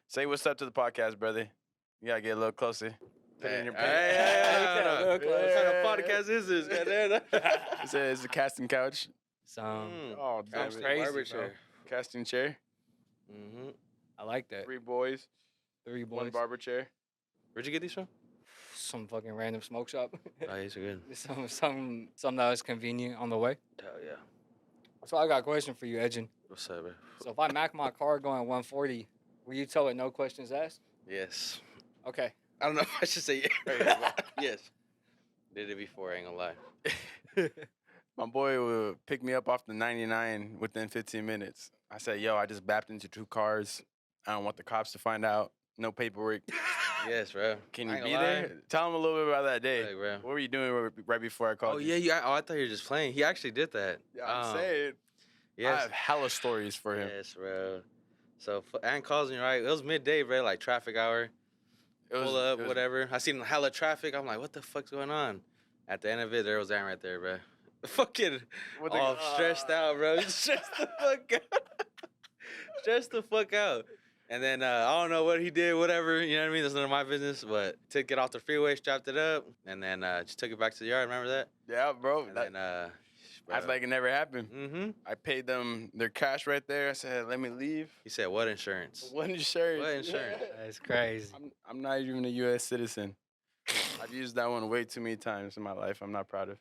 Say what's up to the podcast, brother. You gotta get a little closer. Put it in your pants. Hey, Yeah. what kind of podcast is this? Goddamn. It says the casting couch. Oh, damn sounds it. crazy, Barber bro. chair. Casting chair. Mm-hmm. I like that. 3 boys. 3 1 boys. barber chair. Where'd you get these from? Some fucking random smoke shop. Oh, these are good. Something that was convenient on the way. Hell yeah. So I got a question for you, Edgerrin. What's up, bro? So if I mack my car going 140, will you tow it no questions asked? Yes. Okay. I don't know if I should say yes. Yes. Did it before, I ain't gonna lie. My boy would pick me up off the 99 within 15 minutes. I said, yo, I just bapped into 2 cars. I don't want the cops to find out. No paperwork. Yes, bro. Can I you ain't be gonna lie. there? Tell him a little bit about that day. Like, bro. What were you doing right before I called Oh, you? yeah. I thought you were just playing. He actually did that. Yeah, I'm saying. I Yes. have hella stories for him. Yes, bro. So, Ant calls me, right? It was midday, bro, like traffic hour. Pull up, whatever. I seen hella traffic. I'm like, what the fuck's going on? At the end of it, there was Ant right there, bro. Fucking all stressed out, bro. Stressed the fuck out. Stressed the fuck out. And then I don't know what he did, whatever. You know what I mean? That's none of my business. But took it off the freeway, strapped it up, and then just took it back to the yard. Remember that? Yeah, bro. And then, Act like it never happened. Mm-hmm. I paid them their cash right there. I said, let me leave. He said, "What insurance? What insurance? What insurance?" That's crazy. I'm not even a U.S. citizen. I've used that one way too many times in my life. I'm not proud of.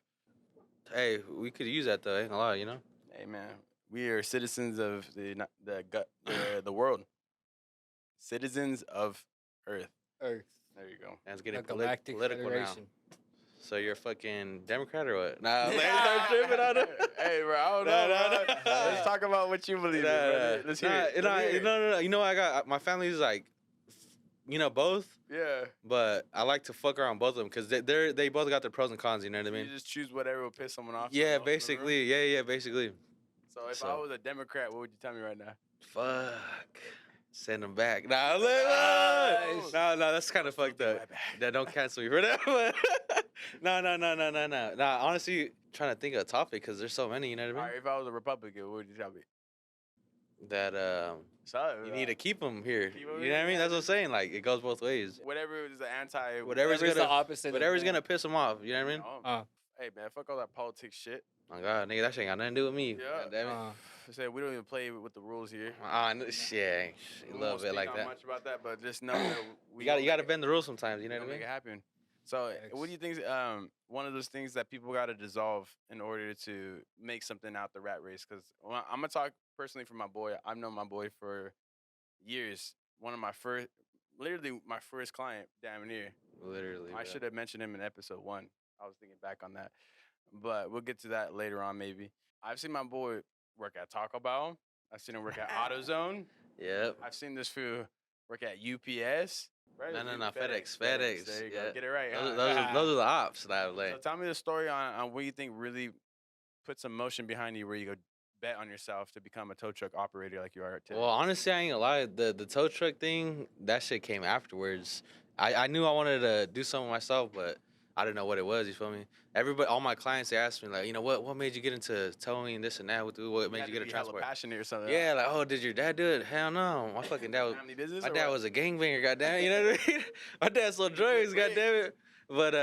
Hey, we could use that though. Ain't gonna lie, you know. Hey, man. We are citizens of the world. Citizens of Earth. Earth. There you go. That's The getting Galactic political now. Federation. So you're a fucking Democrat or what? Nah, let's start tripping on it. Hey, bro, I don't Nah, know, nah, bro. nah. Let's talk about what you believe in, bro. Let's hear it. No. You know, I got my family's like, you know, both. Yeah. But I like to fuck around both of them because they both got their pros and cons. You know what I mean? You just choose whatever will piss someone off. Yeah, the most, basically. Yeah, basically. So if So- I was a Democrat, what would you tell me right now? Fuck. Send them back. Nah, Nice. no, that's kind of fucked up. That don't cancel me for that. But no. Nah, honestly, trying to think of a topic because there's so many. You know what I All mean? right, if I was a Republican, what would you tell me? That So, you need to keep them here. Keep 'em You know what I here, mean? That's what I'm saying. Like it goes both ways. whatever is the anti. Whatever's Whatever's the gonna opposite. whatever's of gonna piss them off. You know what I mean? Hey man, fuck all that politics shit. Oh God, nigga, that shit ain't got nothing to do with me. Yeah. God damn it. I said we don't even play with the rules here. Shit, We a little won't bit speak like on that. much about that, but just know that we You gotta bend the rules sometimes. You know You what I make mean? it happen. So, what do you think? One of those things that people got to dissolve in order to make something out the rat race. Because I'm gonna talk personally for my boy. I've known my boy for years. One of my first, literally my first client, damn near. Literally. I bro. should have mentioned him in episode 1. I was thinking back on that, but we'll get to that later on maybe. I've seen my boy work at Taco Bell. I've seen him work at AutoZone. Yep. I've seen this fool work at UPS. Right? No, FedEx. FedEx. There you Yeah. go. Get it right. Those, huh? those are the ops that I play. So tell me the story on what you think really put some motion behind you where you go bet on yourself to become a tow truck operator like you are today. Well, honestly, I ain't gonna lie. The tow truck thing, that shit came afterwards. I knew I wanted to do something myself, but I didn't know what it was. You feel me? Everybody, all my clients, they asked me like, you know, what made you get into towing and this and that? What made you get a transport? Passionate or something. Yeah, like, oh, did your dad do it? Hell no, my fucking dad was. Family business. My or dad what? was a gangbanger, goddamn. You know what I mean? My dad sold drugs, goddamn it. But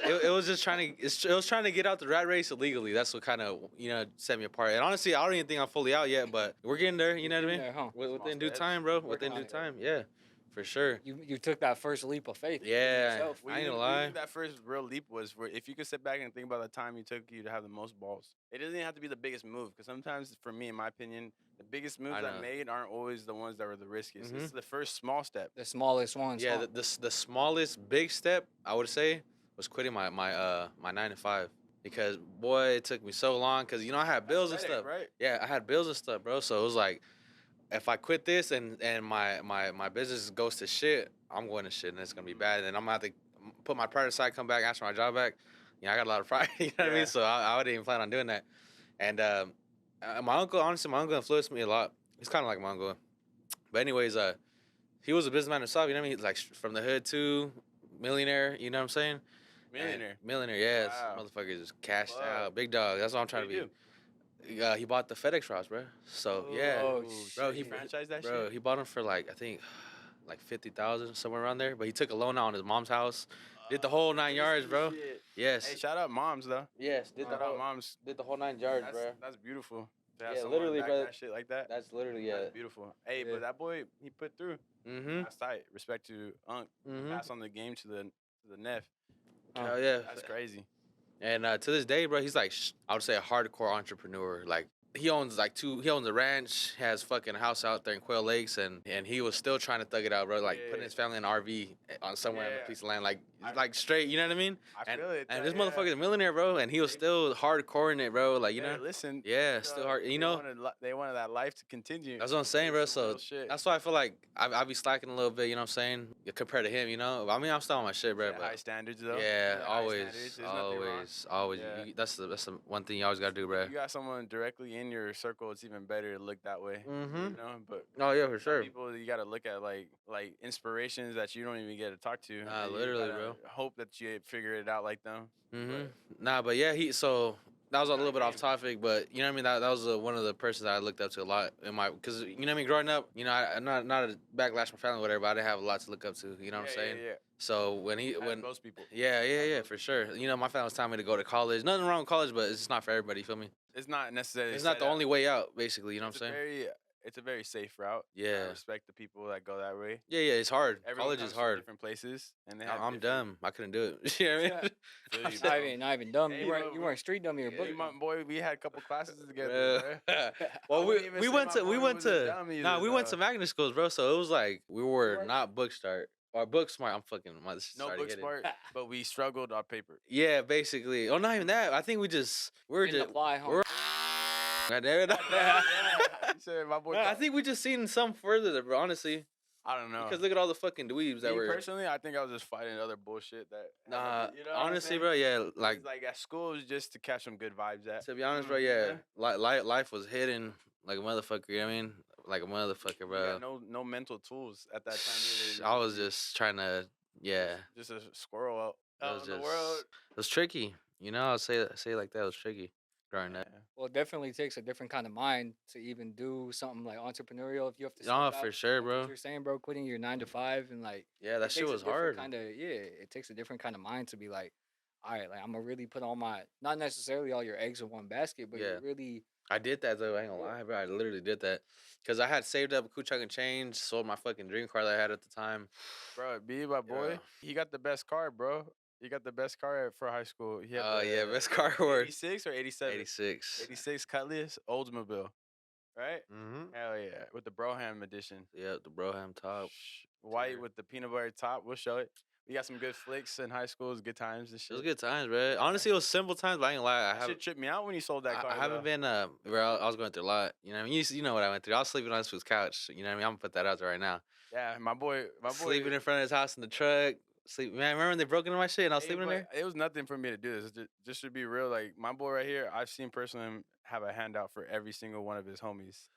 it was just trying to get out the rat race illegally. That's what kind of set me apart. And honestly, I don't even think I'm fully out yet, but we're getting there. You know what I mean? There, huh? Within due time, bro. Within on due it. time, yeah, for sure. You took that first leap of faith. in Yeah. yourself. I ain't gonna We lie. knew that first real leap was for if you could sit back and think about the time it took you to have the most balls. It doesn't even have to be the biggest move because sometimes, for me, in my opinion, the biggest moves I know. made aren't always the ones that were the riskiest. Mhm. It's the first small step. The smallest ones. Yeah, huh? the smallest big step I would say was quitting my 9 to 5 because boy, it took me so long because I had bills and Pathetic, stuff. right? Yeah, I had bills and stuff, bro. So it was like, if I quit this and my business goes to shit, I'm going to shit and it's gonna be bad. And then I'm gonna have to put my pride aside, come back, ask for my job back. I got a lot of pride. You know what I Yeah. mean? So I didn't even plan on doing that. And my uncle influenced me a lot. He's kind of like my uncle. But anyways, he was a businessman himself. You know what I mean? Like from the hood to millionaire. You know what I'm saying? Millionaire. Millionaire, yes. Wow. Motherfucker just cashed Wow. out. Big dog. That's what I'm trying What to do be. you He bought the FedEx routes, bro. So, yeah. Oh, Bro, shit. he franchised that Bro, shit? he bought them for like, I think, like 50,000 somewhere around there. But he took a loan out on his mom's house. Did the whole 9 yards, bro. Shit. Yes. Hey, shout out moms though. Yes. Shout out moms. Did the whole 9 yards, bro. That's beautiful. To have Yeah, someone literally, back bro. that shit like that. That's literally That's beautiful. Hey, Yeah. but that boy, he put through. Mm-hmm. That's tight. Respect to Unc. Pass on the game to the Neff. Hell yeah. That's crazy. And to this day, bro, he's like, I would say a hardcore entrepreneur. Like, he owns he owns a ranch, has fucking a house out there in Quail Lakes, and he was still trying to thug it out, bro. Like, putting his family in an RV on somewhere in a piece of land, like straight, you know what I mean? I feel it. And this motherfucker's a millionaire, bro, and he was still hardcore in it, bro. Like, you know? Listen. Yeah, still hard. You know? They wanted that life to continue. That's what I'm saying, bro. So that's why I feel like I be slacking a little bit, you know what I'm saying? Compared to him, you know? I mean, I'm still on my shit, bro. High standards, though. Yeah, always. Yeah. That's the one thing you always gotta do, bro. You got someone directly in your circle, it's even better to look that way. Mm-hmm. You know, but yeah, for sure. People you gotta look at like inspirations that you don't even get to talk to. Literally, bro. Hope that you figure it out like them. Mm-hmm. But yeah, so that was a little bit off topic, but you know what I mean. That was one of the persons I looked up to a lot because you know what I mean. Growing up, you know, I'm not a backlash my family, whatever, but I didn't have a lot to look up to. You know what I'm saying? Yeah. So when most people. Yeah, for sure. You know, my family was telling me to go to college. Nothing wrong with college, but it's just not for everybody. You feel me? It's not necessarily. It's not the only way out, basically. You know what I'm saying? It's a very safe route. Yeah. I respect the people that go that way. Yeah, it's hard. Everyone College comes is from hard. different places, and they I'm dumb. I couldn't do it. You know what I mean? Not even dumb. Hey, you weren't street dumb. You were book. Boy, we had a couple classes together. Well, we went to magnet schools, bro. So it was like we were not book smart or book smart. I'm fucking no book smart, but we struggled on paper. Yeah, basically. Oh, not even that. I think we were just apply, huh? My boy. I think we just seen some further, bro. Honestly, I don't know. Because look at all the fucking dweebs that were. Personally, I think I was just fighting other bullshit that. You know honestly, bro, yeah, like at school it was just to catch some good vibes at. To be honest, bro, yeah, life was hidden like a motherfucker. You know what I mean? Like a motherfucker, bro. No mental tools at that time either. I was just trying to, just a squirrel out in the world. It was tricky, you know. I'll say it like that. It was tricky growing up. Well, it definitely takes a different kind of mind to even do something like entrepreneurial. If you have to. No, for sure, bro. What you're saying, bro, quitting your 9 to 5 and like. Yeah, that shit was hard. It takes a different kind of mind to be like, all right, like I'm gonna really put all my, not necessarily all your eggs in one basket, but you really. I did that though. I ain't gonna lie, bro. I literally did that because I had saved up a cool chunk of change, sold my fucking dream car that I had at the time. Bro, my boy, he got the best car, bro. He got the best car for high school. He had best car for 86 or 87? 86. 86 Cutlass Oldsmobile, right? Mm-hmm. Hell yeah, with the Broham edition. Yeah, the Broham top. White with the peanut butter top. We'll show it. We got some good flicks in high school. It was good times and shit. It was good times, bro. Honestly, it was simple times, but I ain't gonna lie. That shit tripped me out when you sold that car. I haven't been, bro, I was going through a lot. You know what I mean? You know what I went through. I was sleeping on this fool's couch. You know what I mean? I'm gonna put that out there right now. Yeah, my boy. Sleeping in front of his house in the truck. Man, remember when they broke into my shit and I was sleeping in there? It was nothing for me to do this. Just to be real, like my boy right here, I've seen personally have a handout for every single one of his homies.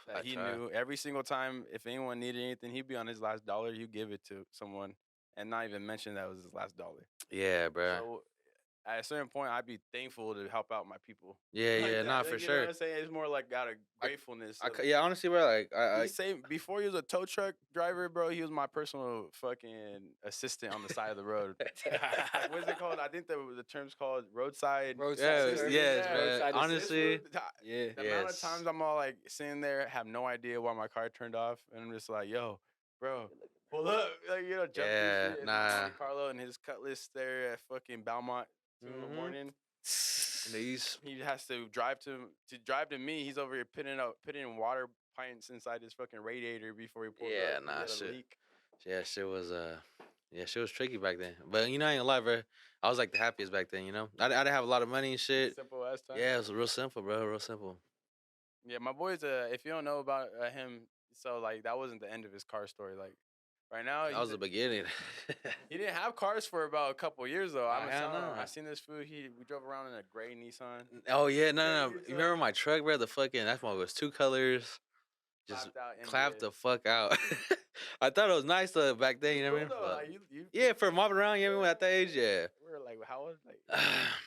That he knew every single time if anyone needed anything, he'd be on his last dollar. You give it to someone. And not even mention that was his last dollar. Yeah, bro. So at a certain point, I'd be thankful to help out my people. Yeah, not for sure. You know what I'm saying? It's more like out of gratefulness. Yeah, honestly, bro, like before he was a tow truck driver, bro, he was my personal fucking assistant on the side of the road. What is it called? I think the term's called roadside. Yes, man. Honestly, the amount of times I'm all like sitting there, have no idea why my car turned off, and I'm just like, yo, bro. Pull up, like, you know, jump in Monte Carlo and his Cutlass there at fucking Belmont 2 in the morning. He has to drive to me. He's over here putting water pints inside his fucking radiator before he pulls up. Shit. Yeah, shit was tricky back then. But you know, I ain't gonna lie, bro. I was like the happiest back then. You know, I didn't have a lot of money and shit. Simple as time. Yeah, it was real simple, bro. Real simple. Yeah, my boy's if you don't know about him, so like that wasn't the end of his car story. Like. Right now, that was the beginning. He didn't have cars for about a couple years though. I seen this food. We drove around in a gray Nissan. Oh yeah, no. You remember my truck, bro? The fucking that one was 2 colors. Just clapped the fuck out. I thought it was nice back then. You know what I mean? Yeah, for mobbing around. You know what I mean? At that age, yeah. We were like, how old? Like,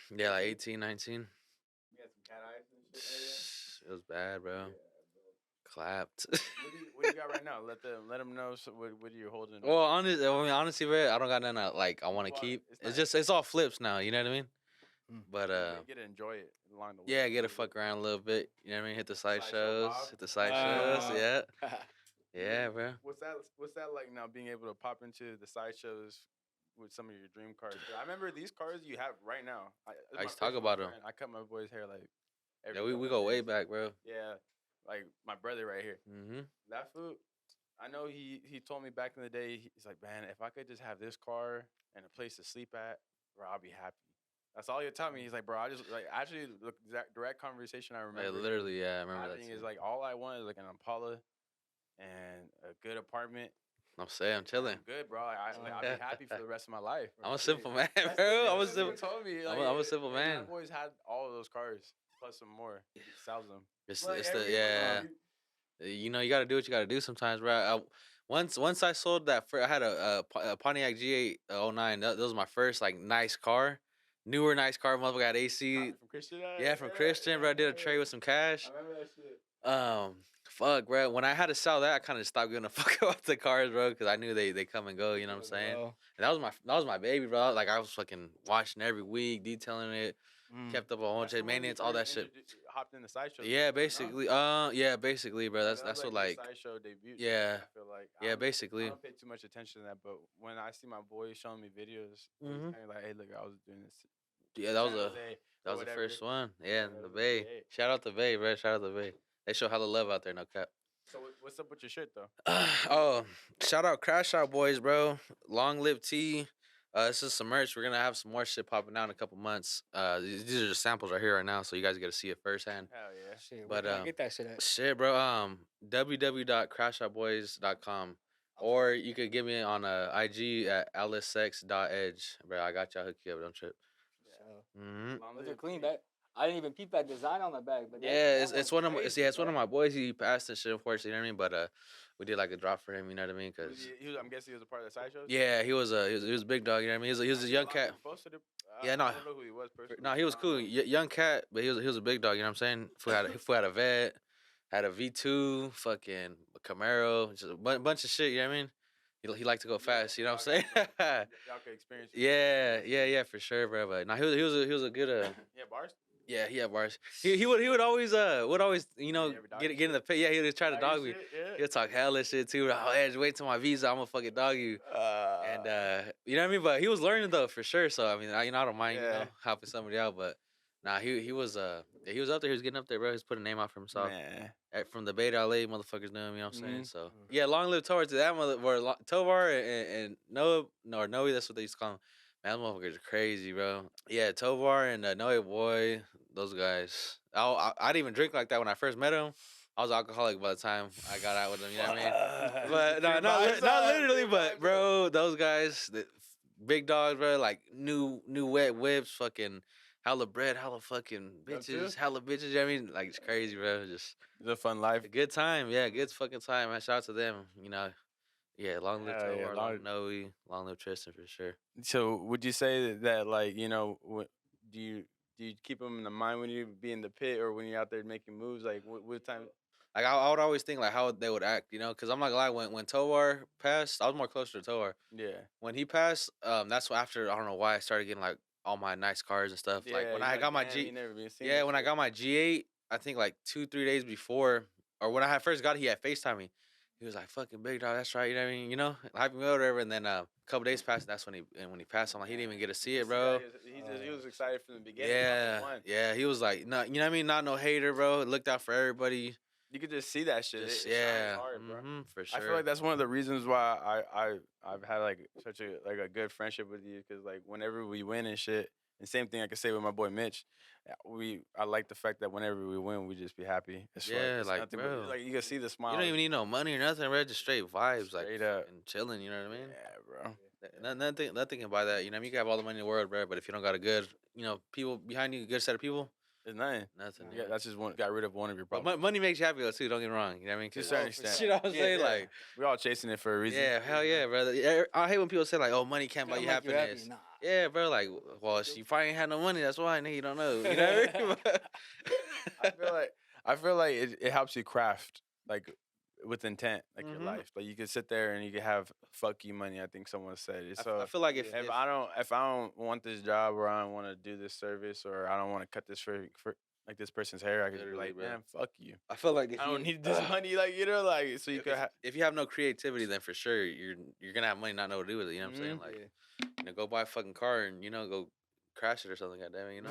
yeah, like 18, 19. We had some cat eyes and shit. It was bad, bro. clapped. What do you got right now? Let them know what you're holding. Well, honestly, bro, I don't got nothing I want to keep. It's all flips now. You know what I mean? But get to enjoy it along the way. Yeah, get to fuck around a little bit. You know what I mean? Hit the sideshows. Hit the sideshows. Yeah. Yeah, bro. What's that like now? Being able to pop into the sideshows with some of your dream cars. I remember these cars you have right now. I used to talk about them. I cut my boy's hair like. Yeah, we go way back, bro. Yeah, like my brother right here. Mm-hmm. That food. I know he told me back in the day. He's like, man, if I could just have this car and a place to sleep at, bro, I'll be happy. That's all you're telling me. He's like, bro, I just like actually the direct conversation I remember. Yeah, literally, yeah, I remember that. Is like all I want is like an Impala and a good apartment. I'm saying, I'm chilling. I'm good, bro. I'll be happy for the rest of my life. Bro. I'm a simple man, bro. I'm a simple. Told me, like, I'm a simple man. I've always had all of those cars plus some more. He sells them. You know, you gotta do what you gotta do sometimes, bro. Once I sold that, I had a Pontiac G8 09. That was my first like nice car, newer nice car. Motherfucker got AC. From Christian. Yeah, from Christian, bro. I did a trade with some cash. I remember that shit. Fuck, bro. When I had to sell that, I kind of stopped giving a fuck about the cars, bro, because I knew they come and go. You know what I'm saying? And that was my baby, bro. Like I was fucking watching every week, detailing it, kept up on maintenance, all that shit. Hopped in the sideshow. Yeah, basically. Basically, bro. That's what like. Sideshow debut. Yeah. I feel like. Yeah, basically. I don't pay too much attention to that, but when I see my boy showing me videos, kind of like, hey, look, I was doing this. Yeah, that was the first one. Yeah, the Bay. Shout out the Bay, bro. Shout out the Bay. They show hella love out there, no cap. So what's up with your shit though? Shout out Crash Out Boys, bro. Long live T. This is some merch. We're gonna have some more shit popping out in a couple months. These are just samples right here right now, so you guys get to see it firsthand. Hell yeah. Shit, but get that shit at? Shit, bro. www.crashoutboys.com. Or you could get me on IG at alicex.edge. Bro, I got y'all hook you up. Don't trip. Those are clean back. I didn't even peep that design on the bag, but it's one of my boys. He passed and shit, unfortunately. You know what I mean? But we did like a drop for him. You know what I mean? Cause I'm guessing he was a part of the sideshow. Yeah, he was a big dog. You know what I mean? He was a young cat. I don't know who he was personally. No, he was cool. Young cat, but he was a big dog. You know what I'm saying? If we had a vet, had a V2, fucking a Camaro, just a bunch of shit. You know what I mean? He liked to go fast, you know what I'm saying? Y'all could experience. Yeah, for sure, bro. But no, he was a good Yeah, bars. Yeah, he had bars. He would always you know get in the pit. Yeah, he would try to dog me. He would talk hella shit too. Oh, yeah, just wait till my visa. I'm gonna fucking dog you. And you know what I mean. But he was learning though for sure. So I mean, I don't mind helping somebody out. But nah, he was up there. He was getting up there, bro. He's putting a name out for himself. From the Bay to LA, motherfuckers knew him. You know what I'm saying? So yeah, long live Tovar to that Tovar and Noah or Noe. That's what they used to call him. Man, those motherfuckers are crazy, bro. Yeah, Tovar and Noe boy, those guys. I didn't even drink like that when I first met him. I was alcoholic by the time I got out with them. You know what I mean? But no, not literally. But bro, those guys, big dogs, bro. Like new wet whips, fucking hella bread, hella fucking bitches, hella bitches. You know what I mean? Like it's crazy, bro. Just it's a fun life. A good time, yeah, good fucking time. Man, shout out to them. You know. Yeah, long live Tovar, long Noe, long live Tristan for sure. So, would you say that like, you know, do you keep them in the mind when you be in the pit or when you're out there making moves? Like, what time? Like, I would always think like how they would act, you know, because I'm not gonna lie. When Tovar passed, I was more closer to Tovar. Yeah. When he passed, that's after I don't know why I started getting like all my nice cars and stuff. Yeah, like when I got my when I got my G8, I think like 2-3 days before, or when I first got it, he had FaceTime me. He was like, "Fucking big dog, that's right." You know what I mean? You know, hyping me up or whatever. And then a couple days passed. That's when he passed. I'm like, he didn't even get to see it, bro. He was excited from the beginning. Yeah. He was like, no, you know what I mean? Not no hater, bro. Looked out for everybody. You could just see that shit. It's hard, bro. For sure. I feel like that's one of the reasons why I've had like such a good friendship with you, because like whenever we win and shit, and same thing I could say with my boy Mitch. I like the fact that whenever we win, we just be happy. Like bro, like you can see the smile. You don't even need no money or nothing, bro. Just straight vibes, straight like up and chilling. You know what I mean? Yeah, bro. Nothing can buy that. You know, you can have all the money in the world, bro. But if you don't got a good, you know, people behind you, a good set of people, it's nothing. Yeah, that's just got rid of one of your problems. But money makes you happy though too. Don't get me wrong. You know what I mean? To a certain extent. You know what I'm saying? Like we're all chasing it for a reason. Yeah, hell yeah, brother. I hate when people say like, "Oh, money can't buy you happiness." Nah. Yeah, bro. Like, well, you probably ain't had no money. That's why, nigga, you don't know. You know what I mean? I feel like it helps you craft like with intent, like your life. Like you could sit there and you could have fuck you money. I think someone said it. So I feel like if I don't want this job, or I don't want to do this service, or I don't want to cut this for like this person's hair, I could be like, man, fuck you. I feel like if I don't need this money, like like so you could. If you have no creativity, then for sure you're gonna have money not know what to do with it. You know what I'm saying? Like, go buy a fucking car and go crash it or something. Goddamn it,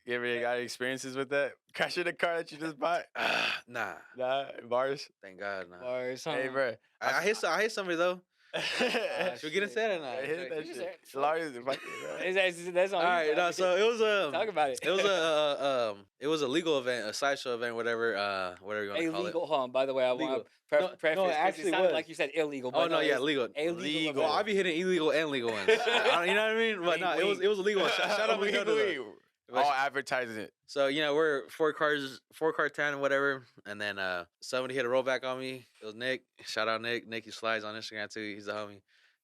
You ever got experiences with that? Crashing a car that you just bought? Nah, bars. Thank God, nah. Bars, Hey, bro, I hit somebody though. Should we get into that or not? I hit that shit. That's on. All right, no. So it was talk about it. It was a legal event, a sideshow event, whatever you want to call it. Illegal. Hold on. By the way, I want to preface. No, it actually it sounded was. like you said illegal. Oh no, yeah, legal. Illegal. Well, I be hitting illegal and legal ones. You know what I mean? But no, it was a legal one. Shout out to all advertising it. So we're four car tan, whatever, and then somebody hit a rollback on me. It was Nick. Shout out Nick. Nick, he slides on Instagram too. He's a homie.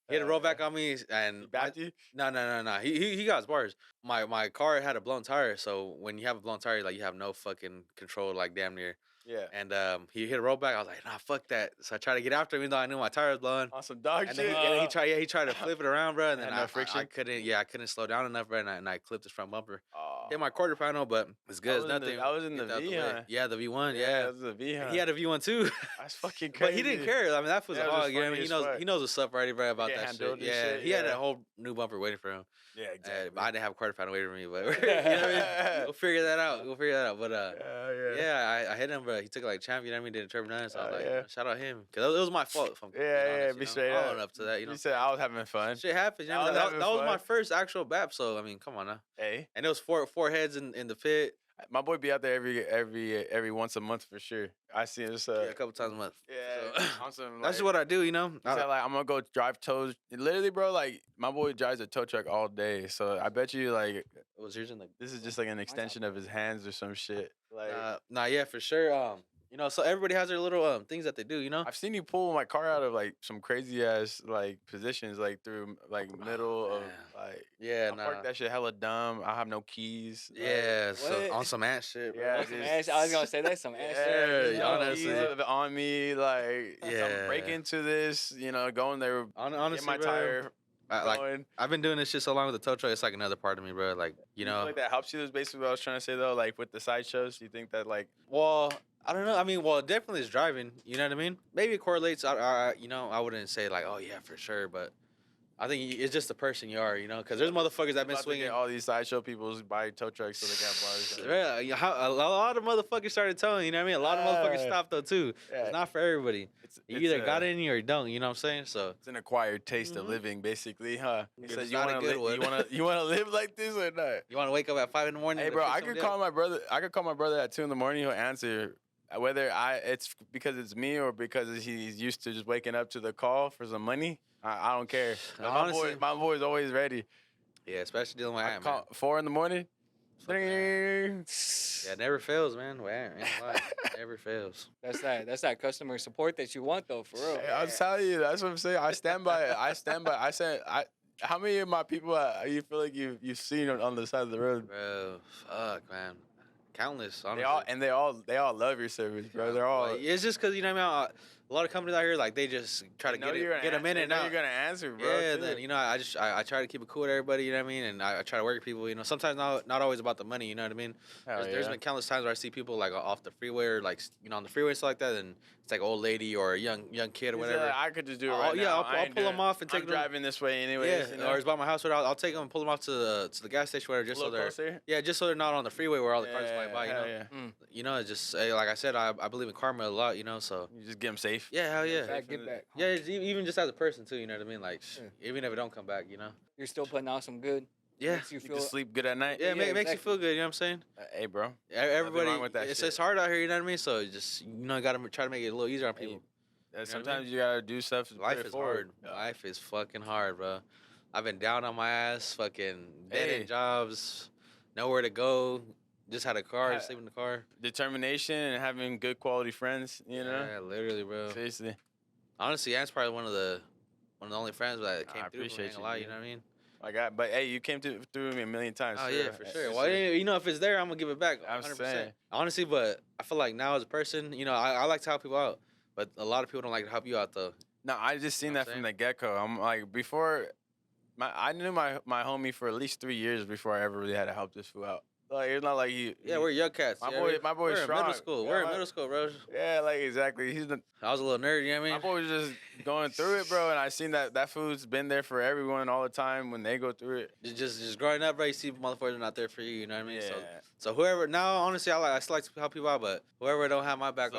He had a rollback on me and you? No. He got his bars. My car had a blown tire, so when you have a blown tire, like you have no fucking control, like damn near. Yeah. And he hit a rollback. I was like, nah, fuck that. So I tried to get after him, even though I knew my tire was blowing. On some dog shit. Then he tried to flip it around, bro. And then no friction. I couldn't slow down enough, bro. And I clipped his front bumper. Hit my quarter panel, but it's good. It's nothing. I was in the V, huh? Yeah, the V1. Yeah, that was the V, huh? He had a V1 too. That's fucking crazy. But he didn't care. I mean, that was a hog. You know what I mean? He knows what's up already, bro, about that shit. Yeah, he had a whole new bumper waiting for him. Yeah, exactly. I didn't have a quarter panel waiting for me, but you know what I mean? We'll figure that out. But I hit him, bro. He took it like champ. You know what I mean? Did a turbo nine. So I was like, shout out him, because it was my fault. If I'm honest, be straight up. I own up to that. You said I was having fun. Shit happens. You know, that was my first actual BAP. So I mean, come on now. Hey, and it was four heads in the pit. My boy be out there every once a month for sure. I see him a couple times a month. Yeah, awesome. That's just what I do, you know. Like I'm gonna go drive tows. Literally, bro. Like my boy drives a tow truck all day, so I bet you like was yours in the. This is just like an extension of his hands or some shit. Like, yeah, for sure. You know, so everybody has their little things that they do, you know? I've seen you pull my car out of like some crazy ass like positions, like through like middle of like I parked that shit hella dumb. I have no keys. Yeah, so on some ass shit, bro. Yeah, I was gonna say that's some ass shit. Yeah, honestly, on me, like I'm breaking into this, going there, honestly, get my tire. I've been doing this shit so long with the tow truck. It's like another part of me, bro. Like you know, like that helps you. Is basically what I was trying to say though. Like with the sideshows, do you think that like? Well, I don't know. I mean, it definitely is driving. You know what I mean? Maybe it correlates. I wouldn't say like, oh yeah, for sure, but I think it's just the person you are, because there's motherfuckers that been swinging. All these sideshow people buy tow trucks so they got bars. Yeah, a lot of motherfuckers started towing. You know what I mean? A lot of motherfuckers stopped though too. Yeah. It's not for everybody. You either got it in you or you don't. You know what I'm saying? So it's an acquired taste of living, basically, huh? It's not a good one. You want to live like this or not? You want to wake up at 5 a.m? Hey, bro, I could call my brother. I could call my brother at 2 a.m. He'll answer. Whether it's because it's me or because he's used to just waking up to the call for some money, I don't care. Honestly, my boy's always ready. Yeah, especially dealing with that, man. 4 a.m. Yeah, it never fails, man. Never fails. That's that customer support that you want, though, for real. Hey, I'm telling you, that's what I'm saying. I stand by it. How many of my people you feel like you've seen on the side of the road? Bro, fuck, man. Countless, honestly. They all love your service, bro. They're all. It's just because a lot of companies out here they just try to get a minute. Now you're gonna answer, bro. Yeah, too. Then I try to keep it cool with everybody. You know what I mean? And I try to work with people. Sometimes not always about the money. You know what I mean? There's been countless times where I see people like off the freeway or like on the freeway and stuff like that, and it's like an old lady or a young kid or whatever. Like, I could just do it right now. I'll pull them off and take them. I'm driving this way anyway. Yeah, or it's by my house. I'll take them and pull them off to the gas station, whatever, just so they're closer? Yeah, just so they're not on the freeway where all the cars fly by. It's just like I said, I believe in karma a lot. So you just get them safe. Yeah, hell yeah. Get back. Yeah, even just as a person too. You know what I mean? Like even if it don't come back, you're still putting out some good. Yeah, you can sleep good at night. Yeah, makes you feel good. You know what I'm saying? Hey, bro. Everybody, it's hard out here. You know what I mean? So just gotta try to make it a little easier on people. Sometimes you gotta do stuff. Life is hard. Life is fucking hard, bro. I've been down on my ass, fucking dead end jobs, nowhere to go. Just had a car, sleep in the car. Determination and having good quality friends. Yeah, literally, bro. Seriously. Honestly, Ant's probably one of the only friends that came through. Appreciate a lot. You know what I mean? My God, but hey, you came through with me a million times. Oh sure. yeah, for sure. Well, you know, if it's there, I'm gonna give it back. 100%. I'm saying. Honestly, but I feel like now as a person, you know, I like to help people out, but a lot of people don't like to help you out though. No, I just seen that from the get-go. I'm like, before, I knew my homie for at least 3 years before I ever really had to help this fool out. Like, it's not like we're young cats. My boy's we're strong. in middle school. Yeah, we're in middle school, bro. Yeah, like exactly. I was a little nerd, you know what I mean? My boy was just going through it, bro, and I seen that food's been there for everyone all the time when they go through it. Just growing up, bro, you see motherfuckers not there for you, you know what I mean? Yeah. So whoever, now, honestly, I still like to help people out, but whoever don't have my back,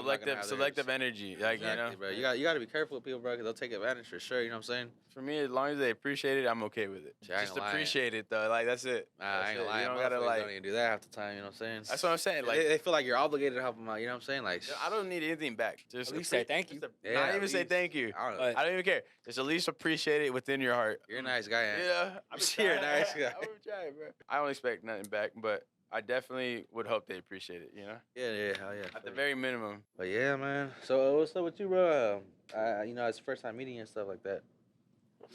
Selective energy. Like, exactly, you know? Bro. You got to be careful with people, bro, because they'll take advantage for sure, you know what I'm saying? For me, as long as they appreciate it, I'm okay with it. Just appreciate it, though. Like, that's it. I ain't gonna lie. You don't gotta, don't even do that half the time, you know what I'm saying? That's what I'm saying. Like, they feel like you're obligated to help them out, you know what I'm saying? Like, I don't need anything back. Just at least say thank you. Not even say thank you. I don't even care. Just at least appreciate it within your heart. You're a nice guy, man. Yeah. You're a nice guy. I'm trying, bro. I don't expect nothing back, but I definitely would hope they appreciate it, you know? Yeah, hell yeah. At the very minimum. But yeah, man. So what's up with you, bro? You know, it's the first time meeting you and stuff like that.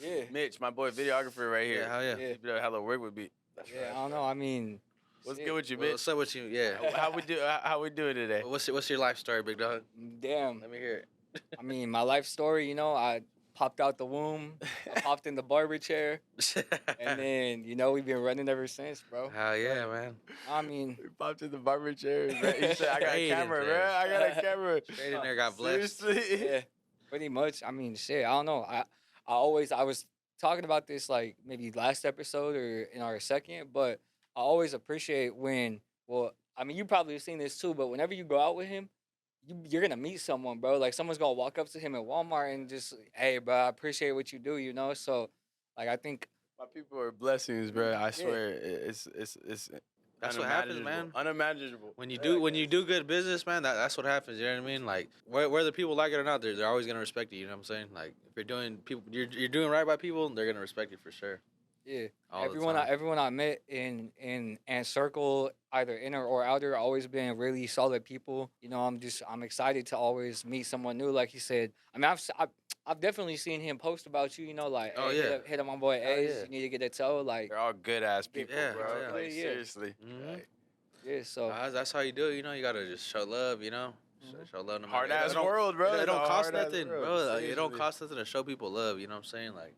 Yeah. Mitch, my boy, videographer right here. Yeah, hell yeah. He did a hella work with me. Yeah, I don't know. I mean, what's good with you, Mitch? What's up with you? Yeah. How we doing today? What's your life story, big dog? Damn. Let me hear it. I mean, my life story, you know, I popped out the womb, I popped in the barber chair, and then, you know, we've been running ever since, bro. Hell yeah, man. I mean, we popped in the barber chair. He said, I got a camera, bro. I got a camera. Straight in there, got blessed. Seriously? Yeah, pretty much. I mean, shit, I don't know. I was talking about this, like, maybe last episode or in our second, but I always appreciate when, well, I mean, you probably have seen this too, but whenever you go out with him, you're gonna meet someone, bro. Like, someone's gonna walk up to him at Walmart and just, hey, bro, I appreciate what you do, you know? So, like, I think my people are blessings, bro. I swear, it's that's what happens, man. Unimaginable. When you do good business, man, that's what happens. You know what I mean? Like, whether people like it or not, they're always gonna respect you. You know what I'm saying? Like, if you're doing right by people, they're gonna respect you for sure. Yeah, everyone I met in circle, either inner or outer, always been really solid people. You know, I'm excited to always meet someone new. Like he said, I mean, I've definitely seen him post about you. You know, like, oh, hey, hit up my boy Ace. Yeah. You need to get a toe. Like, they're all good ass people, bro. Yeah. Like, seriously. Mm-hmm. Like, yeah, so that's how you do it. You know, you gotta just show love. You know. Show love. No hard ass world, bro. It don't cost nothing, bro. Like, it don't cost nothing to show people love. You know what I'm saying? Like,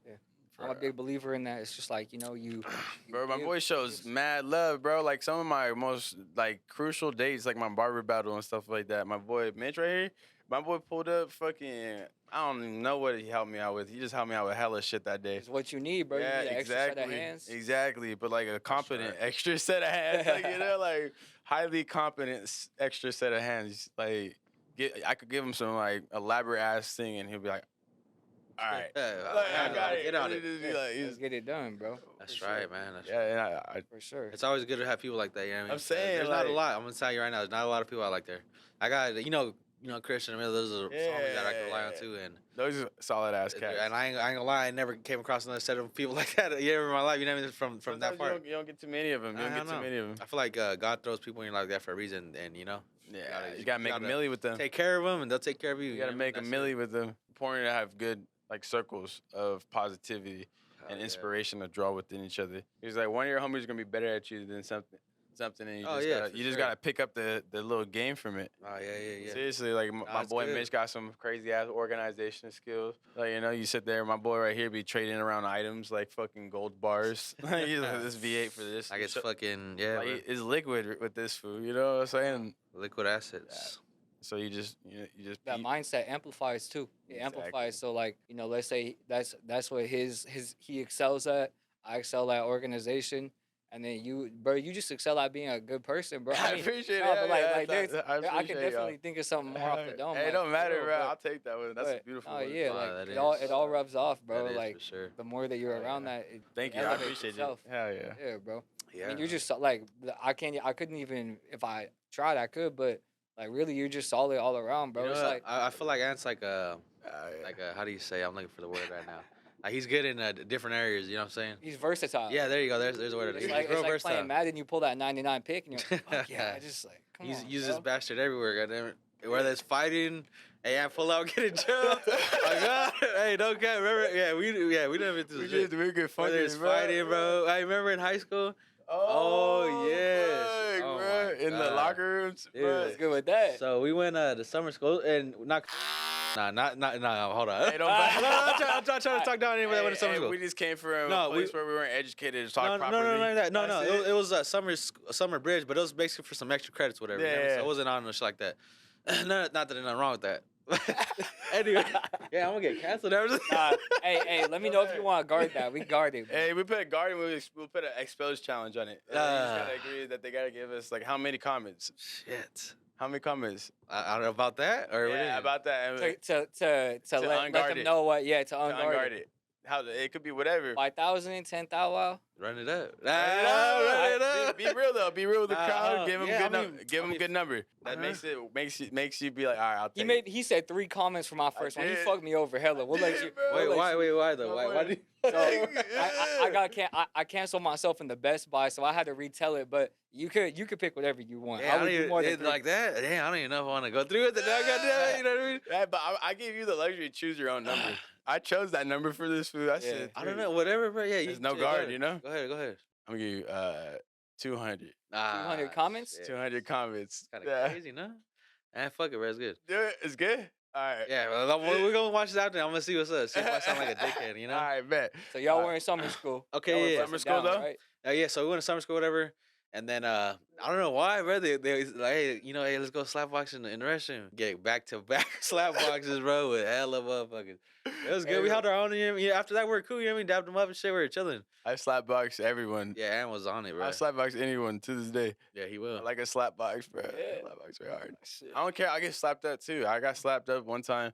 I'm a big believer in that. It's just like, you know, you bro, my boy shows mad love, bro. Like, some of my most, like, crucial dates, like my barber battle and stuff like that. My boy Mitch right here, my boy pulled up fucking, I don't even know what he helped me out with. He just helped me out with hella shit that day. It's what you need, bro. Yeah, you need an exactly. extra set of hands. Exactly, but like a competent extra set of hands. Like, you know, like, highly competent extra set of hands. Like, I could give him some, like, elaborate ass thing and he'll be like, all right. I got it. Get on it. Let's get it done, bro. That's right, man. That's right. For sure. It's always good to have people like that. You know what I mean? I'm saying, there's not a lot. I'm gonna tell you right now. There's not a lot of people out like there. I got you know Christian. I mean, those are homies that I can rely on too, and those are solid ass cats. And I ain't gonna lie, I never came across another set of people like that in my life. You know what I mean? From sometimes that part. You don't get too many of them. I feel like God throws people in like that for a reason, and you know. Yeah, you gotta make a milli with them. Take care of them, and they'll take care of you. You gotta make a milli with them. Important to have good, like, circles of positivity and inspiration to draw within each other. He's like, one of your homies is gonna be better at you than something, and you just gotta pick up the little game from it. Oh yeah. Seriously, like my boy Mitch got some crazy ass organization skills. Like, you know, you sit there, my boy right here be trading around items like fucking gold bars. He's like, this V8 for this. I guess fucking like, it's liquid with this food. You know what I'm saying? Liquid assets. So you just that mindset amplifies too. It amplifies. So, like, you know, let's say that's what he excels at. I excel at organization, and then you just excel at being a good person, bro. I appreciate it. But I can definitely think of something more off the dome. Hey, it don't matter, bro. I'll take that one. That's a beautiful one. Oh yeah, like it all rubs off, bro. Like, sure. The more that you're around that, thank you. I appreciate you. Hell yeah. Yeah, bro. Yeah. I mean, you're just like I couldn't even, if I tried, I could, but. Like, really, you're just solid all around, bro. You know, it's like I feel like Ant's like a how do you say? I'm looking for the word right now. Like, he's good in different areas. You know what I'm saying? He's versatile. Yeah, there you go. There's a word. It's like playing Madden. You pull that 99 pick, and you're like, fuck yeah, I just like. Use this bastard everywhere. Goddamn it. Whether it's fighting, Hey, I pull out, get in jail. My God. Hey, don't get. Remember? Yeah, we never do this. We get funny. There's fighting, bro. I remember in high school. Oh yes. Fuck, Oh bro. my In the God. locker rooms, bro. What's good with that? So we went to summer school and not. Nah, hold on. Hey, don't I'm trying to talk down anybody that went to summer school. We just came from a place where we weren't educated to talk properly. No. It was a summer bridge, but it was basically for some extra credits, whatever. Yeah, you know? yeah. So it wasn't on no shit like that. Not that there's nothing wrong with that. Anyway, yeah, I'm gonna get canceled. Hey, let me know if you want to guard that. We guard it. Hey, we put a guard and we'll put an expose challenge on it. We just gotta agree that they gotta give us like how many comments. Shit. How many comments? I don't know about that or Yeah, about that. To let them know what. Yeah, to unguard it. How it could be whatever. 5,000, 10,000. Run it up. Run it up. Be real though. Be real with the crowd. Give them give them a good number. That makes you be like, all right, I'll take it. He said 3 comments for my first one. He did. fucked me over hella. We'll let you. Wait, why though? Why do you? So I canceled myself in the Best Buy, so I had to retell it. But you could pick whatever you want. Yeah, I would do more than 3. like that. Damn, I don't even know if I want to go through with it. You know what I mean? Yeah, but I gave you the luxury to choose your own number. I chose that number for this food. I said, I don't know, whatever, bro. Yeah, there's no guard, you know. Go ahead. I'm gonna give you 200. 200 comments. Shit. 200 comments. Kind of crazy, no? Fuck it, bro. It's good. Yeah, it's good. All right. Yeah, well, we're gonna watch this after. I'm gonna see what's up. See if I sound like a dickhead, you know? All right, bet. So y'all were in summer school. Okay, yeah. Summer school though. Right? Yeah, so we went to summer school, whatever. And then I don't know why, bro. They was like, hey, hey, let's go slap box in the restroom. Get back to back slap boxes, bro, with hella motherfuckers. It was good. Hey, we held our own. After that, we were cool. You know what I mean? Dabbed them up and shit. We were chilling. I slap box everyone. Yeah, Aaron was on it, bro. I slap box anyone to this day. Yeah, he will. I like a slap box, bro. Yeah. Slap box very hard. I don't care. I get slapped up too. I got slapped up one time.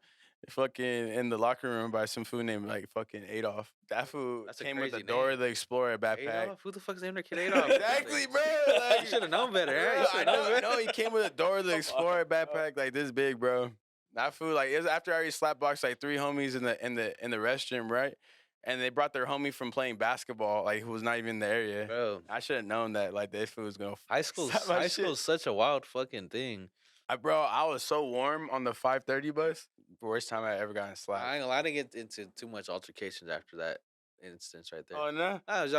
Fucking in the locker room by some food named like fucking Adolf. That food came with the Dora the Explorer backpack. Adolf? Who the fuck's named their kid Adolf? Exactly, bro. Like, You should have known better, huh? I know he came with a Dora the Explorer backpack like this big, bro. That food, like, it was after I already slap boxed like 3 homies in the restroom, right? And they brought their homie from playing basketball, like who was not even in the area. Bro, I should have known that like this food was gonna. high school is such a wild fucking thing. Bro, I was so warm on the 5:30 bus. Worst time I ever gotten slapped. I ain't gonna lie, I didn't get into too much altercations after that instance right there. Oh no. I was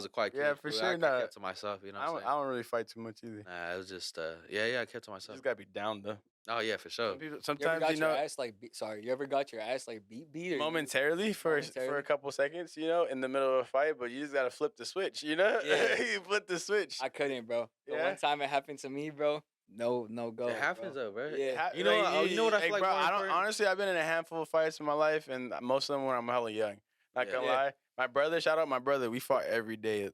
a quiet kid. Yeah, for sure. I kept to myself, you know. I don't really fight too much either. Nah, it was just I kept to You myself. just gotta be down though. Oh yeah, for sure. Sometimes you ever got your ass like beat or momentarily for a couple seconds, you know, in the middle of a fight, but you just gotta flip the switch, you know. Yeah. You flip the switch. I couldn't, bro. The Yeah? one time it happened to me, bro. No go. It happens though, bro. Yeah. You know what I feel like bro, more I don't important? honestly. I've been in a handful of fights in my life, and most of them when I'm hella young. Not gonna lie. My brother, shout out my brother. We fought every day,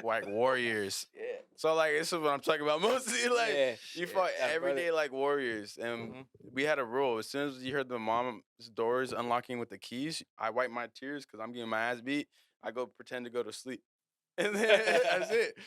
like warriors. Yeah. So like this is what I'm talking about mostly. Like you fought every day like warriors, and we had a rule. As soon as you heard the mom's doors unlocking with the keys, I wipe my tears because I'm getting my ass beat. I go pretend to go to sleep. And then that's it.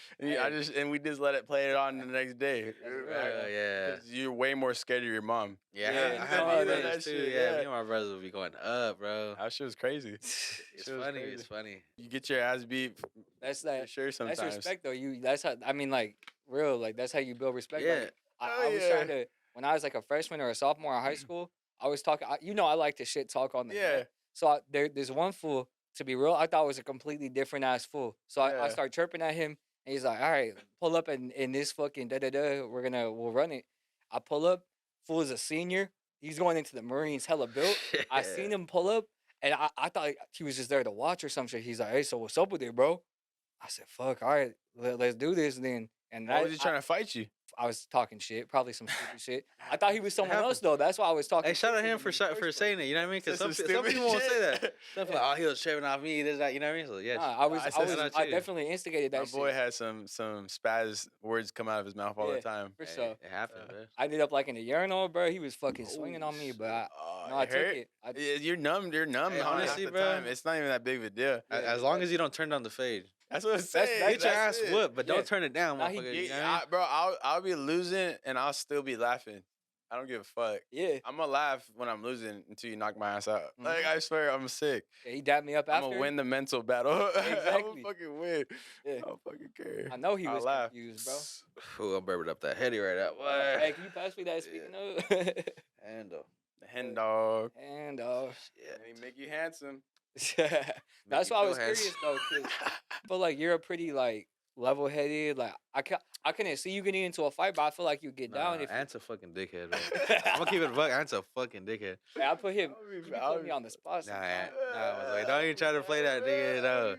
And we just let it play it on the next day. Yeah. 'Cause you're way more scared of your mom. Yeah, Yeah, I had no, that that too. shit, Yeah, yeah. me and my brothers would be going up, bro. That shit was crazy. It's Shit was funny. crazy. It's funny. You get your ass beat That's for that. sure sometimes. That's respect though. That's how. I mean, like real. Like that's how you build respect. Yeah. Like, I was trying to when I was like a freshman or a sophomore in high school. I was talking. I like to shit talk on the net. So there's one fool. To be real, I thought it was a completely different ass fool. So I start chirping at him, and he's like, "All right, pull up in this fucking we'll run it." I pull up. Fool is a senior. He's going into the Marines, hella built. I seen him pull up, and I thought he was just there to watch or some shit. He's like, "Hey, so what's up with it, bro?" I said, "Fuck, all right, let's do this then." And Why was he trying to fight you? I was talking shit, probably some stupid shit. I thought he was someone else though. That's why I was talking. Hey, shout shit out to him for saying it. You know what I mean? Because some stupid people won't say shit. that. Stuff like, oh, he was tripping off me. This, that. You know what I mean? So yeah. I definitely instigated that. My boy had some spaz words come out of his mouth all the time. For sure. It happened, bro. I ended up like in the urinal, bro. He was fucking swinging on me, but I took it. You're numb. You're numb. Hey, honestly, half the bro, time. It's not even that big of a deal. As long as you don't turn down the fade. That's what I'm saying. Get your ass whooped, but Yeah. don't turn it down, Nah, motherfucker. Bro, I'll be losing and I'll still be laughing. I don't give a fuck. Yeah. I'm gonna laugh when I'm losing until you knock my ass out. Like I swear, I'm sick. Yeah, he dapped me up after. I'm gonna win the mental battle. I'm Exactly. gonna fucking win. Yeah. I don't fucking care. I know he I'll was laugh. confused, bro. Ooh, I'm burping up that heady right now. Hey, can you pass me that speaking of? And The hen dog. And And he make you handsome. that's why I was handsome. curious though, cause I feel like you're a pretty like level-headed. Like I couldn't see you getting into a fight, but I feel like you get down if. Ant's a fucking dickhead, bro. I'm gonna keep it a buck. Ant's a fucking dickhead. Hey, I put him. You put me on the spot. Nah, like, don't even try to play that nigga, though.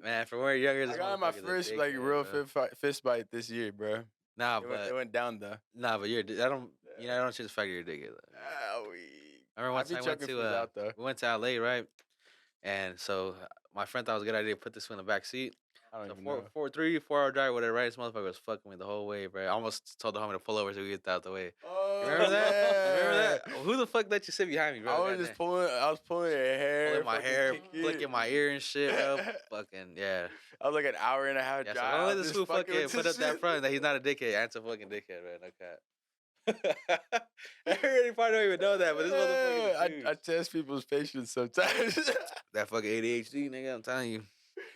Man, from where younger, this I got my first like real fist fight this year, bro. Nah, It went down though. Nah, but you're. I don't. You know, I don't change the fact you're a dickhead. I remember one time we went to LA, right? And so my friend thought it was a good idea to put this one in the back seat. I don't So even know. 4 hour drive, whatever, right? This motherfucker was fucking me the whole way, bro. I almost told the homie to pull over so we get out the way. Oh, Remember that? yeah. Remember that? Who the fuck let you sit behind me, bro? I was pulling your hair. Pulling my hair, flicking my ear and shit, bro. Fucking, yeah. I was like an hour and a half Yeah, drive. so don't let this just fool fucking fucking with put this up that shit. front that he's not a dickhead. Ant's a fucking dickhead, man. No cap. Everybody probably don't even know that, but this motherfucker is huge. I test people's patience sometimes. That fucking ADHD, nigga, I'm telling you.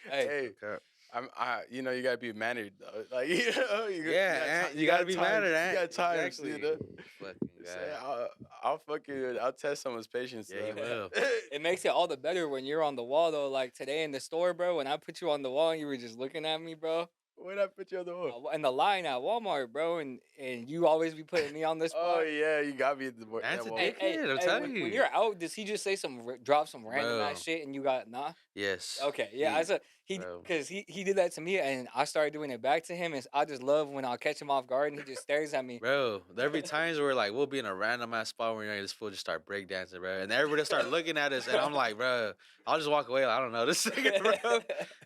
Hey, No cap. you know, you gotta be mannered though. Like, you know, You gotta be mannered, You Ant. got times, Exactly. you know. Fucking guy. I'll test someone's patience. Yeah, you though. will. It makes it all the better when you're on the wall though. Like today in the store, bro. When I put you on the wall and you were just looking at me, bro. When I put you on the wall. In the line at Walmart, bro, and you always be putting me on this spot. Oh yeah, you got me at the Ant's a wall. dickhead, I'm telling you. When you're out, does he just say drop some random Bro. ass shit and you got nah? Yes. Okay, yeah, Bro. because he did that to me and I started doing it back to him and I just love when I'll catch him off guard and he just stares at me. Bro, there be times where like we'll be in a random ass spot where this fool just start breakdancing, bro, and everybody start looking at us, and I'm like, bro, I'll just walk away. Like, I don't know this nigga, bro.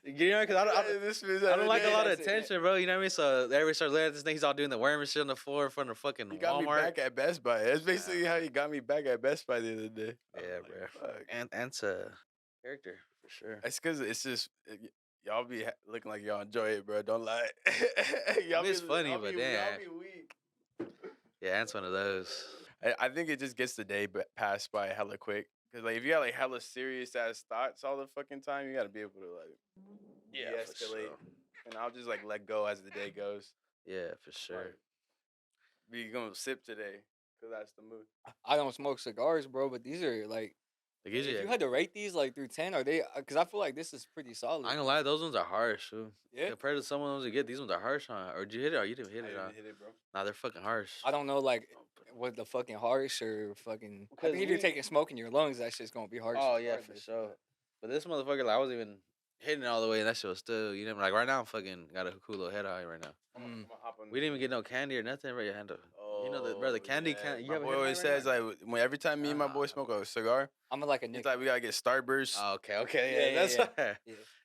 You know, because I don't like a lot of attention, bro. You know what I mean? So everybody starts looking at this thing. He's all doing the worm and shit on the floor in front of fucking You got Walmart. me back at Best Buy. That's basically how you got me back at Best Buy the other day. Yeah, bro. Fuck. Ant's a character for sure. It's because it's just y'all be looking like y'all enjoy it, bro. Don't lie. Y'all It's funny, but damn. Y'all be weak. Yeah, Ant's one of those. I think it just gets the day passed by hella quick. Cause like if you got like hella serious ass thoughts all the fucking time, you gotta be able to like For de-escalate. sure. And I'll just like let go as the day goes. Yeah, for sure. Like, we gonna sip today, cause that's the mood. I don't smoke cigars, bro, but these are like Like, if you had to rate these like through 10, are they? Because I feel like this is pretty solid. I ain't gonna lie, those ones are harsh. Too. Yeah. Compared to some ones you get, these ones are harsh, huh? Or did you hit it or you didn't hit I it, didn't huh? hit it, bro. Nah, they're fucking harsh. I don't know, like, what the fucking harsh or fucking. I Because think if you're we- taking smoke in your lungs, that shit's gonna be harsh. Oh yeah, for regardless. sure. But this motherfucker, like, I wasn't even hitting it all the way, and that shit was still, you know, like right now I'm fucking got a cool little head high right now. I'm gonna hop on. We didn't even get no candy or nothing, right? Your hand up. You know, the candy can't. You My ever boy hit always that right says like when every time me and my boy smoke a cigar, I'm like a it's Nick. like we gotta get Starburst. now? Okay, Yeah, that's yeah.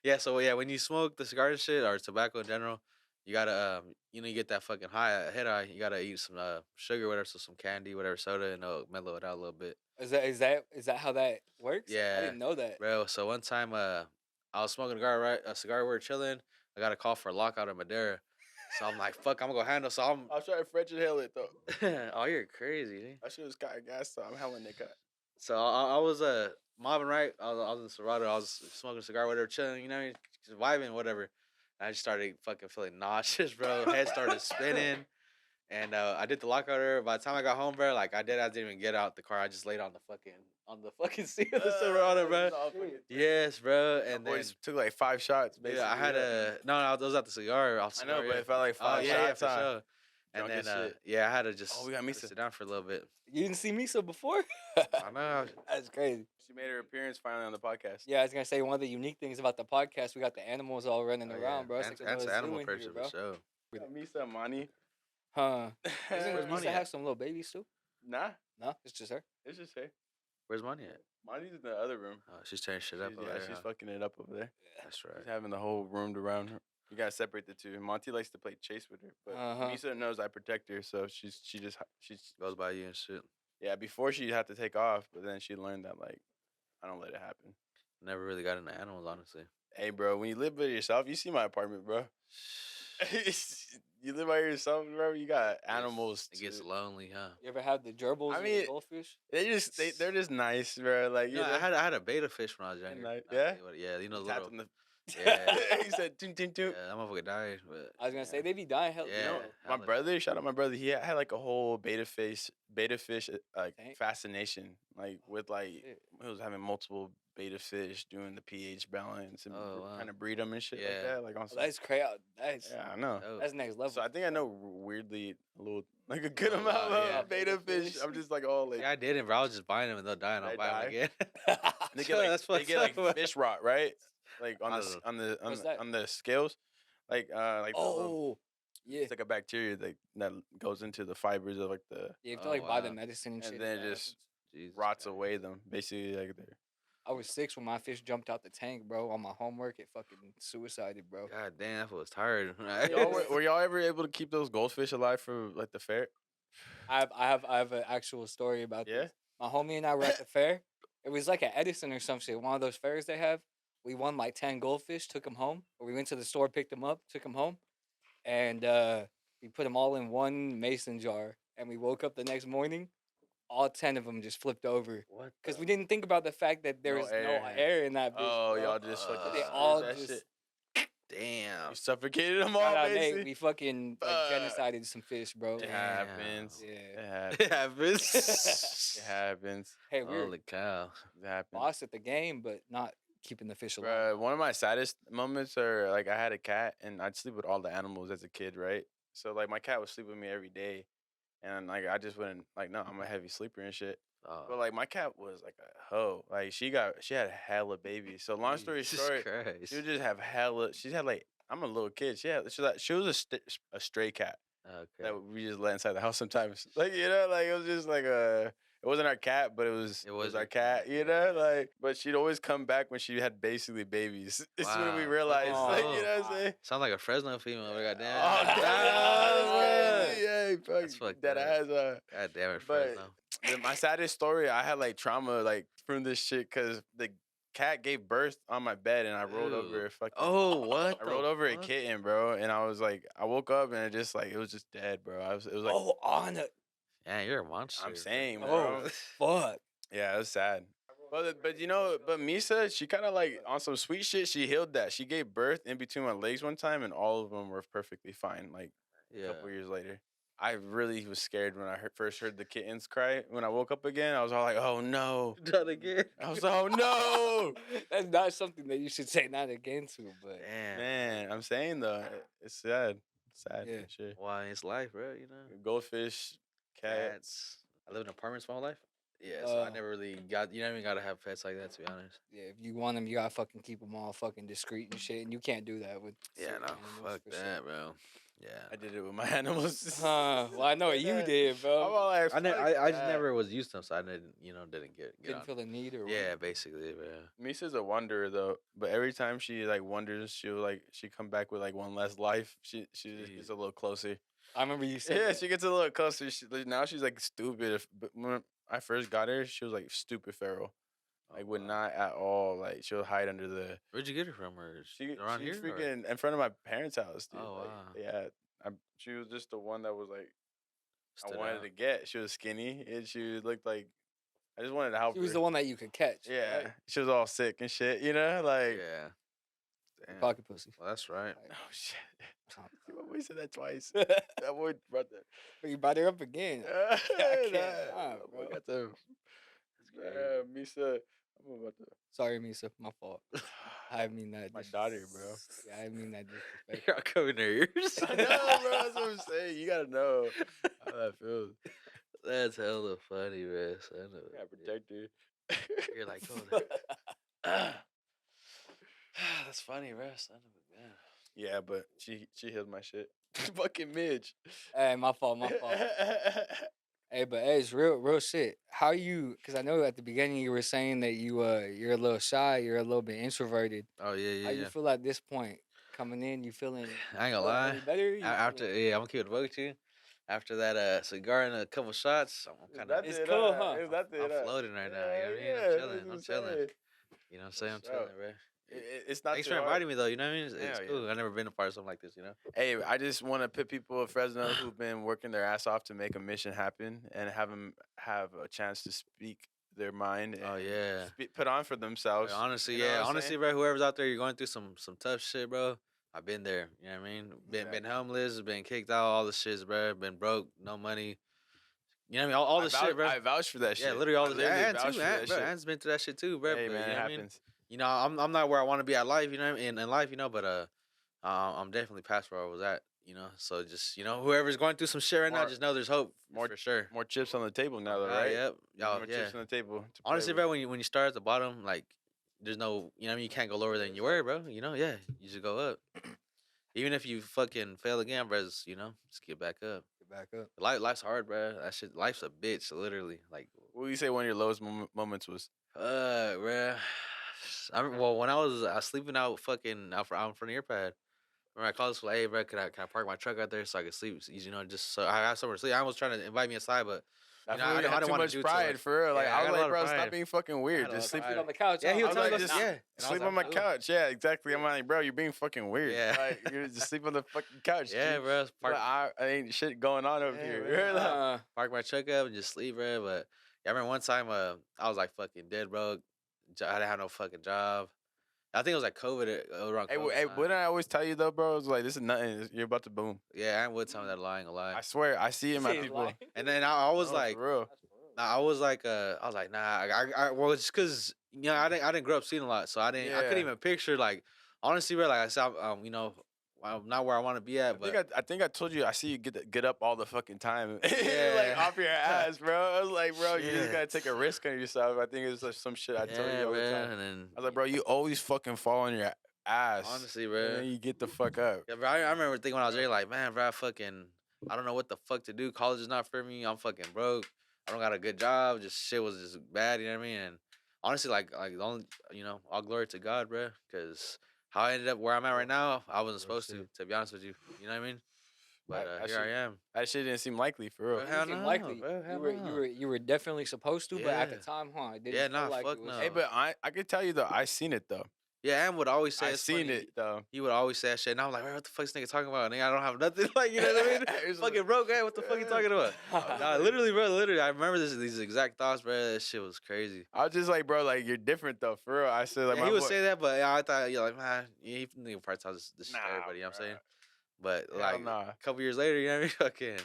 yeah. So yeah, when you smoke the cigar and shit or tobacco in general, you gotta you know, you get that fucking head high. You gotta eat some sugar, whatever, so some candy, whatever, soda, and it'll mellow it out a little bit. Is that how that works? Yeah. I didn't know that. Bro, so one time I was smoking a cigar, we were chilling. I got a call for a lockout in Madera. So I'm like, fuck, I'm gonna go handle. So I'm I was trying to French inhale it though. oh, you're crazy, dude. I should have got gas, so I'm hella nigga. So I was mobbing, right. I was in Serato. I was smoking a cigar, whatever, chilling, you know, what I mean? Just vibing, whatever. And I just started fucking feeling nauseous, bro. Head started spinning. And I did the lockout there. By the time I got home, bro, like I didn't even get out the car. I just laid on the fucking seat of the Serato, bro. Yes, bro. And My then boys took like 5 shots. Basically. yeah, I had I was at the cigar. I know, but it felt like 5 yeah, shots. for huh? sure. And Drunk then as shit. yeah, I had to just Oh, we got Misa. sit down for a little bit. You didn't see Misa before? I know. That's crazy. She made her appearance finally on the podcast. Yeah, I was gonna say one of the unique things about the podcast, we got the animals all running around, bro. It's like a That's little an zoo animal in person here, bro. for sure. We got Misa, Monty. Huh? Doesn't Where's Misa Money have at? some little babies too? Nah, No, it's just her. it's just her. Where's Money at? Monty's in the other room. Oh, she's tearing shit up She's, over yeah, there. she's huh? fucking it up over there. That's She's right. having the whole room around her. You gotta separate the two. Monty likes to play chase with her, but Uh-huh. Misa knows I protect her, so she's Goes by you and shit. yeah. Before she had to take off, but then she learned that like I don't let it happen. Never really got into animals, honestly. Hey, bro, when you live by yourself, you see my apartment, bro. You live by yourself, bro. You got animals. It gets too. lonely, huh? You ever have the gerbils I and mean, the goldfish? They're just nice, bro. Like You know, I had a beta fish when I was younger. Nice. Not Yeah? really, but yeah, you know, the you tapped little. them Yeah. He said, "Toon, toon, toon." Yeah, that motherfucker died. But I was gonna say they be dying hell. Yeah. You know, my hella- brother, shout out my brother. He had like a whole beta fish like Tank? fascination, like with like Shit. he was having multiple beta fish doing the pH balance and Oh, wow. trying to breed them and shit like Yeah. that. Like on Oh, some, that's crazy. That's yeah, I know. Dope. that's next level. So I think I know weirdly a little, like a good A amount lot, of yeah. beta fish. I'm just like, oh, like Yeah, I didn't, bro. I was just buying them and they'll die and I'll They buy them die? again. they get like That's they what's get like up. fish rot, right? Like on I the don't know. What's that? on the scales, like the Oh, yeah. it's like a bacteria that goes into the fibers of like the You have to Oh, like buy the wow. medicine and shit. and if then it that just happens. Jesus rots Christ. away them basically like they're I was 6 when my fish jumped out the tank, bro. On my homework, it fucking suicided, bro. God damn, that was tired. were y'all ever able to keep those goldfish alive for like the fair? I have an actual story about Yeah? this. My homie and I were at the fair. It was like at Edison or some shit. One of those fairs they have. We won like 10 goldfish, took them home. Or we went to the store, picked them up, took them home, and we put them all in one mason jar. And we woke up the next morning, all 10 of them just flipped over. What? Because we didn't think about the fact that there No was no air. air in that bitch. Oh, bro. y'all just fucking They Uh, all that just shit. Damn. You suffocated them all, shout out Nate. basically. We fucking like Fuck. genocided some fish, bro. It Damn. happens. Yeah. It happens. It happens. It happens. Hey, we were Holy cow. It happens. boss at the game, but not keeping the fish alive. Bruh, one of my saddest moments are like I had a cat and I'd sleep with all the animals as a kid, right? So like my cat would sleep with me every day, and like I just wouldn't like no, I'm a heavy sleeper and shit. But Oh, like my cat was like a hoe. Like she had hella babies. So long story Jesus short, Christ. she would just have hella. She had like I'm a little kid. She was a stray cat Okay. that we just let inside the house sometimes. Like like it was just like it wasn't our cat, but it was was our your cat. cat, You yeah. know, like but she'd always come back when she had basically babies. It's when we Wow. realized, like you Oh. know what I'm saying. Sounds like a Fresno female. Goddamn. Oh, damn. that's crazy. Yeah, That's fuck fucked that up. ass. God damn it, But Fresno. my saddest story, I had like trauma like from this shit because the cat gave birth on my bed and I rolled over Ew. a fucking. Oh, what? I rolled over a fuck? kitten, bro, and I was like, I woke up and it was just dead, bro. It was like, Oh, on it. Yeah, you're a monster. I'm bro. saying, bro. Oh, fuck. Yeah, it was sad. But you know, but Misa, she kind of like on some sweet shit. She healed that. She gave birth in between my legs one time, and all of them were perfectly fine. Like a Yeah. couple years later, I really was scared when I first heard the kittens cry. When I woke up again, I was all like, "Oh no!" Done again. I was like, "Oh no!" That's not something that you should say not again to, but Damn. Man, I'm saying though, it's sad. It's sad Yeah. for sure. Why it's life, bro? You know. Goldfish, cats. I lived in apartments my whole life. Yeah, so I Uh. never really got. You don't even gotta have pets like that, to be honest. yeah, if you want them, you gotta fucking keep them all fucking discreet and shit, and you can't do that with. Yeah, certain no, animals, fuck for sure. that, bro. Yeah. I did it with my animals. Well, I know what you did, I'm bro. all like, I never. "Fuck I just that." never was used to them, so I didn't get Didn't on. feel the need or what? Yeah, basically, bro. Misa's a wanderer though, but every time she like wanders, she come back with like one less life. She just gets Jeez. a little closer. I remember you said Yeah, that. she gets a little closer. Now she's like stupid. But when I first got her, she was like stupid feral. Oh, Like would wow. not at all. Like she'll hide under the. Where'd you get her from? Or She around she's here? or- freaking in front of my parents' house, dude. Oh, Like, wow. yeah, she was just the one that was like Stood I wanted out? to get. She was skinny and she looked like I just wanted to help She was her. the one that you could catch. Yeah, right? she was all sick and shit. You know, like Yeah. Damn. Pocket pussy. Well, that's right. oh shit. Like, See, my boy said that twice. That boy brought that. but you brought her up again. I can't Nah, lie, boy bro. got the. That's Misa. I'm about to. Sorry, Misa. My fault. I mean that. My daughter, bro. Yeah, I mean that disrespect. You're all covering her ears. I know, bro. That's what I'm saying. You gotta know how that feels. That's hella funny, man. Son of a Yeah, bitch. protect her. You're like, oh, that's funny, bro. Son of a gun. Yeah, but she healed my shit. Fucking Midge. Hey, my fault. My fault. Hey, but hey, it's real shit. How you? Because I know at the beginning you were saying that you're a little shy, you're a little bit introverted. Oh yeah, How you feel at this point coming in? You feeling? I ain't gonna feeling lie. any better? You After feeling- I'm gonna keep it real with you. After that cigar and a couple shots, I'm kind of It's cool, huh? I'm floating right now. You know what I mean? I'm chilling. I'm chilling. You know what I'm saying? I'm For sure. chilling, bro. It's not Thanks too for hard. inviting me, though. You know what I mean? It's Hell yeah. cool. I've never been a part of something like this. You know? Hey, I just want to put people of Fresno who've been working their ass off to make a mission happen and have them have a chance to speak their mind and yeah. put on for themselves. Honestly, You know yeah. what I'm Honestly, saying? bro, whoever's out there, you're going through some tough shit, bro. I've been there. You know what I mean? Been Exactly. homeless, been kicked out, all the shits, bro. Been broke, no money. You know what I mean? All the shit, bro. I vouch for that Yeah, shit. literally all I the literally and vouch too, for that bro. shit. Ant's been through that shit too, bro. Hey, But man, you it know what I mean? happens. You know, I'm not where I want to be at life. You know, in life, you know, but I'm definitely past where I was at. You know, so just whoever's going through some shit right now, More- just know there's hope more- for sure. More chips on the table now, though, Yeah, right? yep. There's Y'all, more yeah. chips on the table. To play Honestly, with. bro, when you start at the bottom, like there's no, you know, what I mean, you can't go lower than you were, bro. You know, yeah, you just go up. Even if you fucking fail again, bro, just, just get back up. Get back up. Life's hard, bro. That shit, life's a bitch, literally. Like, What would you say one of your lowest moments was? bro. Well, when I was sleeping out out in front of your pad. Remember, I called this like, hey, bro, can I park my truck out there so I can sleep? Just so I have somewhere to sleep. I was trying to invite me inside, but I I had too wanna much do it pride till, for real. Like yeah, I I was got a lot like, of bro, pride. stop being fucking weird. had a Just lot of sleep pride. On the couch. Yeah, he huh? was I was telling like, us, nah, yeah. And I was sleep like, on my cool. couch. Yeah, exactly. I'm like, bro, you're being fucking weird. Yeah. Like, you're just sleep on the fucking couch. Yeah, G. bro. Like, I ain't shit going on over Yeah, here. bro. Park my truck up and just sleep, bro. But yeah, I remember one time, I was like fucking dead broke. I didn't have no fucking job. I think it was like COVID. Around Hey, COVID hey, time. what did I always tell you though, bro? It's like this is nothing. You're about to boom. Yeah, I would tell me that lying a lie. I swear, I see it in my He's people. lying. And then I was No, like, for real. I was like, nah. Well, it's because I didn't grow up seeing a lot, so I couldn't Yeah. even picture like, honestly, bro. Like I said, I'm not where I want to be at, but I think I told you I see you get up all the fucking time, Yeah. like off your ass, bro. I was like, bro, you just Shit. gotta take a risk on yourself. I think it's like some shit I told you all the bro. time. And then I was like, bro, you always fucking fall on your ass. honestly, bro. And then you get the fuck up. Yeah, bro. I remember thinking when I was there, like, man, bro, I don't know what the fuck to do. College is not for me. I'm fucking broke. I don't got a good job. Just shit was just bad. You know what I mean? And honestly, like the only, all glory to God, bro. Because how I ended up where I'm at right now, I wasn't supposed to be honest with you. You know what I mean? But here I am. That shit didn't seem likely for real. Bro, hell Seemed no, likely. bro, hell You no. were definitely supposed to, but at the Yeah. time, it didn't Yeah, feel nah, like fuck it was. no. Hey, but I could tell you though, I seen it though. Yeah, Am would always say I it's seen funny. it though. He would always say that shit, and I'm like, what the fuck's nigga talking about? Nigga, I don't have nothing. Like, you know what I mean? It's Fucking broke, hey, what the fuck you talking about? Nah, literally, bro, literally. I remember these exact thoughts, bro. That shit was crazy. I was just like, bro, like you're different though, for real. I said like, Yeah, my he would boy- say that, but I thought, like, man, he nigga probably tells this shit to everybody, you know what I'm bruh. saying? But, Hell like, nah. a couple years later, you know what I mean? Fucking,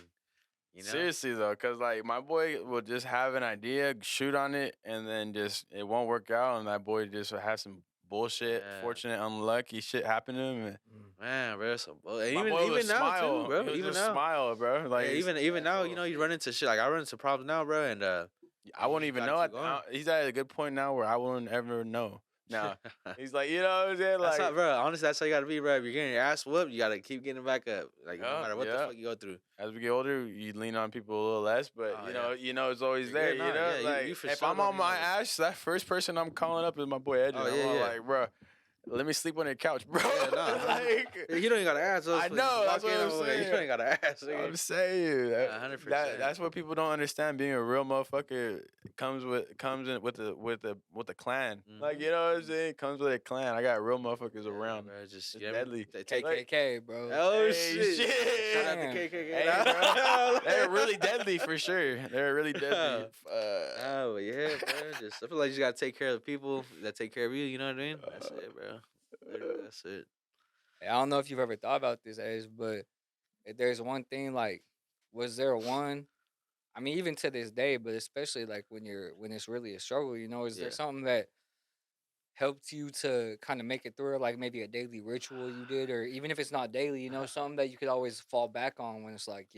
Seriously though, cause like my boy will just have an idea, shoot on it, and then just it won't work out, and that boy just will have some bullshit, Yeah. fortunate, unlucky shit happen to him. And Man, bro, so, and my even boy would even now smile. too, bro. He would Even just now, smile, bro. Like yeah, even now, you run into shit. Like I run into problems now, bro, and I won't you even gotta know. keep going. He's at a good point now where I won't ever know. Now he's like, you know what I'm saying? That's Like, how, bro. Honestly, that's how you gotta be, bro. If you're getting your ass whooped, you gotta keep getting back up. Like no Yeah, matter what the yeah. fuck you go through. as we get older, you lean on people a little less, but Oh, you know, it's always You're there. good You now, know, yeah, like you for if sure I'm don't on need my no- ass, that first person I'm calling up is my boy Edgerrin. Oh, yeah, I'm yeah. like, bro, let me sleep on your couch, bro. Yeah, nah, like, You don't even gotta ask. I know, that's what I'm You saying. don't even gotta ask. I'm saying Yeah, 100%. that's what people don't understand. Being a real motherfucker comes in with the clan. Like you know what I'm saying? Comes with a clan. I got real motherfuckers around. Bro, just It's you know, deadly. Take KKK, bro. Oh Hey, shit! Shout out to Damn. KKK. Hey, bro, they're really deadly for sure. They're really deadly. Oh yeah, bro. I feel like you just gotta take care of the people that take care of you. You know what I mean? That's it, bro. Literally, that's it. I don't know if you've ever thought about this, Ace, but if there's one thing, like, was there one? I mean, even to this day, but especially like when it's really a struggle, is Yeah. there something that helped you to kind of make it through, like maybe a daily ritual you did, or even if it's not daily, something that you could always fall back on when it's like,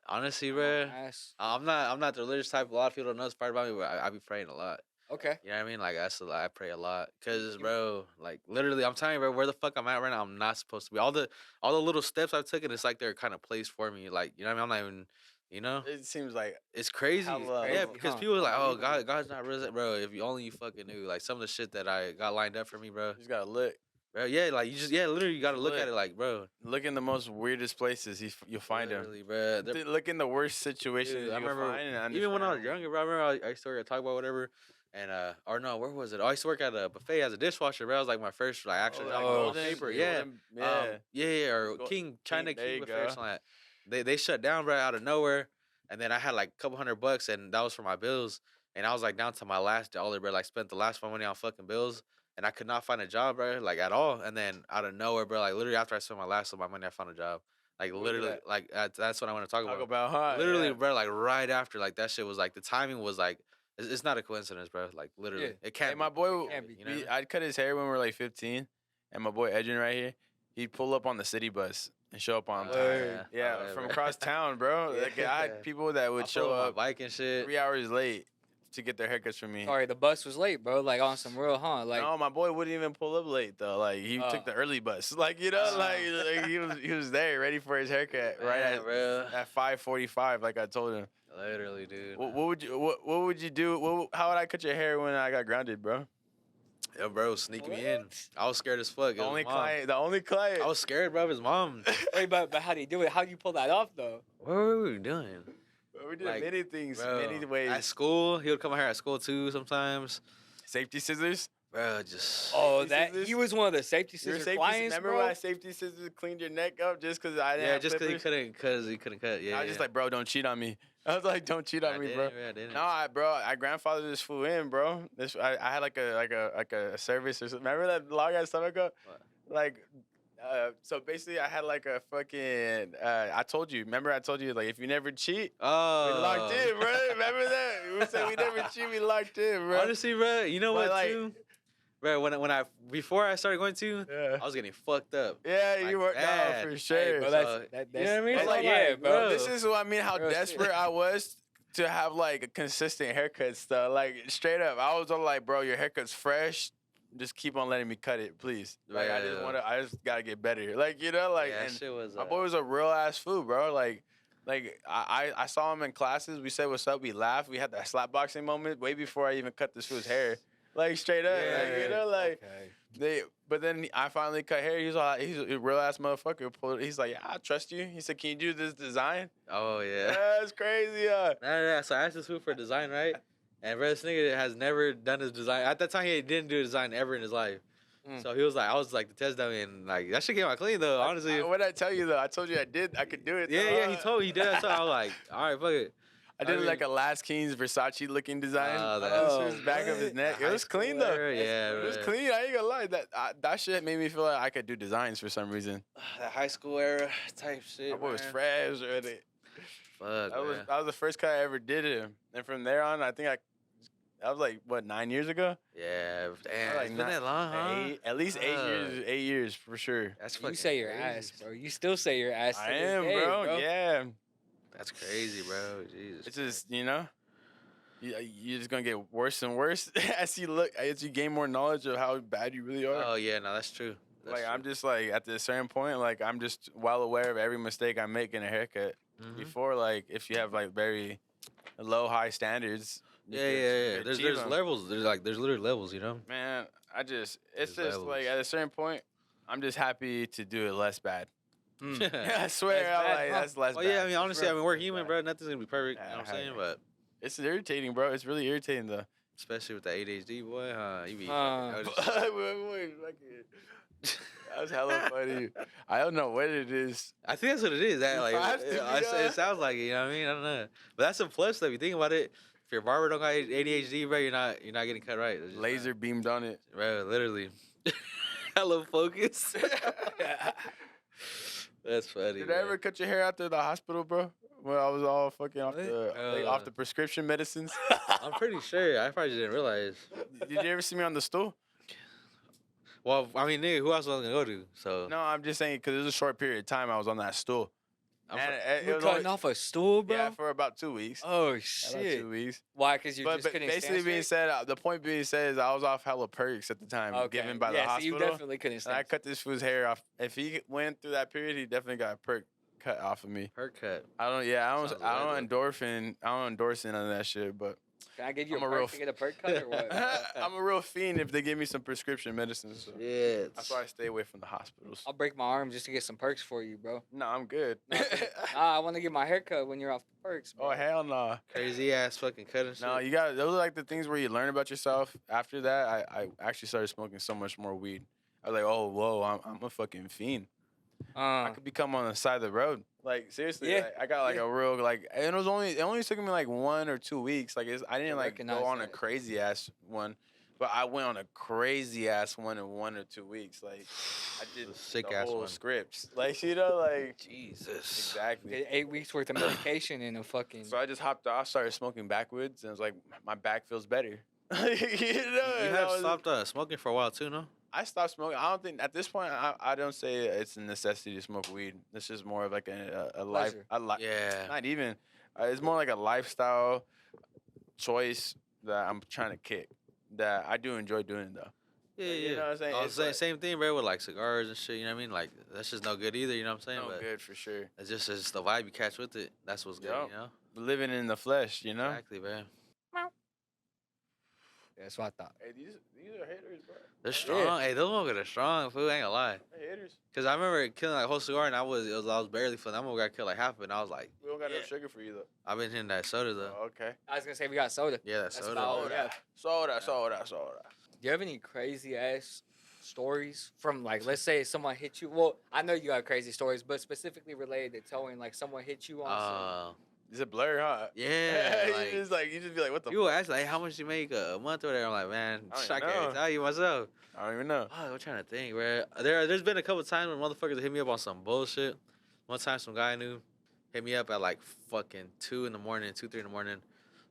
Honestly, I'm on bro, my ass? I'm not the religious type. A lot of people don't know this part about me, but I be praying a lot. Okay. You know what I mean? Like I pray a lot, cause bro, like literally, I'm telling you, bro, where the fuck I'm at right now, I'm not supposed to be. All the little steps I've taken, it's like they're kind of placed for me. Like you know what I mean? I'm not even. It seems like It's crazy. Hella, Yeah, huh? because people are like, oh, God's not real. Bro, if you only fucking knew, like, some of the shit that I got lined up for me, bro. you just gotta look. Bro, yeah, like, literally, you gotta look at Look. it like, bro. Look in the most weirdest places. You'll find him. Literally, bro. Look in the worst situations. Dude, I you'll remember, find and even when I was understand. younger, bro, I remember I used to work at Taco Bell, whatever. And, or no, where was it? I used to work at a buffet as a dishwasher, bro. That was like my first, like, actual job on paper. Yeah. Yeah, or China there King you buffet or go. something like that. They shut down, bro, out of nowhere. And then I had like a couple $100, and that was for my bills. and I was like down to my last dollar, bro. Like spent the last of my money on fucking bills, and I could not find a job, bro, like at all. And then out of nowhere, bro, like literally after I spent my last of my money, I found a job. Like literally, like that's what I want to talk Talk about. about, huh? Literally, Yeah. bro, like right after, like that shit was like the timing was like it's not a coincidence, bro. Like literally, it can't. Hey, my boy, Can't be. You know what I mean? I'd cut his hair when we were like 15, and my boy Edgerrin right here, he'd pull up on the city bus and show up on time. Word. Yeah, Oh, from bro. across town, bro. Like, I had people that would show on my up bike and shit. 3 hours late to get their haircuts from me. Sorry, the bus was late, bro. Like on some real, huh? Like No, my boy wouldn't even pull up late though. Like he took the early bus. Like like he was there ready for his haircut right at 5:45. Like I told him. Literally, dude. What would you do? How would I cut your hair when I got grounded, bro? Yo, bro, sneaking me in. I was scared as fuck. The only client. I was scared, bro. Of his mom. wait, but how do you do it? How do you pull that off though? What were we doing? We did Like, many things, bro, many ways. At school, he would come out here at school too sometimes. Safety scissors. Bro, just. Oh, Safety that scissors? he was one of the safety Your scissors safety, clients, remember bro. when I safety scissors cleaned your neck up just because I didn't Yeah, have just because clippers? he couldn't cut. Yeah, I was just like, bro, don't cheat on me. I was like, don't cheat on me, bro. I didn't. No, I grandfathered this fool in, bro. I had like a service or something. Remember that long ass time ago? What? Like, so basically, I had like a fucking. I told you. Remember, I told you like if you never cheat, Oh. we locked in, bro. Remember that? We said we never cheat, we locked in, bro. Honestly, bro, you know But, what, like- too? Bro, before I started going to, Yeah. I was getting fucked up. Yeah, Like you were bad. for Hey, sure. Bro, So, that's you know what I mean? that's But, like, yeah, bro. This is what I mean. How Real shit. desperate I was to have like a consistent haircut stuff. Like straight up, I was all like, "Bro, your haircut's fresh. Just keep on letting me cut it, please." Like I just gotta get better. Like like yeah, and that shit was. my boy was a real ass fool, bro. Like I saw him in classes. We said what's up. We laughed. We had that slap boxing moment way before I even cut this fool's hair. Like straight up, like, Okay. But then I finally cut hair. He's a real ass motherfucker. He's like, yeah, I trust you. He said, can you do this design? Oh yeah. That's crazy. Nah. So I asked this fool for a design, right? And bro, this nigga has never done his design. At that time, he didn't do a design ever in his life. Mm. So he was like, I was like the test dummy, and like that shit came out clean though. Honestly. What did I tell you though? I told you I could do it. Yeah. He told me he did that. So I was like, all right, fuck it. I did I mean- like a Last King's Versace looking design. Oh, This was back of his what? neck. The It was high clean though. schooler? Yeah, It was bro. clean. I ain't gonna lie. That shit made me feel like I could do designs for some reason. That high school era type shit. My boy was man. fresh with it. Fuck, That was man. the first cut I ever did it. And from there on, I think that was like what 9 years ago. Yeah, damn. Like It's been that long, huh? At least 8 years. Fuck. 8 years for sure. That's You fucking say your crazy. ass, bro. You still say your ass. To I this am, day, bro. Yeah. That's crazy, bro. Jesus. It's just you're just gonna get worse and worse as you gain more knowledge of how bad you really are. Oh yeah, no, that's true. That's I'm true. just like at this certain point, like I'm just well aware of every mistake I make in a haircut. Mhm. Before, like if you have like very high standards, you Yeah. could There's achieve 'em. levels. There's literally levels, you know. Man, it's There's just like levels. at a certain point, I'm just happy to do it less bad. Mm. I swear, Less I'm bad, like huh? that's less Oh bad. yeah, I mean honestly, I mean we're Less human, bad. bro. Nothing's gonna be perfect. You know Yeah, what I'm saying? I- But It's irritating, bro. It's really irritating though. especially with the ADHD, boy, you be. Uh, That was hella funny. I don't know what it is. I think that's what it is. That It like has to be, it sounds like it. You know what I mean? I don't know, but that's a plus though. If you think about it, if your barber don't got ADHD, bro, you're not getting cut right. It's just Laser beamed on it. not- bro. Literally, hella focus. That's funny. Did I ever cut your hair after the hospital, bro? When I was all fucking off What? the prescription medicines. I'm pretty sure. I probably didn't realize. Did you ever see me on the stool? Well, I mean, nigga, who else was I gonna go to? So No, I'm just saying because it was a short period of time I was on that stool. I'm And fr- it you was cutting only- off a stool, bro? Yeah, for about 2 weeks. Oh About shit! 2 weeks. Why? Because you But just couldn't basically stand being straight? said, the point being said is I was off hella perks at the time Okay. given by the yeah, so hospital. you definitely couldn't And I stand. cut this fool's hair off. If he went through that period, he definitely got a perk cut off of me. haircut. I don't Sounds I don't illegal. endorse none of that shit, but Can I give you I'm a a real perk to get a perk cut or what? I'm a real fiend if they give me some prescription medicine. So Yeah. that's why I stay away from the hospitals. I'll break my arm just to get some perks for you, bro. No, I'm good. Nah, I want to get my hair cut when you're off the perks, bro. Oh hell no. Crazy ass fucking cut and shit. No, you got those are like the things where you learn about yourself. After that, I actually started smoking so much more weed. I was like, oh whoa, I'm a fucking fiend. I could become on the side of the road. Like seriously, Yeah, like, I got like yeah. a real like, and it only took me like 1 or 2 weeks. Like I didn't like recognize go on a that. crazy ass one, but I went on a crazy ass one in 1 or 2 weeks. Like I did Sick the ass whole one. scripts. Like like Jesus. exactly. Get 8 weeks worth of medication in a fucking. So I just hopped off, started smoking backwoods, and it was like my back feels better. You know, You and have stopped smoking for a while too, no? I stopped smoking. I don't think at this point I don't say it's a necessity to smoke weed. It's just more of like a life Pleasure. Yeah. not even. It's more like a lifestyle choice that I'm trying to kick. That I do enjoy doing though. Yeah, Like, yeah. you know what I'm saying? I was It's saying like, same thing, bro, with like cigars and shit. You know what I mean? Like that's just no good either. You know what I'm saying? no But good for sure. it's just the vibe you catch with it. That's what's good. Yup. You know? Living in the flesh, you know. Exactly, man. That's what I thought. Hey, these are haters, bro. They're strong. Hey, those motherfuckers are strong. Fool, ain't gonna lie. They're haters. Cause I remember killing like a whole cigar, and I was barely feeling. That motherfucker got killed like half of it, and I was like, We don't got yeah. enough sugar for you though. I've been hitting that soda though. Oh, okay. I was gonna say we got soda. Yeah, that That's soda. about all we have. Soda. Do you have any crazy ass stories from like, let's say someone hit you? Well, I know you got crazy stories, but specifically related to towing, like someone hit you on. Is it blur, huh? Yeah. you just be like, what the? People ask like, hey, how much you make a month or whatever. I'm like, man, I don't I even can't know. tell you myself. I don't even know. Oh, I'm trying to think, bro. There's been a couple times when motherfuckers hit me up on some bullshit. One time, some guy I knew hit me up at like fucking 2 in the morning, 2, 3 in the morning.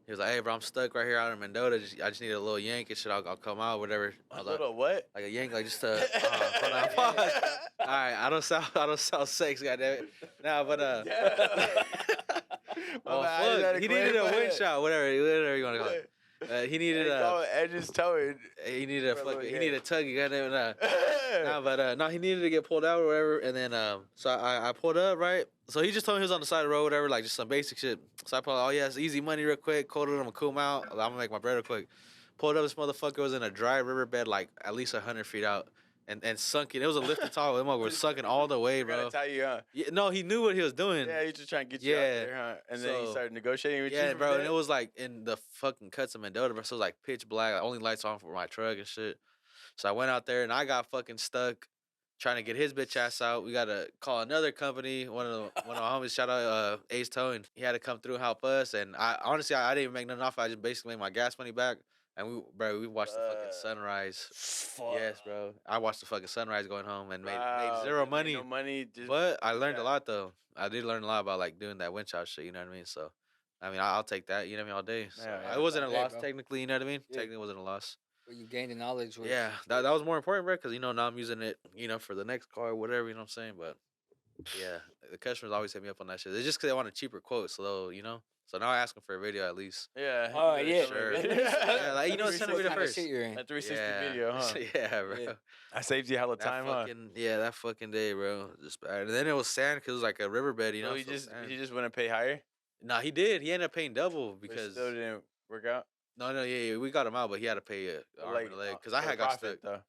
He was like, hey, bro, I'm stuck right here out in Mendota. I just need a little yank and shit. I'll come out, whatever. I was little what? like a yank, like just to. Hold on, pause. All right, I don't sound sex, goddamn it. Nah, but My oh bad, fuck, he needed a wind shot, whatever you want to call it. He needed Edge's towing. he needed a For a little fucking he needed a tuggy, goddamn it. Nah, But no, he needed to get pulled out or whatever, and then so I pulled up, right. So he just told me he was on the side of the road, whatever, like just some basic shit. So I pulled, oh yeah, it's easy money, real quick. Quoted him, I'm gonna cool him out. I'm gonna make my bread real quick. Pulled up, this motherfucker was in a dry riverbed, like at least 100 feet out, and sunken. It was a lifted tall. That motherfucker was sunken all the way, bro. Gotta tell you, huh? Yeah, no, he knew what he was doing. Yeah, he's just trying to get you out there, huh? And then he So- started negotiating with you. Yeah, from bro, and there? it was like in the fucking cuts of Mendota, bro. So it was like pitch black, like, only lights on for my truck and shit. So I went out there and I got fucking stuck trying to get his bitch ass out. We gotta call another company, one of our homies, shout out Ace Towing. He had to come through and help us. And I honestly I didn't even make nothing off. I just basically made my gas money back. And we watched the fucking sunrise. Fuck. Yes, bro. I watched the fucking sunrise going home and made Wow, zero didn't make money. No money. Just, But I learned yeah. a lot though. I did learn a lot about like doing that winch out shit. You know what I mean? So, I mean, I'll take that. You know what I mean? All day. So Yeah, it wasn't a yeah, loss bro. technically. You know what I mean? Yeah. Technically, it wasn't a loss. Where you gained the knowledge. Was, Yeah, that was more important, bro. Because you know now I'm using it, you know, for the next car or whatever. You know what I'm saying? But yeah, the customers always hit me up on that shit. It's just because they want a cheaper quote, so they'll, you know. So now I ask them for a video at least. Yeah. Oh, yeah. Sure. yeah, Yeah, like, you know, Let me send see a video what kind of first. shit you're in. That 360 Yeah. video, huh? Yeah, bro. Yeah. I saved you hella That time, huh? fucking that fucking day, bro. Just bad. And then it was sand because it was like a riverbed, you know. So he so just sand. he just wouldn't pay higher Nah, he did. He ended up paying double but it because still didn't work out. no, yeah, we got him out, but he had to pay a arm and a leg because I for had got profit, stuck. though.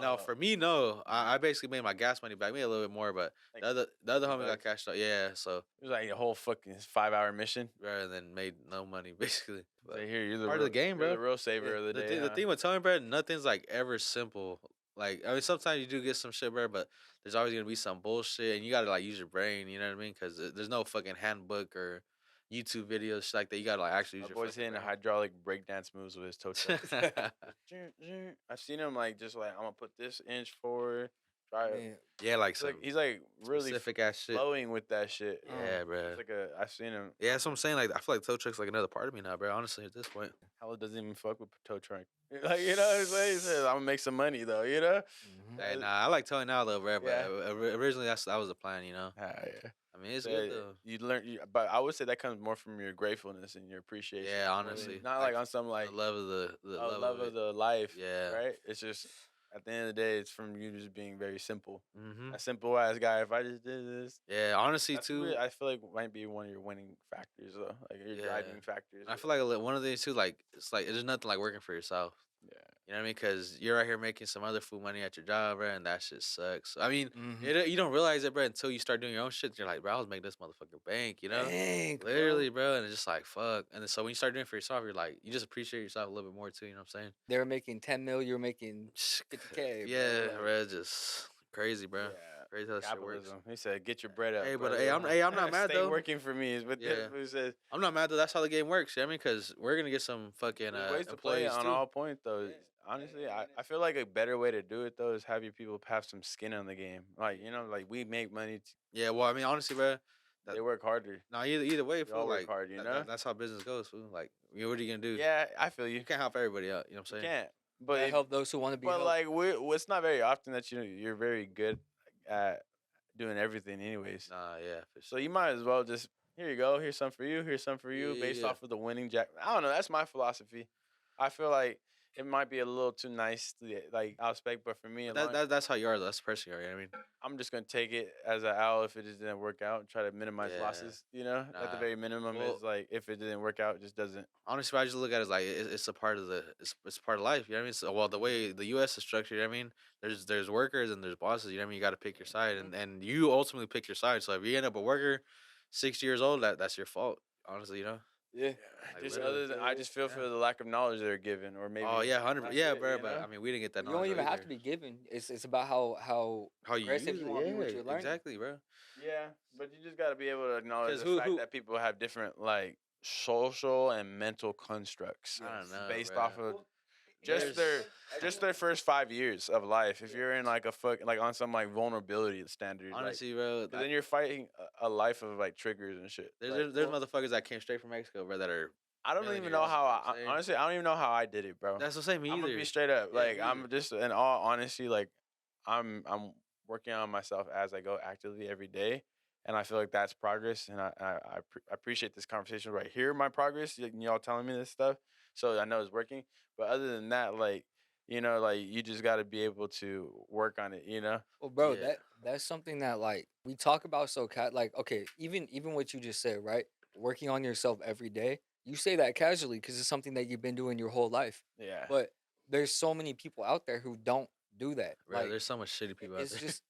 No, for me, no. I basically made my gas money back, maybe a little bit more, but Like, the other homie $50. got cashed out. Yeah, so It was like a whole fucking 5-hour mission. rather than made no money basically. But Say, here, you're the part of the real- game, you're bro. The real saver of the day. the thing with towing, bro, nothing's like ever simple. Like I mean, sometimes you do get some shit, bro, but there's always gonna be some bullshit, and you gotta like use your brain. You know what I mean? Because there's no fucking handbook or YouTube videos shit like that. You gotta like actually My use your. boy's hitting a hydraulic breakdance moves with his toe truck. brain. I've seen him like just like I'm gonna put this inch forward. Try it. Man, Yeah, like He's some like he's like really specific ass shit. flowing with that shit. Yeah, bro. It's like I've seen him. Yeah, that's what I'm saying. Like, I feel like tow truck's like another part of me now, bro. Honestly, at this point. Hella doesn't even fuck with tow truck. Like you know, what I'm saying? He says I'm gonna make some money though. You know. mhm. Hey, nah, I like towing now though, bro. But Yeah. originally that was the plan, you know. Yeah. I mean, it's So, good though. you learn, but I would say that comes more from your gratefulness and your appreciation. Yeah, more than- honestly. not Like, like on some like the love of the love of the life. Yeah. Right. It's just at the end of the day, it's from you just being very simple. Mm-hmm. A simple ass guy. If I just did this, Yeah, honestly that's too. really- I feel like might be one of your winning factors though, like your Yeah. driving factors. I feel like one of these too, like it's like there's nothing like working for yourself. yeah. You know what I mean? Because you're out here making some other food money at your job, bro, and that shit sucks. I mean, Mhm. you don't realize it, bro, until you start doing your own shit. You're like, bro, I was making this motherfucker bank, you know? Dang, bro. Literally, bro, and it's just like fuck. And then, so when you start doing it for yourself, you're like, you just appreciate yourself a little bit more too. You know what I'm saying? They were making 10 mil. You were making 50K. Yeah, bro. bro, just crazy, bro. Yeah. Crazy how that shit works. Capitalism. He said, "Get your bread up." Hey, but brother. I'm not mad Stay though. working for me is what Yeah. he says. I'm not mad though. That's how the game works. You know what I mean, because we're gonna get some fucking There's ways to play it employees on too. all points, though. Honestly, I feel like a better way to do it though is have your people have some skin in the game. Like like we make money. Yeah, well, I mean, honestly, bro, They work harder. no, either way, We all fool, work like hard, you know. that's how business goes, fool. Like, what are you gonna do? Yeah, I feel you. You can't help everybody out. You know what I'm You saying? can't. But I help those who want to be helped. like it's not very often that you're very good at doing everything, anyways. Nah, yeah. For So sure. you might as well just here you go. Here's some for you. Here's some for you, based Yeah. off of the winning jack. I don't know. That's my philosophy. I feel like it might be a little too nice to like outspec, but for me, That's how you are. That's the person you are. You know what I mean? I'm just gonna take it as an L if it just didn't work out and try to minimize Yeah. losses. At the Nah. very minimum Well- is like if it didn't work out, it just doesn't. Honestly, I just look at it as like it's a part of it's part of life. You know what I mean? So, well, the way the U.S. is structured, you know what I mean, there's workers and there's bosses. You know what I mean? You got to pick your side, and you ultimately pick your side. So if you end up a worker, 60 years old, that's your fault. Honestly, you know. Yeah. Like, Just literally. other than I just feel for the lack of knowledge they're given, or maybe. Oh yeah, 100. that's Yeah, it, bro. you But know? I mean, we didn't get that. You don't knowledge even have either. to be given. It's about how How you use aggressive it. you want to be with Yeah, your learning. exactly, bro. Yeah, but you just got to be able to acknowledge 'Cause the fact that people have different like social and mental constructs I don't know, based bro. off of There's- just their first 5 years of life. If you're in like on some like vulnerability standard, Honestly, bro. then you're fighting a life of like triggers and shit. There's motherfuckers that came straight from Mexico, bro, that are. I don't even know millionaires, how you know what I'm saying? honestly I don't even know how I did it, bro. That's the same I'm either. gonna be straight up. Yeah, Like me I'm either. just in all honesty, like I'm working on myself as I go actively every day, and I feel like that's progress. And I appreciate this conversation right here, my progress. Y'all telling me this stuff, so I know it's working. But other than that, like like you just got to be able to work on it. Well, bro, Yeah. that's something that like we talk about like okay, even what you just said, right? Working on yourself every day. You say that casually because it's something that you've been doing your whole life. Yeah. But there's so many people out there who don't do that. Bro, Like there's so much shitty people out it's there. just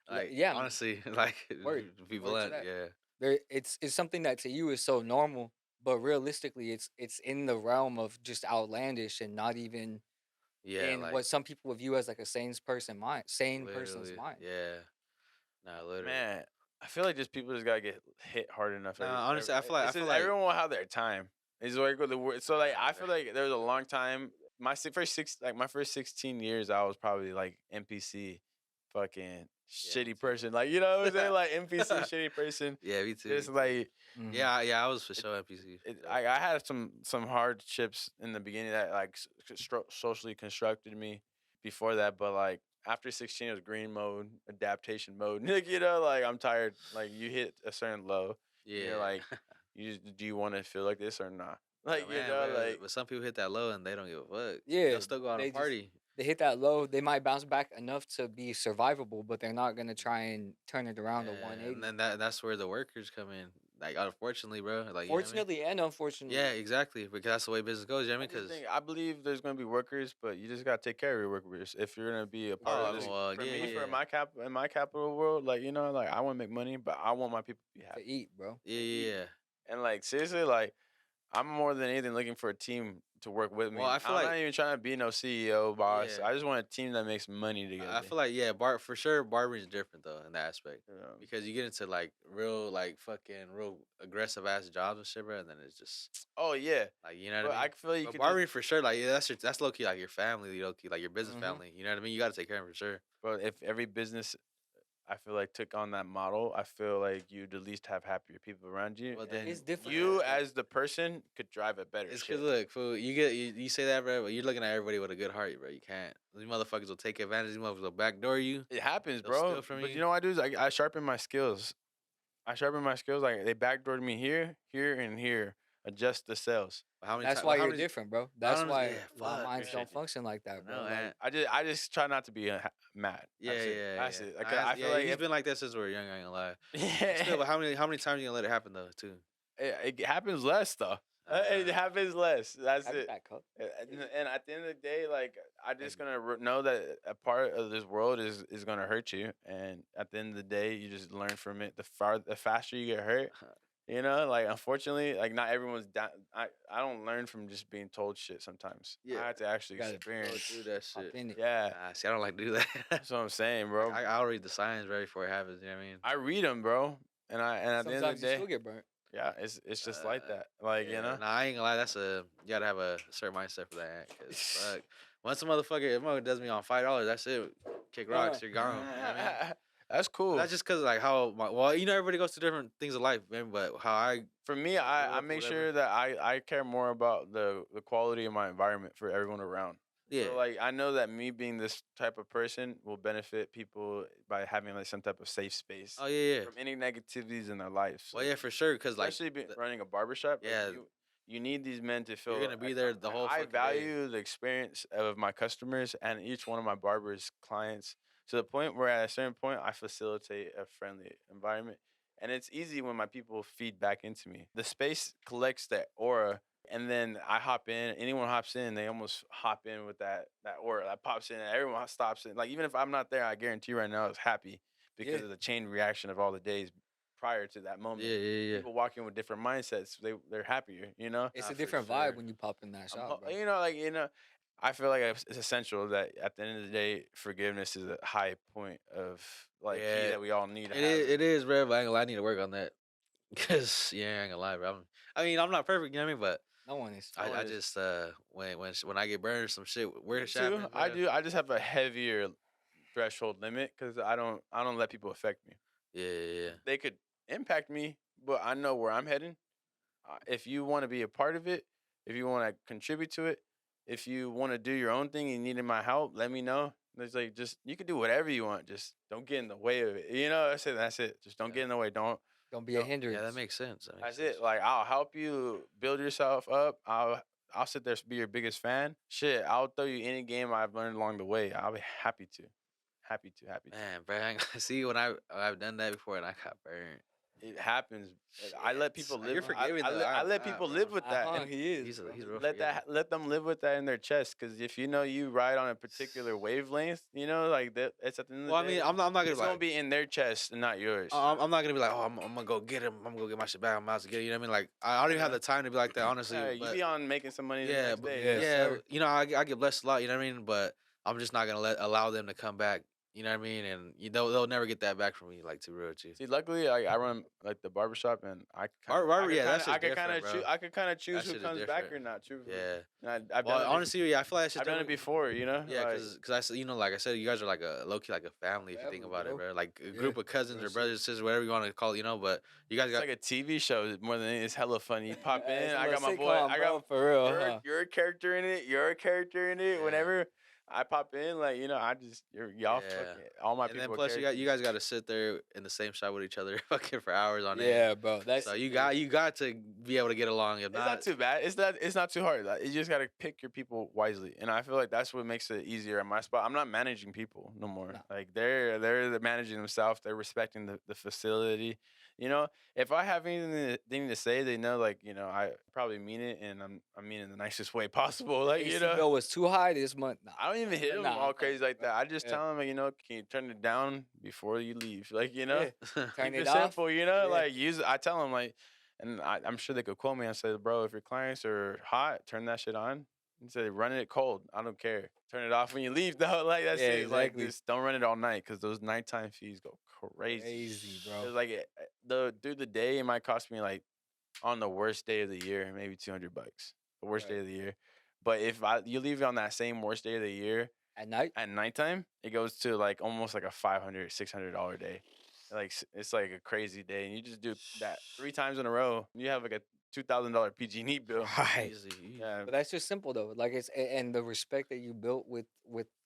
Like, yeah, man. honestly, like Word. to be Word to blunt, that. yeah. It's something that to you is so normal, but realistically it's in the realm of just outlandish and not even Yeah, in like what some people view as like a sane person's literally, mind. yeah. Nah, literally. Man, I feel like just people just gotta get hit hard enough. Nah, honestly, I feel like- everyone will have their time. Is where the word. So like Nah, I feel like there was a long time. My first 16 years, I was probably like NPC, fucking shitty person. Like what I'm saying, like NPC shitty person. Yeah, me too. Just like Mhm. Yeah, I was for sure NPC. I had some hardships in the beginning that like socially constructed me before that, but like after 16 it was green mode, adaptation mode. Like I'm tired. Like you hit a certain low. Yeah, You're like, do you want to feel like this or not? Like man, bro, but some people hit that low and they don't give a fuck. Yeah, they'll still go out they and just- party. They hit that low, they might bounce back enough to be survivable, but they're not gonna try and turn it around to Yeah, 180. and then that's where the workers come in. Like, unfortunately, bro. Like, you know what I mean? Fortunately and unfortunately. Yeah, exactly. Because that's the way business goes. You know what I mean? Because I believe there's gonna be workers, but you just gotta take care of your workers if you're gonna be a part Oh, of this. well, For yeah, me, yeah. for in my capital world, like like I want to make money, but I want my people to be To happy. eat, bro. yeah. And like seriously, like I'm more than anything looking for a team to work with me. Well, I feel I'm like- not even trying to be no CEO boss. Yeah. I just want a team that makes money together. I feel like for sure barbering is different though in that aspect. Because you get into like real like fucking real aggressive ass jobs and shit, bro, and then it's just oh yeah, like you know but what I mean. I feel you But could barbering for sure, like that's low key like your family, low key like your business Mhm. family. You know what I mean? You got to take care of them for sure. but if every business I feel like took on that model, I feel like you'd at least have happier people around you. Well, then and It's different. You as the person could drive a better It's ship. because look, fool, you say that, bro, but you're looking at everybody with a good heart, bro. You can't. These motherfuckers will take advantage. These motherfuckers will backdoor you. It happens, They'll bro. steal from But you. you know what I do is I sharpen my skills. Like they backdoored me here, and here. Adjust the cells. But how many That's ti- why how you're many- different, bro. That's honest- why yeah, a lot of fuck, minds appreciate don't you. function like that, bro. No, Like, and- I just try not to be mad. Yeah, That's it. yeah, That's yeah. it. Like, I feel yeah, like he's if- been like that since we were young. I ain't gonna lie. yeah, Still, but how many times you gonna let it happen though, too? it happens less though. It happens less. That's have it. that cup. And at the end of the day, like I just gonna know that a part of this world is gonna hurt you, and at the end of the day, you just learn from it. The faster you get hurt, You know, like unfortunately, like not everyone's down. I don't learn from just being told shit sometimes. Yeah. I have to actually Gotta Go experience. through that Hop shit. in it. Yeah, Nah, see, I don't like to do that. that's what I'm saying, bro. I'll read the signs right before it happens. You know what I mean? I read them, bro, and at the end of Sometimes the you day, still get burnt. yeah, it's just like that. Like Yeah, you know, nah, I ain't gonna lie. You gotta have a certain mindset for that. Cause fuck, once a motherfucker does me on $5, that's it. Kick rocks, you're gone. You know what I mean? that's cool. That's just cause like everybody goes through different things in life, man. But how I For me, grew I up or make whatever. sure that I care more about the quality of my environment for everyone around. Yeah. So like I know that me being this type of person will benefit people by having like some type of safe space Oh yeah, yeah. from any negativities in their life. Well, yeah, for sure. Cause like, Especially running a barbershop, yeah, like you need these men to feel you're gonna be like, there the whole I fucking day. value the experience of my customers and each one of my barbers clients to the point where at a certain point I facilitate a friendly environment. And it's easy when my people feed back into me. The space collects that aura, and then I hop in. Anyone hops in, they almost hop in with that aura that pops in, and everyone stops in. Like even if I'm not there, I guarantee right now I was happy because Yeah. of the chain reaction of all the days prior to that moment. Yeah, yeah, yeah. People walking with different mindsets, they're happier. You know, It's Nah, a for different sure. vibe when you pop in that shop, bro. you know, like I feel like it's essential that at the end of the day, forgiveness is a high point of like key Yeah, that we all need to It have. is, it is, bro. But I ain't gonna lie, I need to work on that. Cause yeah, I ain't gonna lie, bro. I mean, I'm not perfect, you know what I mean? But No one is. No one I is. just when I get burned or some shit, weird Me shit too. happens, I bro. do. I just have a heavier threshold limit because I don't let people affect me. Yeah, yeah, yeah. They could impact me, but I know where I'm heading. If you want to be a part of it, if you want to contribute to it, if you want to do your own thing and you need my help, let me know. There's like just you can do whatever you want. Just don't get in the way of it. You know, I said that's it. Just don't get in the way. Don't be a Don't- hindrance. Yeah, that makes sense. That makes That's sense. it. Like I'll help you build yourself up. I'll sit there be your biggest fan. Shit, I'll throw you any game I've learned along the way. I'll be happy to. Happy to, happy to. Man, bro, I ain't gonna see when I've done that before and I got burned. It happens. I let people Shit. live. You're forgiving, I, though. I let I'm people not, live bro. with that. Uh-huh, And he is. He's bro. real let forgiving. let them live with that in their chest. Because if you know you ride on a particular wavelength, you know, like that, it's at the end of Well, the I day. mean, I'm not gonna It's be gonna like, be in their chest and not yours. I'm not gonna be like, oh, I'm gonna go get him. I'm gonna go get my shit back. I'm out to get it. You know what I mean? Like, I don't even have the time to be like that, honestly. You But be on making some money the yeah, next but day. Yes, yeah, sir. you know, I get blessed a lot. You know what I mean? But I'm just not gonna allow them to come back. You know what I mean? And they'll never get that back from me. Like, to real with you. See, luckily, I run like the barbershop, and Yeah, that shit's different, bro. I could kind of choose That who shit is comes back different. or not. Truthfully, Yeah. and I've Well, done it. honestly, yeah, I feel like I've done it before. You know, Yeah, like, because I said, you know, like I said, you guys are like a low key like a family if you think Family, about it, bro. bro. Like a Yeah, group of cousins real or shit. brothers, sisters, whatever you want to call it, you know. But you guys it's got like a TV show more than it's hella funny. You pop It's in, a I got little my boy. sitcom, I bro, got for real, huh? you're a character in it. You're a character in it. Yeah. Whenever I pop in, like I just y'all Yeah. fucking all my and people. then plus you guys got to sit there in the same shot with each other fucking for hours on end. Yeah, bro. That's So you got to be able to get along. If It's not too bad. It's not too hard. Like, you just gotta pick your people wisely, and I feel like that's what makes it easier at my spot. I'm not managing people no more. No. Like they're managing themselves. They're respecting the facility. You know, if I have anything to say, they know. Like I probably mean it, and I mean it in the nicest way possible. Like AC bill was too high this month. Nah. I don't even hit them Nah, all crazy like that. I just yeah. tell them, can you turn it down before you leave? Like Yeah. Turn keep it it off. simple. Yeah. Like I tell them like, and I'm sure they could quote me and say, bro, if your clients are hot, turn that shit on. And say, run it cold. I don't care. Turn it off when you leave though. Like that's Yeah, it. Like exactly. just don't run it all night because those nighttime fees go crazy. Crazy, bro. It's like through the day, it might cost me like on the worst day of the year, maybe $200. The worst day Right. of the year. But if you leave it on that same worst day of the year At night? at nighttime, it goes to like almost like a $500, $600 day. Like it's like a crazy day, and you just do that 3 times in a row. You have like a $2,000 PG&E bill. Right. Easy. Yeah, But that's just simple though. Like and the respect that you built with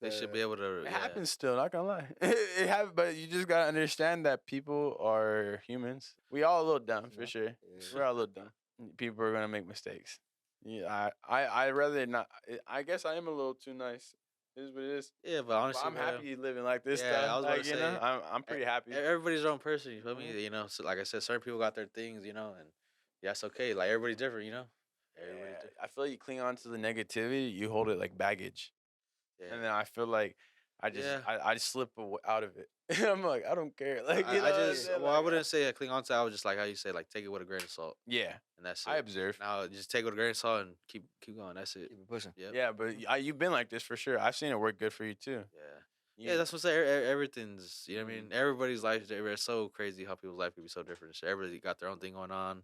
They should be able to. it Yeah. happens still. Not gonna lie, it happens. But you just gotta understand that people are humans. We all a little dumb for Yeah. sure. Yeah. We're all a little dumb. People are gonna make mistakes. Yeah, I rather not. I guess I am a little too nice. It is what it is. Yeah, but But honestly, I'm bro, happy living like this. Yeah, Stuff. I was about Like to say, I'm pretty happy. everybody's their own person. You feel Mhm. me? You know, so like I said, certain people got their things. You know, and yeah, it's okay. Like everybody's different. You know, everybody's Yeah, different. I feel like you cling on to the negativity, you hold it like baggage. Yeah. And then I feel like I slip out of it. I'm like, I don't care. Like, I, you know, I what I'm just, saying? well, I Like, wouldn't say I cling on to. I would just like how you say, like take it with a grain of salt, yeah, and that's I it. observe. Now just take it with a grain of salt and keep going. That's it. Keep it pushing. Yep. Yeah, but you've been like this for sure. I've seen it work good for you too. Yeah. Yeah, that's what I say. Everything's, you know what I mean? Everybody's life, it's so crazy how people's life can be so different. So everybody got their own thing going on.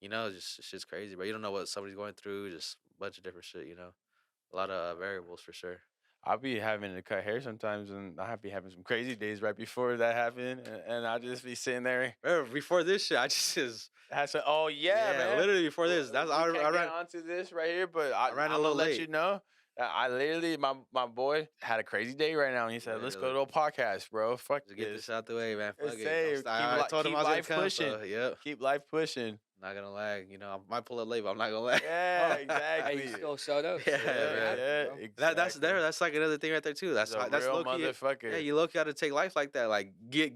You know, just shit's crazy, bro. You don't know what somebody's going through. Just a bunch of different shit, you know? A lot of variables for sure. I'll be having to cut hair sometimes, and I'll be having some crazy days right before that happened, and I'll just be sitting there. Bro, before this shit, I just Oh yeah, man! Literally before this, that's I ran ran onto this right here, but I ran a I'm little gonna let late. you know. I literally, my boy had a crazy day right now, and he said, "Let's go to a podcast, bro. Fuck Just get this. this out the way, man. Fuck Save. it. I told him I was gonna come. Pushing. So, yep. Keep life pushing. Not gonna lag. You know, I might pull up late, but I'm not gonna lag. Yeah, exactly. Hey, still shout out. Yeah, exactly. That's like another thing right there too. That's That's real low-key, motherfucker. Yeah, you low key gotta take life like that. Like get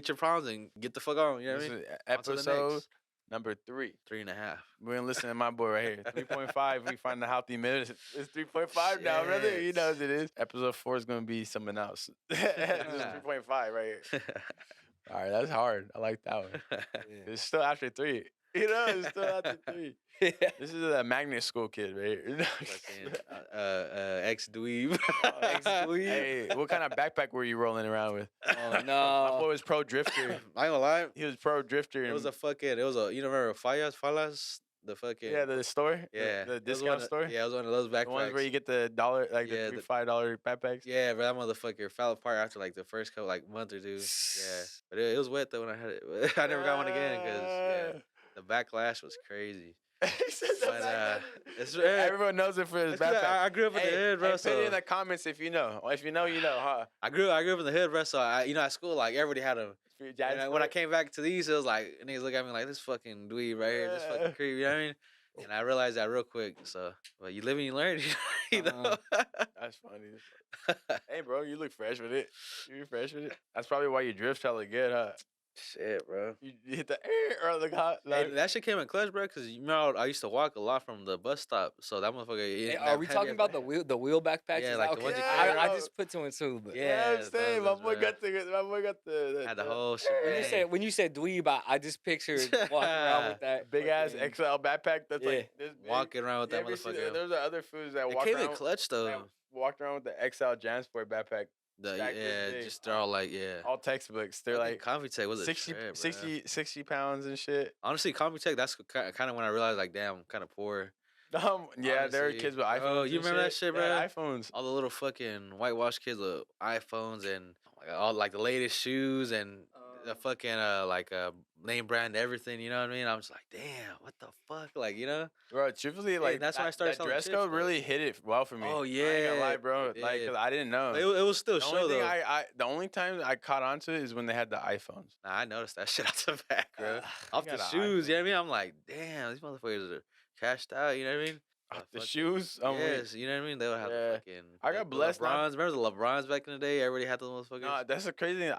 your problems and get the fuck on. You know what I mean? Episode number 3. 3.5. We're gonna listen to my boy right here. 3.5. We find the healthy mid. It's 3.5 now, brother. You know what it is. Episode 4 is gonna be something else. This is 3.5 right here. All right, that's hard. I like that one. It's still after 3. You know, it's still after 3. This is a magnet school kid right here. Ex-dweeb. Hey, what kind of backpack were you rolling around with? Oh no. My boy was pro drifter. I ain't gonna lie. He was pro drifter. It was you remember Falas? The fucking the store. Yeah, the discount store. Yeah, it was one of those backpacks. The ones where you get the $1, like the $5 backpacks. Yeah, but that motherfucker fell apart after like the first couple month or two. Yeah, but it was wet though when I had it. I never got one again because the backlash was crazy. But everyone knows it for his backpack. I grew up in the hood, bro. Put it in the comments if you know. If you know, you know, huh? I grew up in the hood, bro. So at school, like everybody had them. When I came back to these, it was like niggas look at me like this fucking dweeb right here, this fucking creep. You know what I mean? And I realized that real quick. So, but you live and you learn. You know? That's funny. Hey, bro, you look fresh with it. You fresh with it. That's probably why you drift hella good, huh? Shit, bro. You hit the air or the hot. Hey, that shit came in clutch, bro. Cause you know I used to walk a lot from the bus stop, so that motherfucker. Hey, are we talking about the wheel backpacks? Yeah, like okay. the ones you I just put 2 and 2, but yeah, I'm saying my boy got the had the whole shit. When you said dweeb, I just pictured walking around with that big ass XL backpack that's like this big. Walking around with that motherfucker. There's other foods that walk around. It came in clutch though. Walked around with the XL Jansport backpack. They're all like all textbooks. They're like Computech was 60 pounds and shit. Honestly, Computech. That's kind of when I realized like, damn, I'm kind of poor. Yeah, honestly, there are kids with iPhones. Oh, you remember that shit, bro? iPhones. All the little fucking whitewashed kids with iPhones and all like the latest shoes and the fucking name brand everything. You know what I mean? I'm just like, damn, what the fuck, like, you know? Bro, truthfully, like that's when I started. That dress code really hit it well for me. Oh yeah, I ain't gonna lie, bro. Like, cause I didn't know. It was still show though. The only time I caught on to it is when they had the iPhones. Nah, I noticed that shit out the back, bro. Off the shoes, you know what I mean? I'm like, damn, these motherfuckers are cashed out. You know what I mean? The shoes? Yes, you know what I mean? They would have the fucking... I got blessed. LeBrons. Remember the LeBrons back in the day? Everybody had those motherfuckers? No, that's the crazy thing.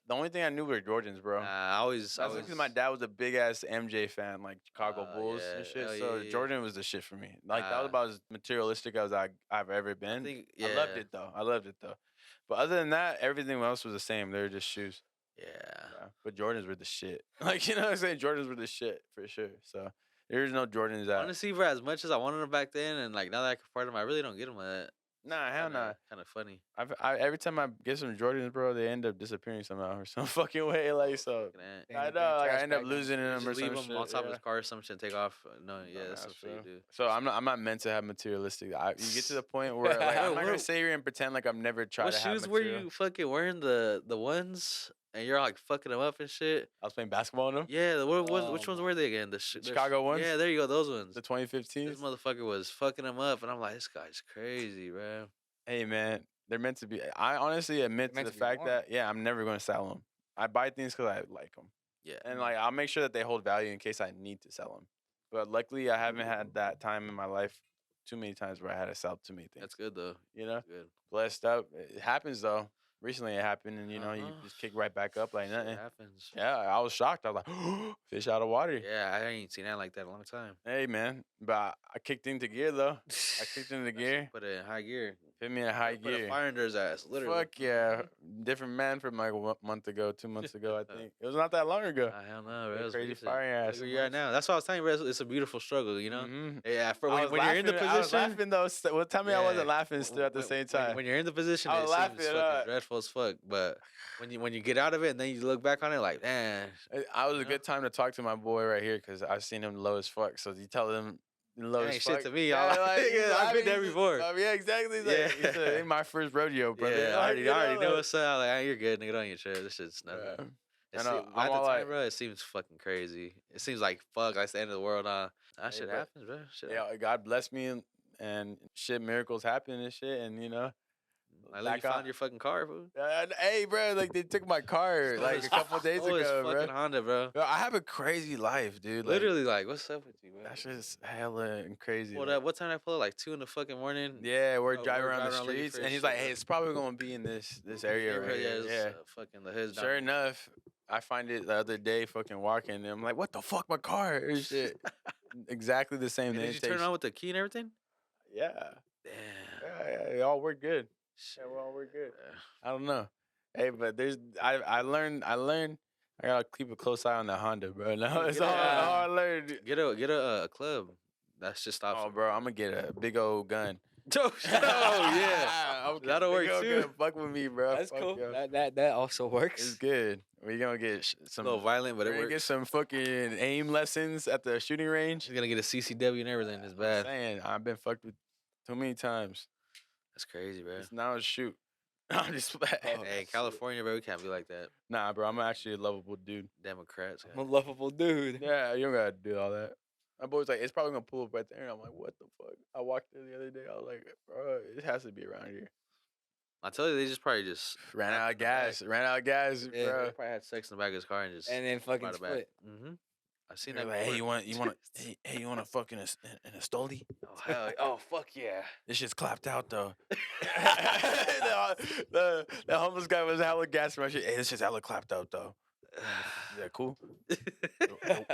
The only thing I knew were Jordans, bro. That's because my dad was a big-ass MJ fan, like Chicago Bulls and shit. So Jordan was the shit for me. Like, that was about as materialistic as I've ever been. I loved it, though. But other than that, everything else was the same. They were just shoes. Yeah. But Jordans were the shit. Like, you know what I'm saying? Jordans were the shit, for sure. So... There's no Jordans out. Honestly, bro, as much as I wanted them back then, and like now that I can afford them, I really don't get them like that. Nah, hell nah. Kind of funny. Every time I get some Jordans, bro, they end up disappearing somehow or some fucking way. Like, so I know, like I end up losing them or something. Leave them on top of his car or some shit, take off. No, that's some shit you do. So I'm not meant to have materialistic. You get to the point where like, I'm not gonna sit here and pretend like I've never tried to have material. What shoes were you fucking wearing? The ones? And you're like fucking them up and shit. I was playing basketball in them. Yeah, which ones were they again? The Chicago ones. Yeah, there you go, those ones. The 2015s. This motherfucker was fucking them up, and I'm like, this guy's crazy, bro. Hey man, they're meant to be. I honestly admit to the fact that I'm never gonna sell them. I buy things because I like them. Yeah. And like I'll make sure that they hold value in case I need to sell them. But luckily, I haven't had that time in my life too many times where I had to sell too many things. That's good though. You know, good. Blessed up. It happens though. Recently it happened, and you know you just kick right back up like nothing. It happens. Yeah, I was shocked. I was like, fish out of water. Yeah, I ain't seen that like that in a long time. Hey man, but I kicked into gear though. I kicked into gear. Put it in high gear. Hit me in a high Put a gear. fire under his ass, literally. Fuck yeah. Different man from like a month ago, 2 months ago, I think. It was not that long ago. I don't know, bro. That It was crazy recent. fire ass. Look where you're at now. That's what I was telling you, bro. It's a beautiful struggle, you know? Mm-hmm. Yeah, for I was when you're in the laughing- I was position. laughing though. Well, tell me I wasn't laughing still at the when- same time. When you're in the position, I it was seems laughing, fucking dreadful as fuck. But when you get out of it and then you look back on it, like, man. I was You a know? good time to talk to my boy right here because I've seen him low as fuck. So you tell him low That as ain't fuck. shit to me, Yeah, y'all. like, he's Yeah, I've been there he's just- before. yeah, exactly. He's like, Yeah. he said, "Ain't my first rodeo, brother." Yeah, Like, I already know like- what's up. Like, you're good, nigga. Don't your trip. This shit's nothing. Yeah. It I know, seem- I'm at the all time, like- bro, it seems fucking crazy. It seems like fuck, that's the end of the world. That Hey, shit but- happens, bro. Shit Yeah, God bless me and shit, miracles happen and shit, and you know. Like, look, you back found on- your fucking car, fool. Hey, bro, like they took my car like a couple days Oh, it's ago, fucking bro. Honda, bro. Yo, I have a crazy life, dude. Like, Literally, like, what's up with you, bro? that's just hella and crazy. Well, like- what time did I pull? Like 2 in the fucking morning. Yeah, we're Oh, driving we're around the driving around looking streets, for and his he's shit, like, bro. "Hey, it's probably gonna be in this area right here." it's, Yeah. fucking the hood's Sure down. enough, I find it the other day, fucking walking, and I'm like, "What the fuck, my car?" and shit. Exactly the same. And Then did it you turn takes- on with the key and everything? Yeah, Damn. yeah, it all worked good. Yeah, we all worked good. I don't know. Hey, but I learned. I gotta keep a close eye on that Honda, bro. No, it's all I learned. Get a club. That's just stops. Oh, bro, I'm gonna get a big old gun. Oh yeah. I'm gonna That'll big work old too. gun. Fuck with me, bro. That's Fuck cool. yeah. That also works. It's good. We're gonna get A some. little violent, but We're it gonna get works. some fucking aim lessons at the shooting range. She's gonna get a CCW and everything. It's I'm bad. saying I've been fucked with too many times. That's crazy, bro. It's now a shoot. I'm just Hey, California, bro, we can't be like that. Nah, bro. I'm actually a lovable dude. Democrats. I'm a lovable dude. Yeah, you don't gotta do all that. My boy's like, it's probably gonna pull up right there. And I'm like, what the fuck? I walked there the other day. I was like, bro, it has to be around here. I tell you, they just probably just Ran out of gas. Ran out of gas, Yeah, bro. They probably had sex in the back of his car and just And then fucking brought it back. split. Mm-hmm. I've seen They're that. like, hey, before. you want hey, you want to fucking in a stoli? Oh hell, oh fuck yeah. This shit's clapped out though. the homeless guy was hella gas my shit. Hey, this shit's hella clapped out though. Is that cool?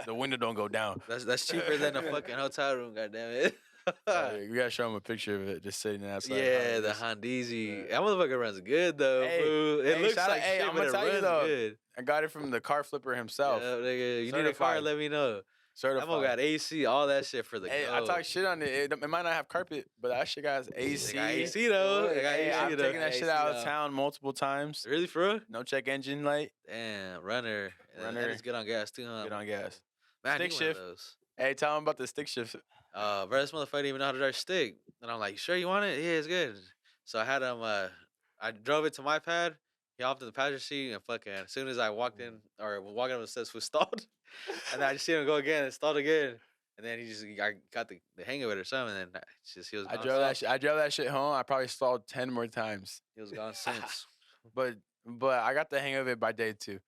The window don't go down. That's cheaper than a fucking hotel room. Goddamn it. You gotta show him a picture of it just sitting outside. Yeah, the Hondeezy. That motherfucker runs good though. Hey, fool. It hey, looks shout out- like hey, shit, I'ma but it tell you runs though, good. I got it from the car flipper himself. Yeah, nigga, you need a car? Certified. Let me know. That Certified. motherfucker got AC, all that shit for the Hey, go. I talk shit on it. It might not have carpet, but that shit got AC. They got AC though. They got Hey, AC I've though. taken that shit AC out of though. town multiple times. Really, for real? No check engine light. Damn, runner. Runner. And it's good on gas too, huh? Get on gas. Man, I Stick need one of shift. those. Hey, tell him about the stick shift. Bro, this motherfucker didn't even know how to drive stick. And I'm like, sure you want it? Yeah, it's good. So I had him, I drove it to my pad. He hopped in the passenger seat and fucking, as soon as I walked in, or walking up the steps, was stalled. And then I just see him go again and stalled again. And then I got the hang of it or something. And then he was I gone. drove that shit home. I probably stalled 10 more times. He was gone since. But I got the hang of it by day 2.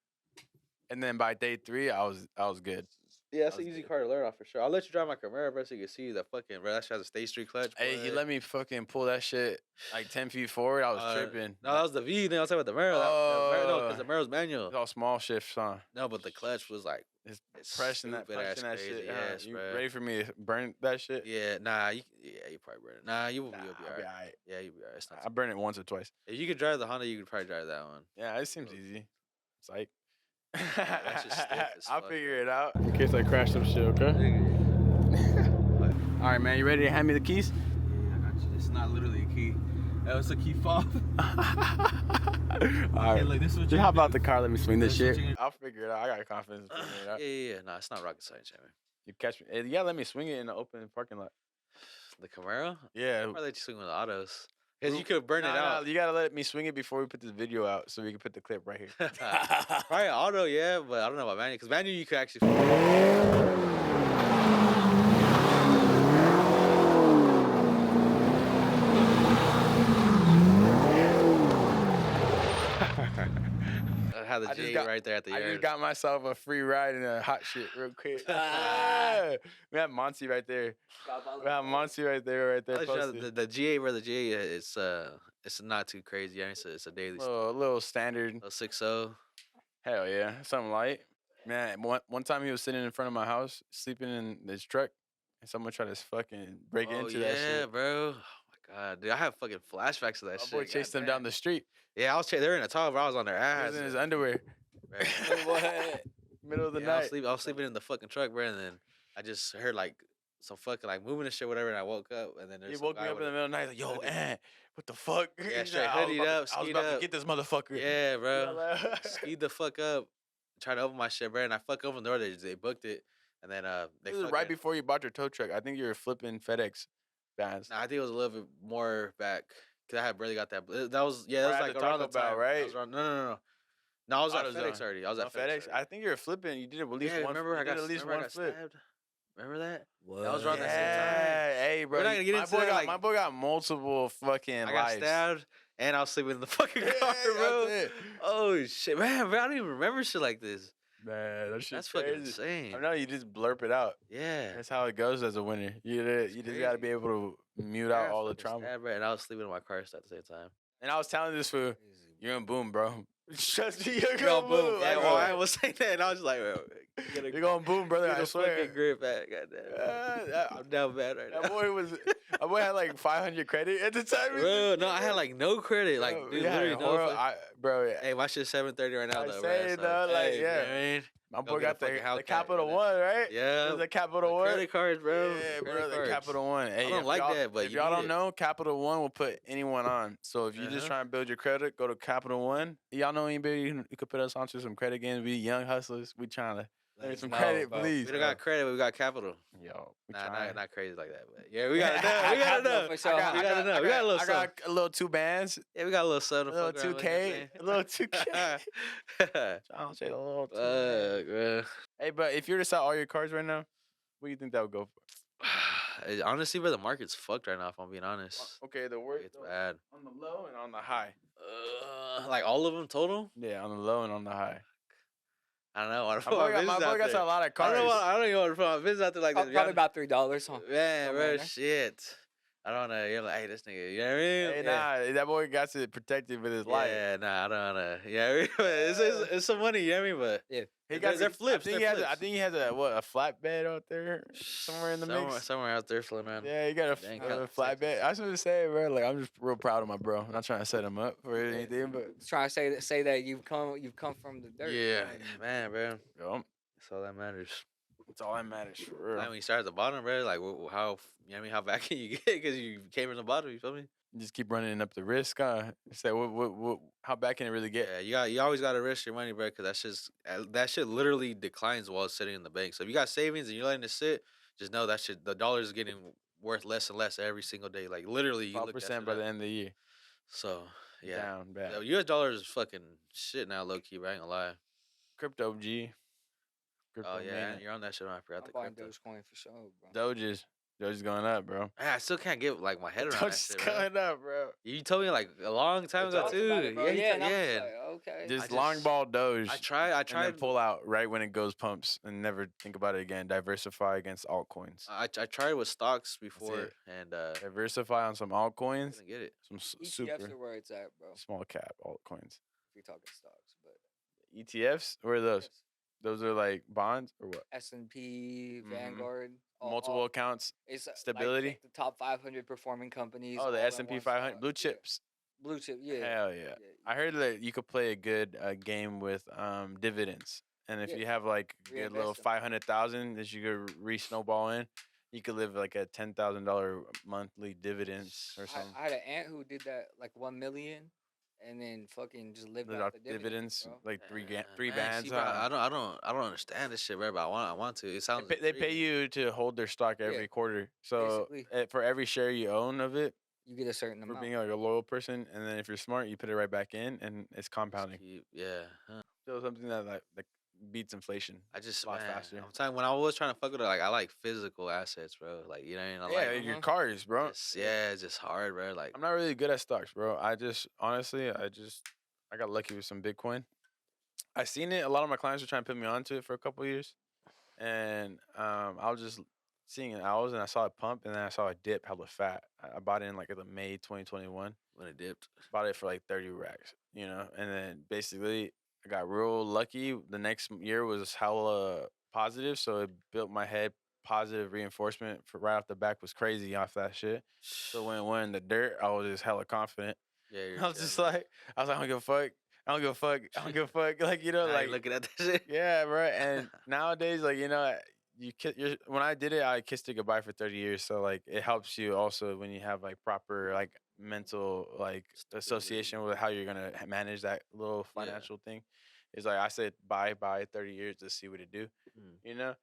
And then by day 3, I was good. Yeah, it's That an was easy good. car to learn off for sure. I'll let you drive my Camaro, bro, so you can see the fucking, bro, that shit has a State Street clutch. Hey, boy. he let me fucking pull that shit like 10 feet forward. I was tripping. No, that was the V. Then I was talking about the Camaro. No, because the Camaro's manual. It's all small shifts, huh? No, but the clutch was like, It's it's pressing that stupid-ass shit. crazy. Huh? Yes, You bro. ready for me to burn that shit? Yeah, nah, you probably burn it. Nah, you'll be Nah, all I'll be right. alright. Yeah, you'll be alright. It's not I burn it once or twice. if you could drive the Honda, you could probably drive that one. Yeah, it seems easy. It's like shit's stiff as I'll fuck, figure it out in case I crash some shit. Okay. All right, man. You ready to hand me the keys? Yeah, I got you. It's not literally a key. It's a key fob. All right. look, this is what Just you hop do. out the car. Let me swing this This is shit. what you- I'll figure it out. I got confidence in figuring it out. Yeah. Nah, it's not rocket science, man. You catch me. Hey, you gotta let me swing it in the open parking lot. The Camaro? Yeah. I'll probably let you swing with the autos. Because you could burn Nah, it out. nah, you gotta let me swing it before we put this video out, so we can put the clip right here. Probably an auto, yeah, but I don't know about manual. Because manual, you could actually. I had the I just G got- right there at the I yard. just got myself a free ride in a hot shit real quick. We have Monty right there. We have Monty right there, I let you know posted. the GA, bro, the GA, it's not too crazy. Yeah, it's a daily Little standard. 6-0. Hell yeah, something light. Man, one time he was sitting in front of my house, sleeping in his truck, and someone tried to fucking break into that shit. bro. Oh God, dude, I have fucking flashbacks to that My shit. boy chased them goddamn. down the street. Yeah, they're in the top, bro. I was on their He ass. was in his underwear. What? Middle of the Yeah, night. I was sleeping in the fucking truck, bro, and then I just heard like some fucking like moving and shit, whatever, and I woke up, and then He there's some woke me guy up in with the middle of the night like, yo, hoodie. what the fuck? Yeah, He's straight like, I was hoodied about up, to- I was skied about to up. get this motherfucker. Yeah, bro. Yeah, Skied the fuck up, trying to open my shit, bro, and I fuck opened the door. They booked it, and then they This was right before you bought your tow truck. I think you were flipping FedEx bands. Nah, I think it was a little bit more back because I had barely got that. That was that Right was at like the around the Taco Bell, time. right? I was around, no. No, I was at AutoZone. FedEx already. I was at FedEx. FedEx. I think you were flipping. You did at least one. Remember I got at least remember I one got flip. stabbed. Remember that? What? That was around Yeah, that same time. hey, bro. We're not gonna get my into boy that, got like- my boy got multiple fucking I got lives. stabbed and I was sleeping in the fucking car, Yeah, bro. that's it. Oh shit, man, bro, I don't even remember shit like this. Man, that shit's That's fucking crazy. insane. I know you just blurp it out. Yeah. That's how it goes as a winner. You just gotta be crazy. able to mute I out got all the fucking trauma. stabbed, bro, and I was sleeping in my car at the same time. And I was telling this fool, you're in boom, bro. Trust me, you're You're going on boom. boom. Yeah, bro. well, I was saying that, and I was just like, bro, You're going boom, brother. get I a swear. fucking grip, man. Goddamn. I'm down bad right now. That boy had like 500 credit at the time. Bro, no, I had like no credit. Like, Bro, dude, yeah, literally no. horrible- fuck- Hey, my shit's 7:30 right now, I though, say, bro. though, like, hey, yeah. you know what I mean? My Go boy get a got fucking the Hellcat, Capital you know? One, right? Yeah. There's a Capital One. Credit cards, bro. Yeah, Credit bro, the cards. Capital One. Hey, don't if like y'all- that, but if you y'all need don't it. know, Capital One will put anyone on. So if you're just trying to build your credit, go to Capital One. Y'all know anybody who could put us onto some credit games? We young hustlers. We trying to earn some know, credit, bro. please. We don't got credit, but we got capital. Yo, we Nah, trying. not crazy like that, but yeah, we got enough. We got enough. For sure. We got enough. We got a little I something. got a little 2 bands, Yeah, we got a little something. a little 2K, a little 2K. I don't say a little 2K. Fuck, bro. Hey, but if you were to sell all your cars right now, what do you think that would go for? Honestly, bro, the market's fucked right now. If I'm being honest, Okay, the worst it's bad. on the low and on the high. Like all of them total. Yeah, on the low and on the high. I don't know. I don't My know. boy got a lot of I cars. don't even want to put my business out there like that. Probably about $3, huh? Man, somewhere bro, in there. shit. I don't know. You're like, hey, this nigga. You know what I mean? Hey, Yeah. nah, that boy got to protect it with his life. Yeah, nah, I don't know. Yeah, it's some money, you know what I mean? But Yeah. He They're- got they're some- flips, I think, they're he has flips. I think he has a flatbed out there somewhere in the mix. somewhere out there floating around. Yeah, he got a, Dang, a Texas. flatbed. I was gonna say, bro, like I'm just real proud of my bro. I'm not trying to set him up for anything, but Trying to say that you've come from the dirt. Yeah, man, bro. yo, That's all that matters. it's all that matters for real. Like when you start at the bottom, bro, like how you know what I mean, how back can you get because you came from the bottom. You feel me? Just keep running up the risk, huh? Say, how bad can it really get? Yeah, you always gotta risk your money, bro, because that shit literally declines while it's sitting in the bank. So if you got savings and you're letting it sit, just know that shit, the dollar is getting worth less and less every single day. Like literally, you look that 5% shit by the up. end of the year. So yeah, Down bad. the U.S. dollar is fucking shit now, low key. But I ain't gonna lie. Crypto G. Crypto Oh yeah, man. you're on that shit. I forgot I'm the buying crypto. Dogecoin for sure, bro. Doge's going up, bro. Man, I still can't get like my head around that Doge's shit, bro. going up, bro. You told me like a long time It's ago awesome too. About it, bro. you Yeah, told- and I'm yeah. just like, okay. Just just- long ball Doge. I tried. And then pull out right when it goes pumps and never think about it again. Diversify against altcoins. I tried with stocks before it. and Diversify on some altcoins, couldn't get it. some ETFs super are where it's at, bro. small cap altcoins. If you're talking stocks, but ETFs, where are those? Those are like bonds or what? S&P, Mhm. Vanguard, Multiple accounts. it's stability? Like the top 500 performing companies. Oh, the all in S&P one 500 spot. blue Yeah. chips. Blue chip, yeah. Hell yeah. I heard that you could play a good game with dividends, and if Yeah. you have like a good little Reinvest 'em. 500,000 that you could re-snowball in, you could live like a $10,000 monthly dividends or something. I had an aunt who did that like 1 million, and then fucking just lived Live off off the dividends, bro. like three Man, bands. see, bro, huh? I don't understand this shit, bro. But I want to. It sounds. They pay intriguing. you to hold their stock every Yeah, quarter. So basically. for every share you own of it, You get a certain for amount. being like a loyal person, and then if you're smart, you put it right back in, and it's Just compounding. yeah. Huh. So something that like beats inflation. I just a lot man, faster. I'm telling you, when I was trying to fuck with it, like I like physical assets, bro. Like you know, what I mean? I Yeah, like your cars, bro. it's just hard, bro. Like I'm not really good at stocks, bro. I just honestly, I got lucky with some Bitcoin. I seen it. A lot of my clients were trying to put me onto it for a couple years, and I was just seeing it. I saw it pump, and then I saw it dip hella fat. I bought it in like in the May 2021. when it dipped. Bought it for like 30 racks, you know, and then basically I got real lucky. The next year was hella positive, so it built my head positive reinforcement for right off the back was crazy off that shit. So when we're in the dirt, I was just hella confident. Yeah, you're I was just like, I don't give a fuck. I don't give a fuck. I don't give a fuck. Like, you know, now like you're looking at that shit. yeah, bro. And nowadays, like, you know, when I did it, I kissed it goodbye for 30 years. So like, it helps you also when you have like proper like mental like association with how you're gonna manage that little financial thing. It's like I said bye 30 years to see what it do, you know.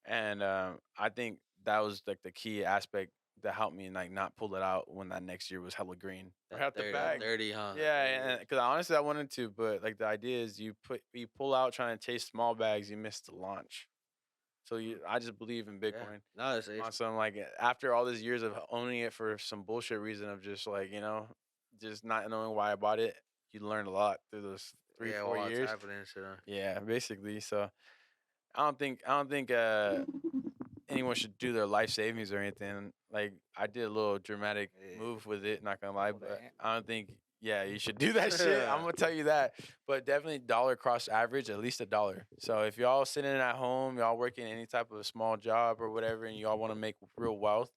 And I think that was like the key aspect that helped me like not pull it out when that next year was hella green right out the back. 30, huh? Yeah, because honestly I wanted to, but like the idea is you pull out trying to chase small bags, you miss the launch. So I just believe in Bitcoin. No, it's Awesome. Like after all these years of owning it for some bullshit reason of just like, you know, just not knowing why I bought it, you learn a lot through those 3-4 years. Shit, huh? Yeah, basically. So I don't think anyone should do their life savings or anything. Like I did a little dramatic move with it, not gonna lie, but I don't think you should do that shit. I'm gonna tell you that. But definitely dollar cost average, at least $1. So if y'all sitting at home, y'all working any type of small job or whatever, and y'all want to make real wealth,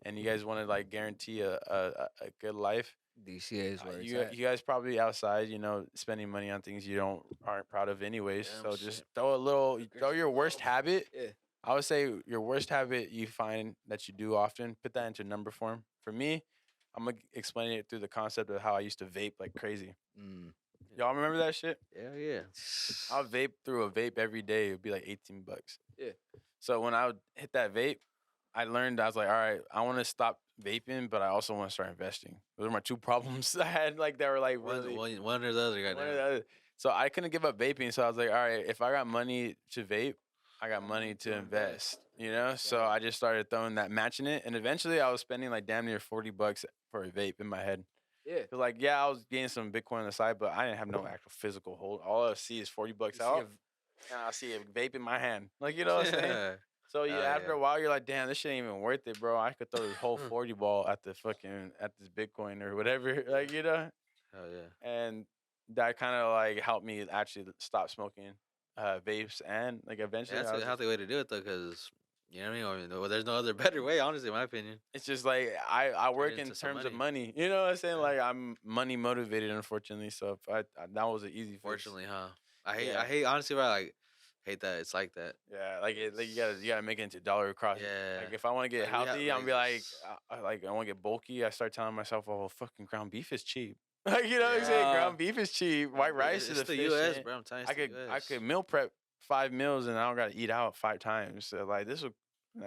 and you guys want to like guarantee a good life, DCA is where you guys probably outside, you know, spending money on things you aren't proud of anyways. So just throw your worst habit. Yeah. I would say your worst habit you find that you do often, put that into number form. For me, I'm gonna explain it through the concept of how I used to vape like crazy. Y'all remember that shit? Yeah. I'll vape through a vape every day. It'd be like $18. Yeah. So when I would hit that vape, I learned I was like, all right, I want to stop vaping, but I also want to start investing. Those are my two problems I had. Like they were like really, one or the other. one or the other. So I couldn't give up vaping. So I was like, all right, if I got money to vape, I got money to invest, you know? So I just started matching it. And eventually I was spending like damn near $40 for a vape in my head. Yeah. Cause like, I was getting some Bitcoin on the side, but I didn't have no actual physical hold. All I see is $40 out. And I see a vape in my hand. Like, you know what I'm saying? So after a while, you're like, damn, this shit ain't even worth it, bro. I could throw this whole 40 ball at this Bitcoin or whatever. Like, you know? Hell yeah. And that kind of like helped me actually stop smoking vapes, and like eventually that's a healthy way to do it though, because you know what I mean. There's no other better way, honestly, in my opinion. It's just like I work in terms of money. You know what I'm saying? Like I'm money motivated, unfortunately. So if that was an easy. Fortunately, huh? I hate honestly, right? Like hate that it's like that. Yeah, like you gotta make it into dollar across. Yeah. Like if I want to get healthy, I'm be like I want to get bulky. I start telling myself, oh, fucking ground beef is cheap. Like, you know what I'm saying? Ground beef is cheap. White rice is the U.S., bro. I'm telling you, I could meal prep 5 meals and I don't gotta eat out 5 times. So like this will.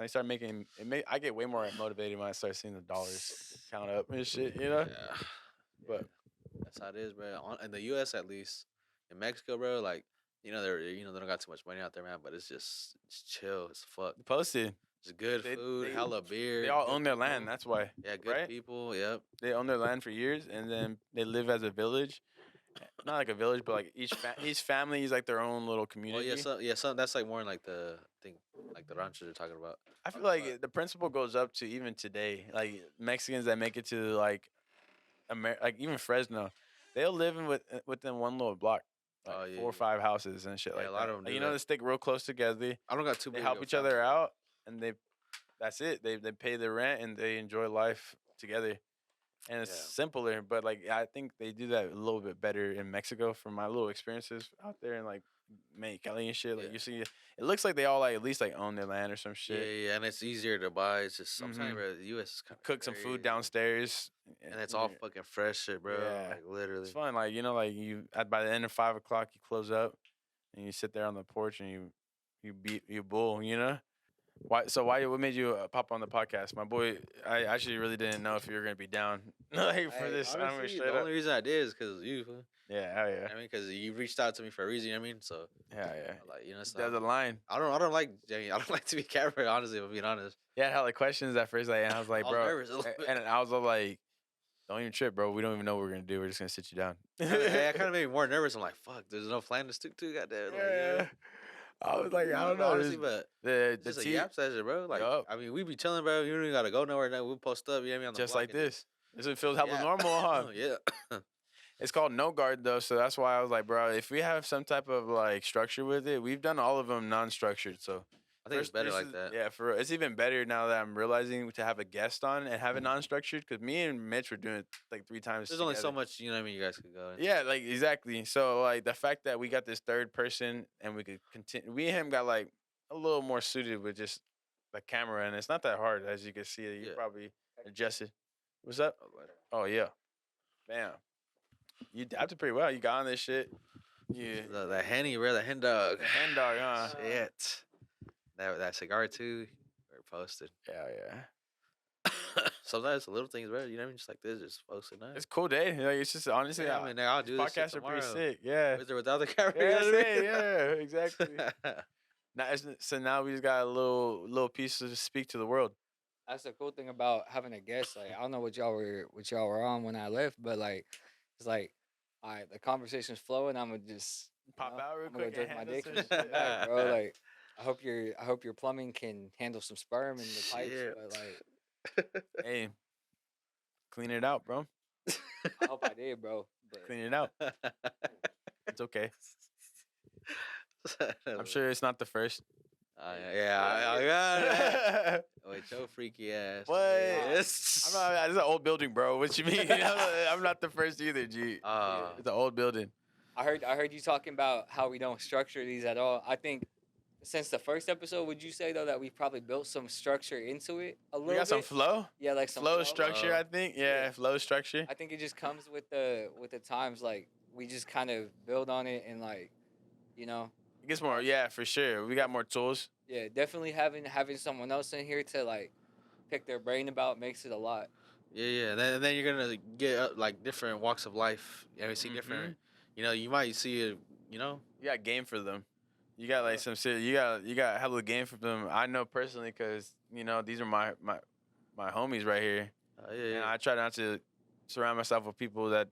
I start making it. I get way more motivated when I start seeing the dollars count up and shit. You know. Yeah. But that's how it is, bro. In the U.S. at least, in Mexico, bro, like they don't got too much money out there, man. But it's chill as fuck. Posted. It's good food, hella beer. They all own their land. That's why. Yeah, good people. Yep. They own their land for years, and then they live as a village. Not like a village, but like each family is like their own little community. Well, so that's like more like the thing, like the rancho they're talking about. I feel like the principle goes up to even today. Like Mexicans that make it to like like even Fresno, they'll live within one little block. Like 4 or 5 houses and shit like that. A lot of them do they stick real close together. I don't got too. They help each other out, and that's it. They pay the rent and they enjoy life together, and it's simpler. But like I think they do that a little bit better in Mexico from my little experiences out there in like Mexicali and shit. Like you see, it looks like they all like at least like own their land or some shit. Yeah, and it's easier to buy. It's just sometimes the U.S. is kind of cook some food downstairs, and it's all fucking fresh shit, bro. Yeah, like literally. It's fun. Like like by the end of 5 o'clock you close up, and you sit there on the porch and you bull, you know. What made you pop on the podcast, my boy? I actually really didn't know if you were gonna be down like for this. Honestly, the only reason I did is because you. Yeah, hell yeah. I mean, because you reached out to me for a reason. You know what I mean, so yeah. Like there's a line. I don't like to be camera. Honestly, if I'm being honest. Yeah, I had like questions at first, like, and I was like, bro, and I was like, don't even trip, bro. We don't even know what we're gonna do. We're just gonna sit you down. Hey, I kind of made me more nervous. I'm like, fuck, there's no plan to stick to. Goddamn. Yeah. I was like, I don't know, honestly, but the just a yap session, bro. Like, I mean, we be chilling, bro. You don't even gotta go nowhere. Now we'll post up. You know what I mean? On the just block like this. This feels hella normal, huh? Yeah. It's called No Guard though, so that's why I was like, bro, if we have some type of like structure with it, we've done all of them non-structured. So I think it's better like that. Yeah, for real. It's even better now that I'm realizing to have a guest on and have it non-structured. Because me and Mitch were doing it like 3 times. There's only so together. much, you know what I mean, you guys could go into. Yeah, like exactly. So like the fact that we got this third person and we could continue. We and him got like a little more suited with just the camera, and it's not that hard as you can see. You probably adjusted. What's up? Oh yeah, bam. You adapted pretty well. You got on this shit. Yeah. The Henny, bro, the hen dog. Hen dog, huh? Shit. That cigar too. We're posted. Yeah. Sometimes the little things, bro. You know what I mean? Just like this, just posted. Nice. It's a cool day. Like it's just honestly, Yeah, I mean, I'll do this. Podcasts are pretty sick. Yeah. With or without the camera. Yeah, exactly. So now we just got a little piece to speak to the world. That's the cool thing about having a guest. Like I don't know what y'all were on when I left, but like it's like, all right, the conversation's flowing. I'm gonna just pop out real I'm quick. gonna And my handle dick some and shit. shit back, bro. Like I hope your plumbing can handle some sperm in the pipes, but like Hey, clean it out, bro. I hope I did, bro. But Clean it out. It's okay. I'm sure it's not the first. I got it. Wait, your freaky ass. What? Yes. I'm not. It's an old building, bro. What you mean? I'm not the first either, G. It's an old building. I heard you talking about how we don't structure these at all. I think since the first episode, would you say though that we probably built some structure into it a little bit? We got some flow. Yeah, like some flow structure. I think. Yeah, flow structure. I think it just comes with the times. Like we just kind of build on it and like, you know. It gets more. Yeah, for sure. We got more tools. Yeah, definitely having someone else in here to like pick their brain about makes it a lot. Yeah. And then you're gonna get like different walks of life. You know, see different. You know, you might see it. You know, you got game for them. You got like some shit. You got hella game for them. I know personally because you know these are my homies right here. And I try not to surround myself with people that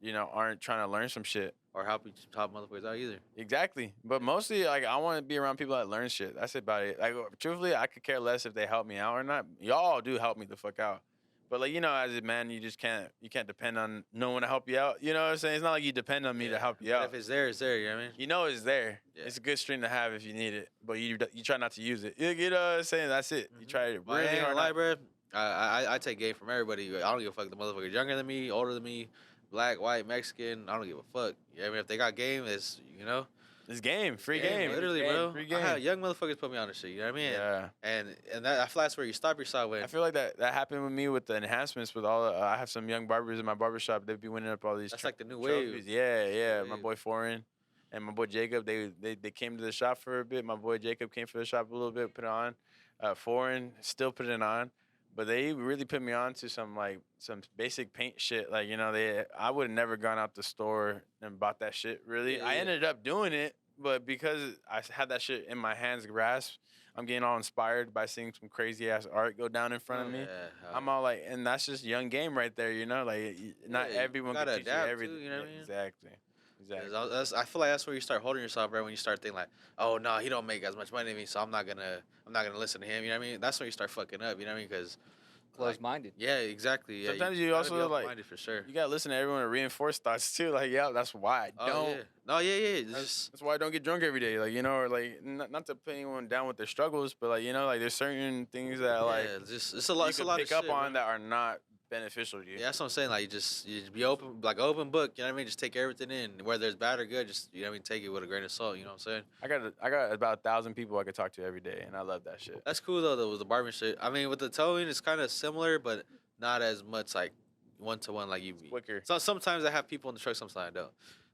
you know aren't trying to learn some shit or help motherfuckers out either. Exactly, but mostly like I want to be around people that learn shit. That's about it. Like truthfully, I could care less if they help me out or not. Y'all do help me the fuck out. But like you know, as a man, you just can't depend on no one to help you out. You know what I'm saying? It's not like you depend on me to help you out. If it's there, it's there. You know what I mean? You know it's there. Yeah. It's a good string to have if you need it, but you try not to use it. You know what I'm saying? That's it. You try it really hard. Lie, bro. I take game from everybody. I don't give a fuck. The motherfuckers younger than me, older than me, black, white, Mexican. I don't give a fuck. Yeah, I mean if they got game, it's you know. It's game, free game. Literally, bro. Free game. I had young motherfuckers put me on the shit. You know what I mean? Yeah. And I feel that's where you stop yourself with. I feel like that happened with me with the enhancements with all. I have some young barbers in my barbershop. They'd be winning up all these. That's like the new trophies. wave. Yeah. My boy Foreign and my boy Jacob. They came to the shop for a bit. My boy Jacob came for the shop a little bit, put it on. Foreign still put it on. But they really put me on to some basic paint shit. Like, you know, I would have never gone out the store and bought that shit, really. Yeah. I ended up doing it, but because I had that shit in my hands grasp, I'm getting all inspired by seeing some crazy-ass art go down in front of me. Yeah. I'm all like, and that's just young game right there, you know? Like, not everyone can teach you everything. Too, you know what I mean? Exactly. I feel like that's where you start holding yourself, right? When you start thinking like, oh no, he don't make as much money as me, so I'm not gonna listen to him. You know what I mean? That's when you start fucking up. You know what I mean? Because close-minded. Yeah, exactly. Yeah, sometimes you also like for sure. You gotta listen to everyone and reinforce thoughts too. Like, yeah, that's why I don't. Yeah. No, yeah. That's why I don't get drunk every day. Like, you know, or like not to put anyone down with their struggles, but like, you know, like there's certain things that like it's a lot. You can pick up on that are not beneficial to you. Yeah, that's what I'm saying. Like, you be open, like open book. You know what I mean? Just take everything in, whether it's bad or good. Just you know what I mean? Take it with a grain of salt. You know what I'm saying? I got about 1,000 people I could talk to every day, and I love that shit. That's cool though. With the barbering shit. I mean, with the towing, it's kind of similar, but not as much like one-to-one like you. Quicker. So sometimes I have people in the truck. Sometimes I don't.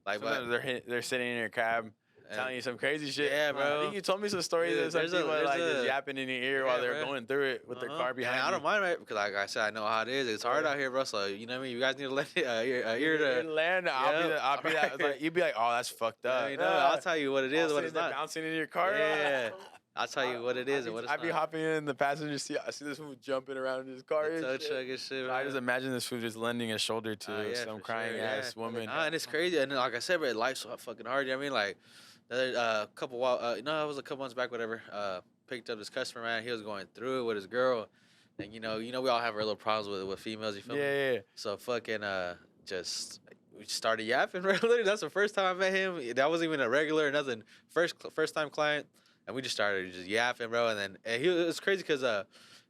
Like, sometimes they're sitting in your cab. Telling you some crazy shit. Yeah, bro. I think you told me some stories that some people like just yapping in your ear while they're going through it with their car behind you. I don't mind, right? Because like I said, I know how it is. It's hard out here, bro. So you know what I mean. You guys need to let ear to land. I'll be that. Like, you'd be like, oh, that's fucked up. You know, I'll tell you what it is, what it's not. Bouncing in your car. Yeah. I'll tell you what it is and what it's not. I'd be hopping in the passenger seat. I see this fool jumping around in his car. Tow truck and shit. I just imagine this fool just lending a shoulder to some crying ass woman. And it's crazy. And like I said, bro, life's so fucking hard. You know what I mean? Like, it was a couple months back, whatever. Picked up this customer, man. He was going through it with his girl, and you know, we all have our little problems with females. You feel me? Yeah. So fucking we started yapping. Literally, that's the first time I met him. That wasn't even a regular or nothing. First time client, and we just started just yapping, bro. And then it was crazy because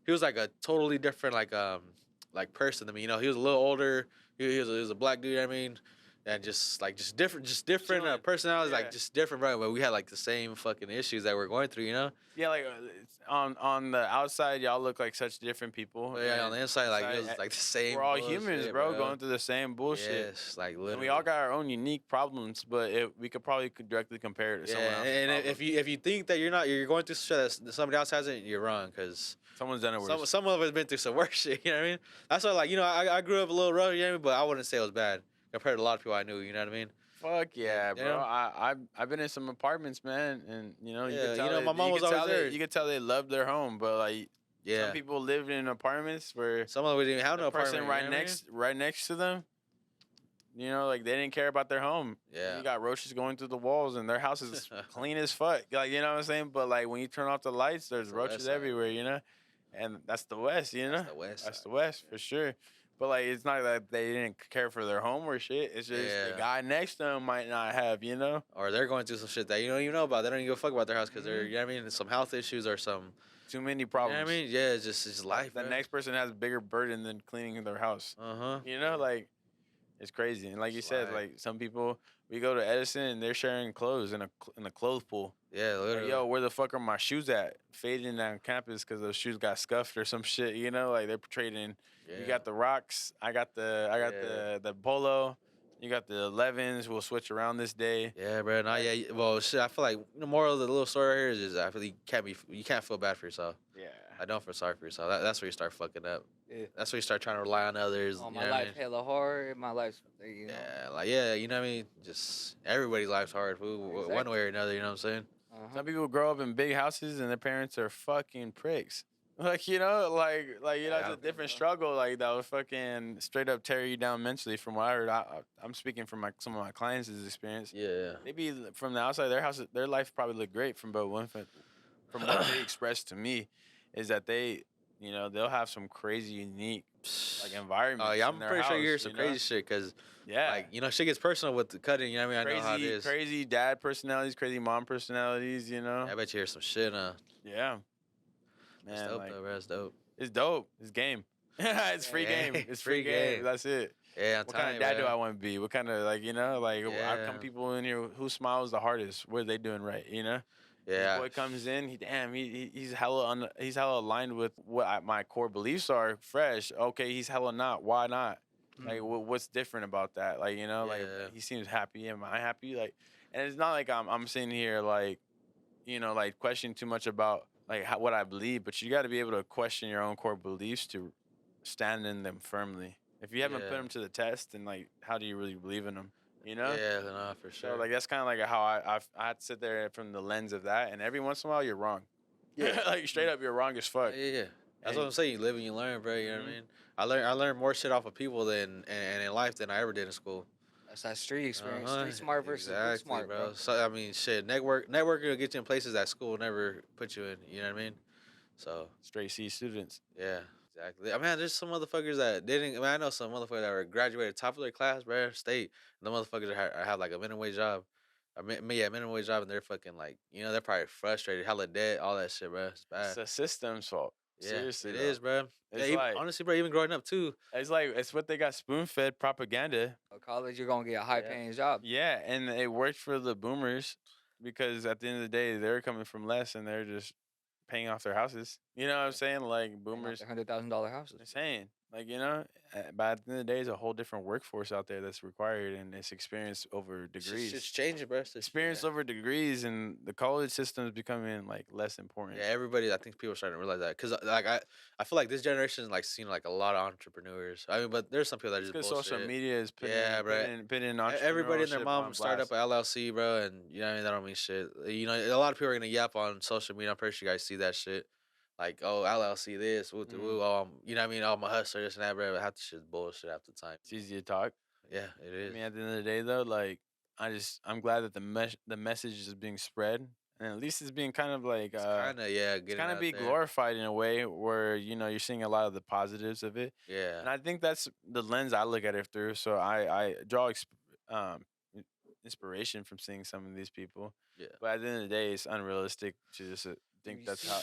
he was like a totally different like person than me. You know, he was a little older. He was a black dude. I mean, and just different Chilling. personalities, Yeah. like just different, bro. But we had like the same fucking issues that we're going through. You know. Yeah, like it's on the outside, y'all look like such different people. But yeah, on the inside, like it was inside, like the same. we're all bullshit, humans, bro, going through the same bullshit. Yes, like literally. And we all got our own unique problems, but we could probably directly compare it to someone else. And if you think that you're going through shit that somebody else hasn't, you're wrong, because someone's done it worse. Some of us been through some worse shit. You know what I mean? That's why, like, you know, I grew up a little rough, you know what I mean? But I wouldn't say it was bad compared to a lot of people I knew. You know what I mean? Fuck yeah, bro. Yeah. I've been in some apartments, man, and you know, you Yeah, could tell you know, my mom was always there. You could tell they loved their home, but like some people lived in apartments where some of them didn't even have no person apartment. right next to them. You know, like they didn't care about their home. Yeah. You got roaches going through the walls, and their house is clean as fuck. Like, you know what I'm saying? But like when you turn off the lights, there's roaches everywhere. You know, and that's the West. You know, that's the West for sure. But like, it's not that they didn't care for their home or shit. It's just the guy next to them might not have, you know, or they're going through some shit that you don't even know about. They don't even give a fuck about their house because they're, you know what I mean, some health issues or some too many problems. You know what I mean? Yeah, it's just life. The next person has a bigger burden than cleaning their house. You know, like it's crazy. And like you said, like some people, we go to Edison and they're sharing clothes in a clothes pool. Yeah, literally. Like, yo, where the fuck are my shoes at? Fading down campus because those shoes got scuffed or some shit. You know, like they're trading. You got the rocks. I got the polo. You got the 11s. We'll switch around this day. Yeah, bro. Well, shit. I feel like the moral of the little story right here is just I feel you can't feel bad for yourself. Yeah. I don't feel sorry for yourself. That's where you start fucking up. Yeah. That's where you start trying to rely on others. Oh, my life hella hard. My life's, you know. Yeah, you know what I mean? Just everybody's life's hard, fool, one way or another, you know what I'm saying? Some people grow up in big houses and their parents are fucking pricks. Like, you know, like you know, it's a different struggle. Like, that would fucking straight up tear you down mentally from what I heard. I'm speaking from some of my clients' experience. Yeah. Maybe from the outside, their life probably looked great from what they expressed to me is that they, you know, they'll have some crazy, unique, like, environment. Oh, yeah, I'm pretty sure you hear some crazy shit because, like, you know, shit gets personal with the cutting, you know what I mean? I know how it is. Crazy dad personalities, crazy mom personalities, you know? I bet you hear some shit, Yeah. Man, that's dope, though, bro. That's dope. It's dope. It's game. It's free game. It's free game. That's it. Yeah, what kind of dad do I want to be? What kind of, like, you know, like, I come people in here who smiles the hardest. What are they doing right, you know? Yeah. This boy comes in, he's hella aligned with what my core beliefs are. Fresh. Okay, he's hella not. Why not? Like, what's different about that? Like, you know, like, he seems happy. Am I happy? Like, and it's not like I'm sitting here, like, you know, like, questioning too much about, like, what I believe, but you got to be able to question your own core beliefs to stand in them firmly. If you haven't put them to the test, then, like, how do you really believe in them? You know? Yeah, no, for sure. So, like, that's kind of like how I had to sit there from the lens of that, and every once in a while, you're wrong. Yeah. Like, straight up, you're wrong as fuck. Yeah. That's what I'm saying. You live and you learn, bro. You know what I mean? I learned more shit off of people and in life than I ever did in school. That's that street experience. Street smart versus book smart, bro. So, I mean, shit, networking will get you in places that school will never put you in. You know what I mean? So straight C students. Yeah, exactly. I mean, there's some motherfuckers that didn't. I mean, I know some motherfuckers that were graduated top of their class, bro, state. And the motherfuckers have like a minimum wage job. Minimum wage job, and they're fucking like, you know, they're probably frustrated, hella debt, all that shit, bro. It's bad. It's the system's fault. Yeah, seriously, it is, bro. It's like, honestly, bro, even growing up too. It's what they got spoon-fed propaganda. At college, you're gonna get a high-paying job. Yeah, and it worked for the boomers because at the end of the day, they're coming from less and they're just paying off their houses. You know what I'm saying? Like, boomers, $100,000 houses. Insane. Like, you know, but at the end of the day, there's a whole different workforce out there that's required, and it's experience over degrees. It's changing, bro. Experience over degrees, and the college system is becoming, like, less important. Yeah, everybody, I think people are starting to realize that. Because, like, I feel like this generation, like, seen, like, a lot of entrepreneurs. I mean, but there's some people that just bullshit. Social media is putting everybody and their mom start up an LLC, bro, and, you know what I mean? That don't mean shit. You know, a lot of people are going to yap on social media. I'm pretty sure you guys see that shit. Like, oh, LLC this, you know what I mean? Oh, I'm a hustler, this and that, bro. But half the shit's bullshit half the time. It's easy to talk. Yeah, it is. I mean, at the end of the day, though, like, I'm glad that the message is being spread, and at least it's being kind of like, it's kind of be glorified in a way where, you know, you're seeing a lot of the positives of it. Yeah. And I think that's the lens I look at it through. So I draw inspiration from seeing some of these people. Yeah. But at the end of the day, it's unrealistic to just think that's how.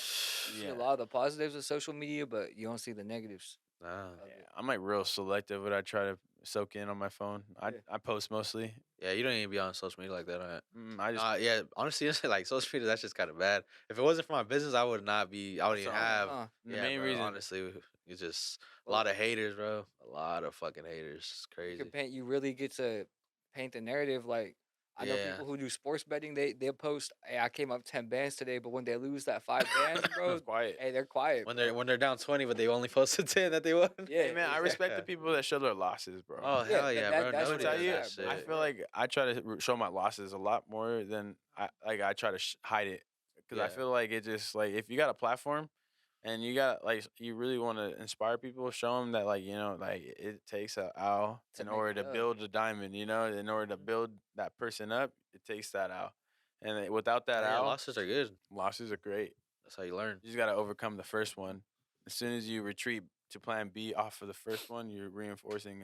You see a lot of the positives of social media, but you don't see the negatives. Nah. Yeah, I'm like real selective what I try to soak in on my phone. I post mostly. Yeah, you don't even be on social media like that, right? I just yeah, honestly, like social media, that's just kind of bad. If it wasn't for my business, I would not be. I wouldn't even have. the main reason. honestly, it's just a lot of haters, bro. A lot of fucking haters. It's crazy. You really get to paint the narrative. Like I know people who do sports betting. They'll post, "Hey, I came up 10 bands today," but when they lose that 5 bands, bro, quiet. Hey, they're quiet. When they're down 20, but they only posted 10 that they won. Yeah, hey, man, I respect the people that show their losses, bro. Oh hell yeah, bro! That's Nobody what does it that is, shit. I feel like I try to show my losses a lot more than I try to hide it, because I feel like it just like if you got a platform and you got like you really want to inspire people, show them that like like it takes an owl in order to build a diamond. In order to build that person up, it takes that owl, and without that owl, losses are good. Losses are great. That's how you learn. You just got to overcome the first one. As soon as you retreat to plan B off of the first one, you're reinforcing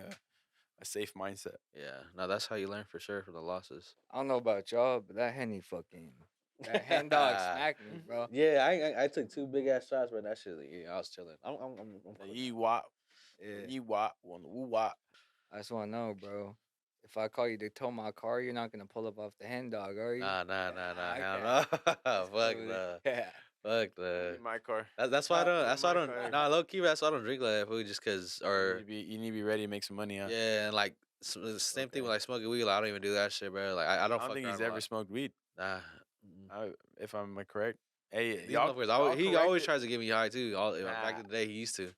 a safe mindset. Yeah, no, that's how you learn for sure from the losses. I don't know about y'all, but that Henny that hen dog smacked me, bro. Yeah, I took 2 big ass shots, but that shit, I was chilling. I'm Yee wop, yee wop, woo wop. I just want to know, bro. If I call you to tow my car, you're not gonna pull up off the hen dog, are you? Nah, hell no. Fuck no. Yeah. Fuck the. My car. That's why I don't. That's why I don't. Nah, low key. That's why I don't drink like that food. Just cause, or You need to be ready to make some money. Huh? yeah, and like the same thing with like smoking weed. Like, I don't even do that shit, bro. Like I don't. I don't think he's ever smoked weed. Nah. If I'm correct. Hey, he always tries to get me high too. Back in the day, he used to.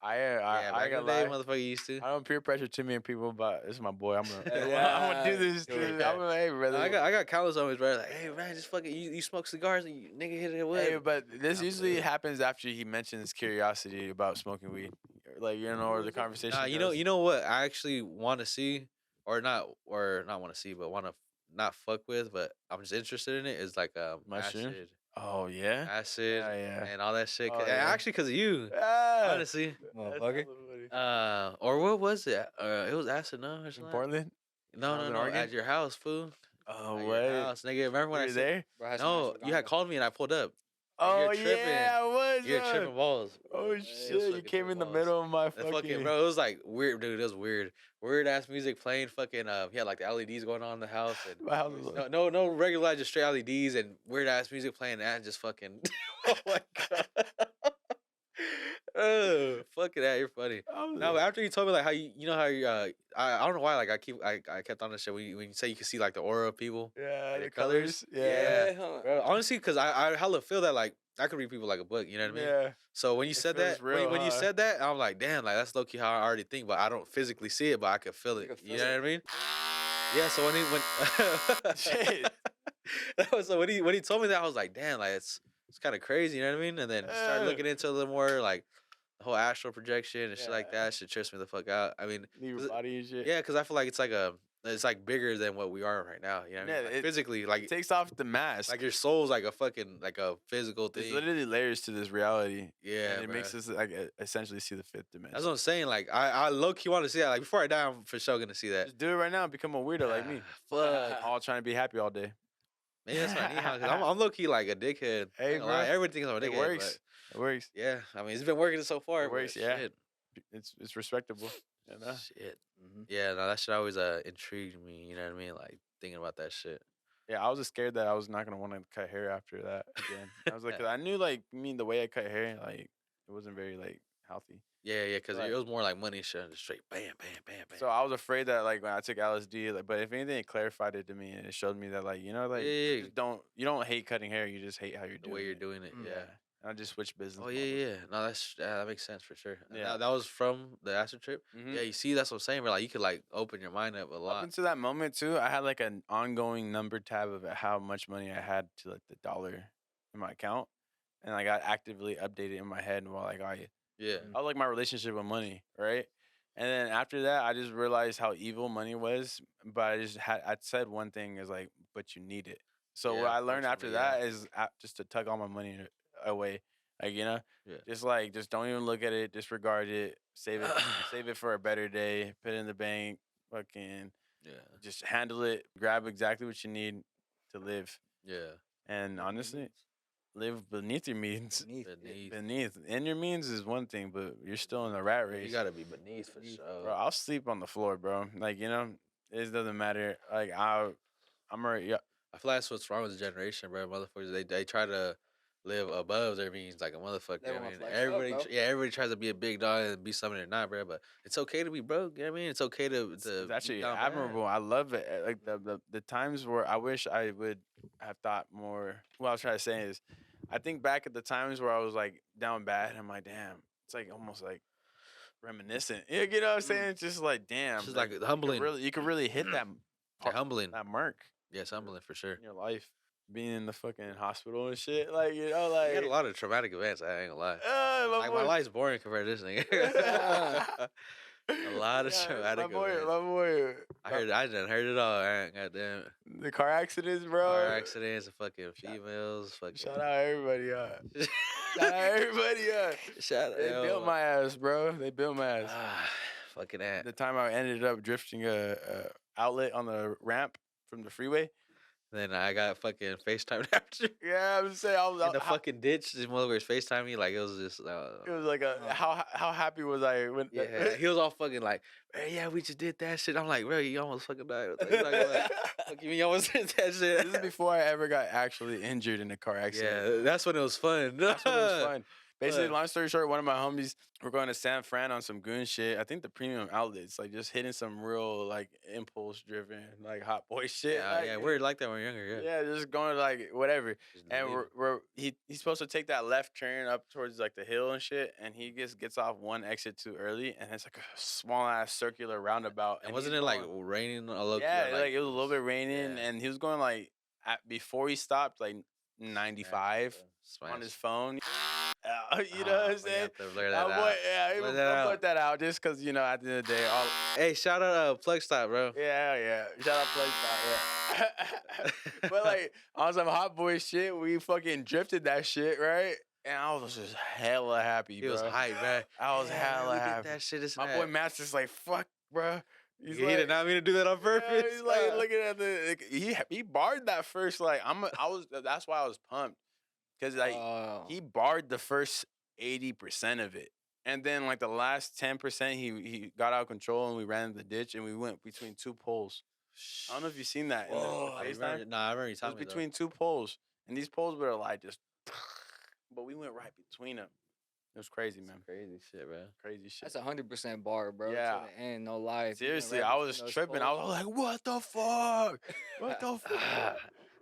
I got lie. Motherfucker used to. I don't peer pressure too many people, but this is my boy. I'm gonna do this. Dude. I'm gonna, hey, brother. I got countless homies, bro. Like, hey, man, just fucking you smoke cigars and you nigga hit it with. Hey, but this usually happens after he mentions curiosity about smoking weed, like or the conversation. You know what I actually want to see, or not want to see, but want to not fuck with, but I'm just interested in it. Is like mushroom. Acid. Oh yeah, acid and all that shit. Yeah. Actually, because of you, honestly, motherfucker. Or what was it? It was acid, no? Or in Portland? No, at your house, fool. Oh, at wait. Your house, nigga. Remember when I was there? No, you had called me and I pulled up. Oh yeah, I was. You're tripping balls. Oh shit, you came in the middle of my fucking. Bro, it was like weird, dude. It was weird. Weird ass music playing. Fucking he had like the LEDs going on in the house. And my house was no regular, just straight LEDs and weird ass music playing. And just fucking. Oh my god. Oh, fucking that, you're funny. No, but after you told me like how you know how you I don't know why like I kept on this shit when you say you can see like the aura of people. Yeah, the colors. Yeah. Bro, honestly, because I hella feel that like I could read people like a book. You know what I mean? Yeah. So when you said that, real, when you said that, I'm like, damn, like that's low key how I already think, but I don't physically see it, but I could feel it. You know what I mean? Yeah. So when shit. when he told me that, I was like, damn, like it's kind of crazy. You know what I mean? And then started looking into a little more like the whole astral projection and shit like that. Shit trips me the fuck out. I mean, your body and shit. Yeah, because I feel like it's like bigger than what we are right now. You know what I mean? Like physically, like it takes off the mask. Like your soul's like a fucking like a physical thing. There's literally layers to this reality. Yeah, and it makes us like essentially see the fifth dimension. That's what I'm saying. Like I low key want to see that. Like before I die, I'm for sure gonna see that. Just do it right now and become a weirdo like me. Fuck. All trying to be happy all day. Maybe that's what I need. Cause I'm low key like a dickhead. Hey, bro. Everyone thinks I'm a dickhead. It works. It works. Yeah, I mean it's been working so far. It works. Yeah. Shit. It's respectable. You know? Shit. Mm-hmm. Yeah, no, that shit always intrigued me. You know what I mean? Like thinking about that shit. Yeah, I was just scared that I was not gonna want to cut hair after that again. I was like, 'cause I knew like the way I cut hair, like it wasn't very like healthy. Yeah, because it was more like money shit, just straight bam, bam, bam, bam. So I was afraid that like when I took LSD, like, but if anything, it clarified it to me and it showed me that like you don't hate cutting hair, you just hate how you're doing the way you're doing it. Yeah. I just switched business. Oh yeah. No, that makes sense for sure. Yeah, that was from the acid trip. Mm-hmm. Yeah, you see, that's what I'm saying. But like, you could like open your mind up a lot. Up until that moment too, I had like an ongoing number tab of how much money I had to like the dollar in my account, and I got actively updated in my head while like I was like my relationship with money, right? And then after that, I just realized how evil money was. But I said one thing is like, but you need it. So what I learned after that is just to tug all my money away, like just don't even look at it, disregard it, save it for a better day, put it in the bank, fucking Yeah. Just handle it. Grab exactly what you need to live. Yeah. And honestly, live beneath your means. Beneath. In your means is one thing, but you're still in the rat race. You gotta be beneath for sure. Bro, I'll sleep on the floor, bro. Like, you know, it doesn't matter. Like, I'm already. Yeah. I feel like that's what's wrong with the generation, bro. Motherfuckers, they try to live above their means like a motherfucker. They I wanna mean, flex everybody, up, bro. everybody tries to be a big dog and be something they're not, bro. But it's okay to be broke. You know what I mean? It's okay to It's be actually down admirable. bad. I love it. Like the times where I wish I would have thought more. What I was trying to say is, I think back at the times where I was like down bad. And I'm like, damn, it's like almost like reminiscent. You know what I'm saying? It's just like, damn, It's just like humbling. You could really hit that humbling. that mark. Yeah, it's humbling for sure. In your life, being in the fucking hospital and shit, like, you know, like You had a lot of traumatic events. I ain't gonna lie. my Like my life's boring compared to this nigga. A lot of traumatic events. My boy. I done heard it all. Goddamn. The car accidents, bro. Car accidents, fucking females, fucking. Shout out everybody up. Shout out everybody up. They built my ass, bro. They built my ass. Fucking that. The time I ended up drifting a outlet on the ramp from the freeway. Then I got fucking FaceTime after. Yeah, I'm saying I was in the fucking ditch. This motherfucker's FaceTime me like it was just. It was like how happy was I when? Yeah, he was all fucking like, yeah, we just did that shit. I'm like, bro, you almost fucking died. Like, fuck you mean you almost did that shit? This is before I ever got actually injured in a car accident. Yeah, that's when it was fun. That's when it was fun. Basically, long story short, one of my homies, we're going to San Fran on some goon shit. I think the premium outlets, like just hitting some real like impulse driven, like hot boy shit. Yeah, like, yeah, we're like that when we were younger. Yeah, just going to like whatever. And he's supposed to take that left turn up towards like the hill and shit, and he just gets off one exit too early, and it's like a small ass circular roundabout. And wasn't it like raining a little? Yeah, like it was a little bit raining, and he was going like before he stopped like 95 on his phone. You know what I'm saying? I put that out just because, you know, at the end of the day. Hey, shout out Plug Stop, bro. Yeah. Shout out Plug Stop, yeah. But, like, on some hot boy shit, we fucking drifted that shit, right? And I was just hella happy, bro. He was hype, man. I was hella happy. That shit is My boy Matt's just like, fuck, bro. He did not mean to do that on purpose. Yeah, he's like looking at he barred that first, like, that's why I was pumped. Because, like, he barred the first 80% of it. And then, like, the last 10%, he got out of control, and we ran in the ditch, and we went between two poles. I don't know if you've seen that. I remember you telling me. It was between two poles. And these poles were, like, just... But we went right between them. It was crazy, man. Crazy shit, bro. Crazy shit. That's 100% bar, bro. Yeah. To the end, no lie. Seriously, I was tripping. I was like, what the fuck? What the fuck?